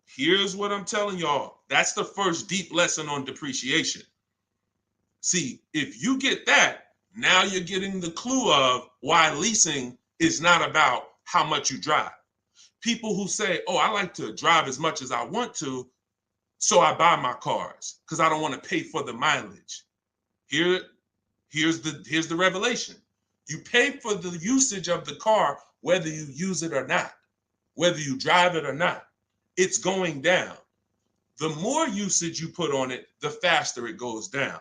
Here's what I'm telling y'all. That's the first deep lesson on depreciation. See, if you get that, now you're getting the clue of why leasing is not about how much you drive. People who say, "Oh, I like to drive as much as I want to, so I buy my cars because I don't want to pay for the mileage." Here's the revelation. You pay for the usage of the car whether you use it or not, whether you drive it or not. It's going down. The more usage you put on it, the faster it goes down.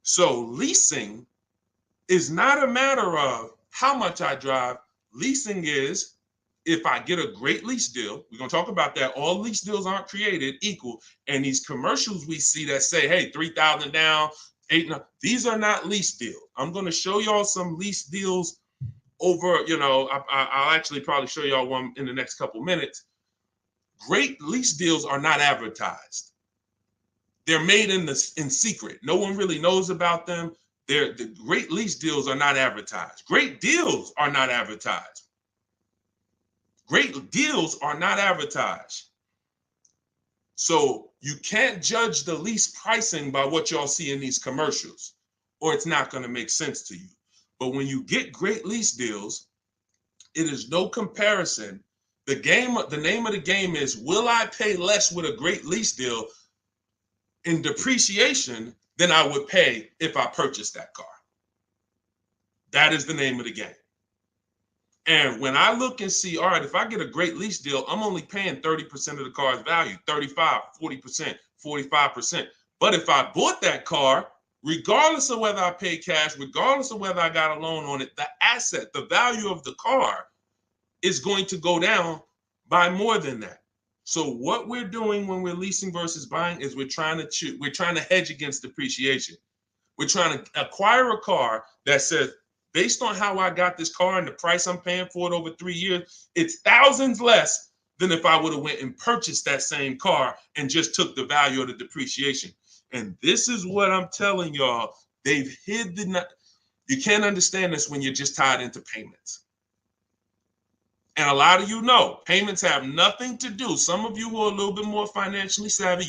So leasing is not a matter of how much I drive. Leasing is, if I get a great lease deal, we're going to talk about that. All lease deals aren't created equal. And these commercials we see that say, "Hey, 3,000 down, 8," these are not lease deals. I'm going to show y'all some lease deals over, I'll actually probably show y'all one in the next couple minutes. Great lease deals are not advertised. They're made in secret. No one really knows about them. The great lease deals are not advertised. Great deals are not advertised. Great deals are not advertised. So you can't judge the lease pricing by what y'all see in these commercials, or it's not going to make sense to you. But when you get great lease deals, it is no comparison. The name of the game is, will I pay less with a great lease deal in depreciation than I would pay if I purchased that car? That is the name of the game. And when I look and see, all right, if I get a great lease deal, I'm only paying 30% of the car's value, 35, 40%, 45%. But if I bought that car, regardless of whether I pay cash, regardless of whether I got a loan on it, the asset, the value of the car is going to go down by more than that. So what we're doing when we're leasing versus buying is we're trying to hedge against depreciation. We're trying to acquire a car that says, based on how I got this car and the price I'm paying for it over 3 years, it's thousands less than if I would have went and purchased that same car and just took the value of the depreciation. And this is what I'm telling y'all. They've hid you can't understand this when you're just tied into payments. And a lot of you know, payments have nothing to do. Some of you who are a little bit more financially savvy,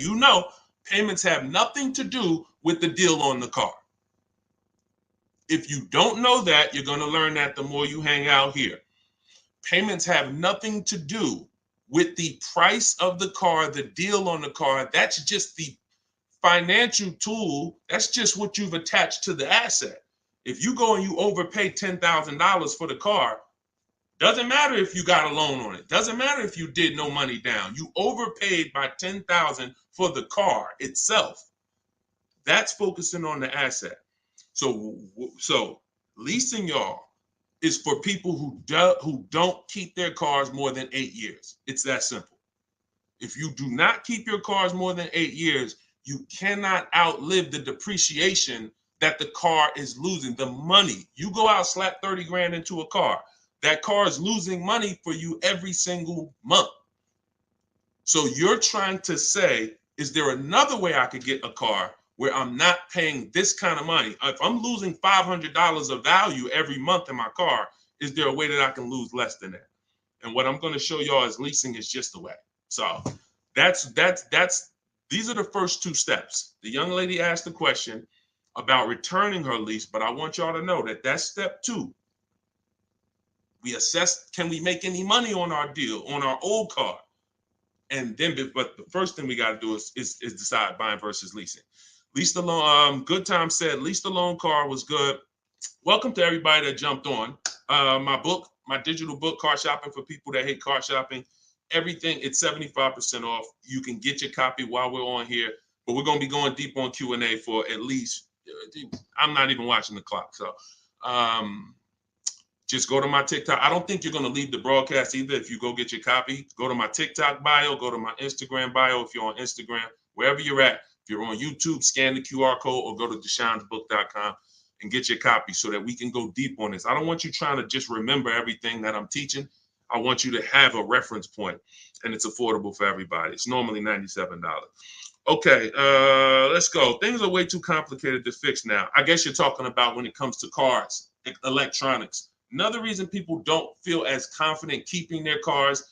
payments have nothing to do with the deal on the car. If you don't know that, you're going to learn that the more you hang out here. Payments have nothing to do with the price of the car, the deal on the car. That's just the financial tool. That's just what you've attached to the asset. If you go and you overpay $10,000 for the car, doesn't matter if you got a loan on it. Doesn't matter if you did no money down. You overpaid by $10,000 for the car itself. That's focusing on the asset. So leasing, y'all, is for people who don't keep their cars more than 8 years. It's that simple. If you do not keep your cars more than 8 years, you cannot outlive the depreciation that the car is losing. The money. You go out, slap 30 grand into a car. That car is losing money for you every single month. So you're trying to say, is there another way I could get a car where I'm not paying this kind of money? If I'm losing $500 of value every month in my car, is there a way that I can lose less than that? And what I'm going to show y'all is leasing is just the way. So these are the first two steps. The young lady asked the question about returning her lease, but I want y'all to know that that's step 2. We assess, can we make any money on our deal, on our old car? And then, but the first thing we got to do is decide buying versus leasing. Leased alone, Good Time said, leased alone car was good. Welcome to everybody that jumped on. My digital book, Car Shopping for People That Hate Car Shopping. Everything, it's 75% off. You can get your copy while we're on here, but we're going to be going deep on Q&A for at least, I'm not even watching the clock. So just go to my TikTok. I don't think you're going to leave the broadcast either. If you go get your copy, go to my TikTok bio, go to my Instagram bio. If you're on Instagram, wherever you're at, if you're on YouTube, scan the QR code or go to deshonebook.com and get your copy so that we can go deep on this. I don't want you trying to just remember everything that I'm teaching. I want you to have a reference point, and it's affordable for everybody. It's normally $97. Okay, let's go. Things are way too complicated to fix now. I guess you're talking about when it comes to cars, electronics. Another reason people don't feel as confident keeping their cars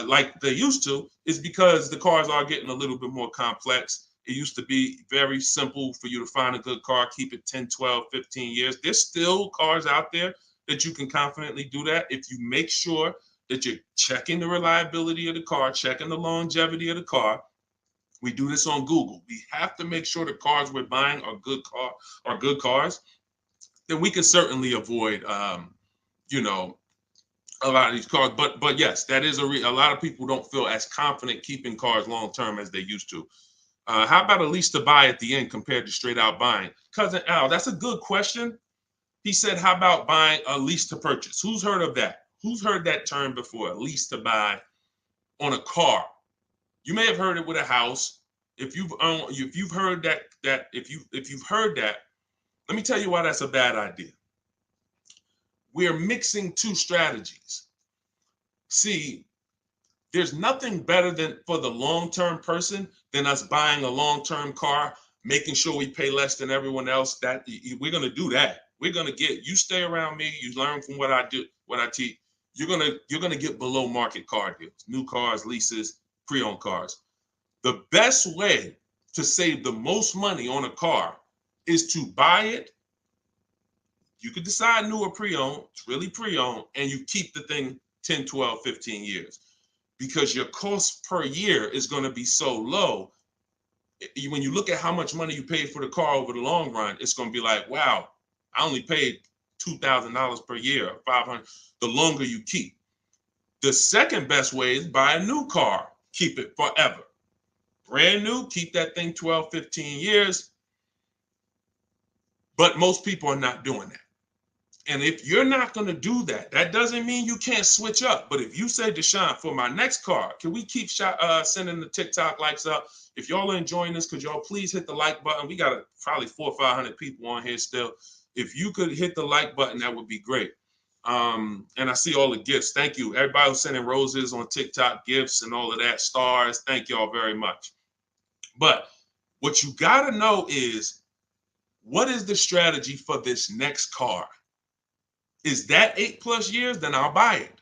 like they used to is because the cars are getting a little bit more complex. It used to be very simple for you to find a good car, keep it 10, 12, 15 years. There's still cars out there that you can confidently do that if you make sure that you're checking the reliability of the car, checking the longevity of the car. We do this on Google. We have to make sure the cars we're buying are good cars. Then we can certainly avoid, you know, a lot of these cars. But yes, that is a lot of people don't feel as confident keeping cars long term as they used to. How about a lease to buy at the end compared to straight out buying? Cousin Al, that's a good question. He said, how about buying a lease to purchase? Who's heard of that? Who's heard that term before? A lease to buy on a car. You may have heard it with a house. If you've heard that, if you've heard that, let me tell you why that's a bad idea. We're mixing two strategies. See, there's nothing better than for the long-term person than us buying a long-term car, making sure we pay less than everyone else. That we're gonna do that. We're gonna get you stay around me. You learn from what I do, what I teach. You're gonna get below market car deals, new cars, leases, pre-owned cars. The best way to save the most money on a car is to buy it. You could decide new or pre-owned. It's really pre-owned, and you keep the thing 10, 12, 15 years. Because your cost per year is going to be so low. When you look at how much money you paid for the car over the long run, it's going to be like, wow, I only paid $2,000 per year, $500. The longer you keep. The second best way is buy a new car, keep it forever. Brand new, keep that thing 12, 15 years. But most people are not doing that. And if you're not going to do that, that doesn't mean you can't switch up. But if you say, Deshone, for my next car, can we keep sending the TikTok likes up? If y'all are enjoying this, could y'all please hit the like button? We got probably 400 or 500 people on here still. If you could hit the like button, that would be great. And I see all the gifts. Thank you. Everybody who's sending roses on TikTok, gifts and all of that, stars. Thank y'all very much. But what you got to know is, what is the strategy for this next car? Is that 8+ years? Then I'll buy it.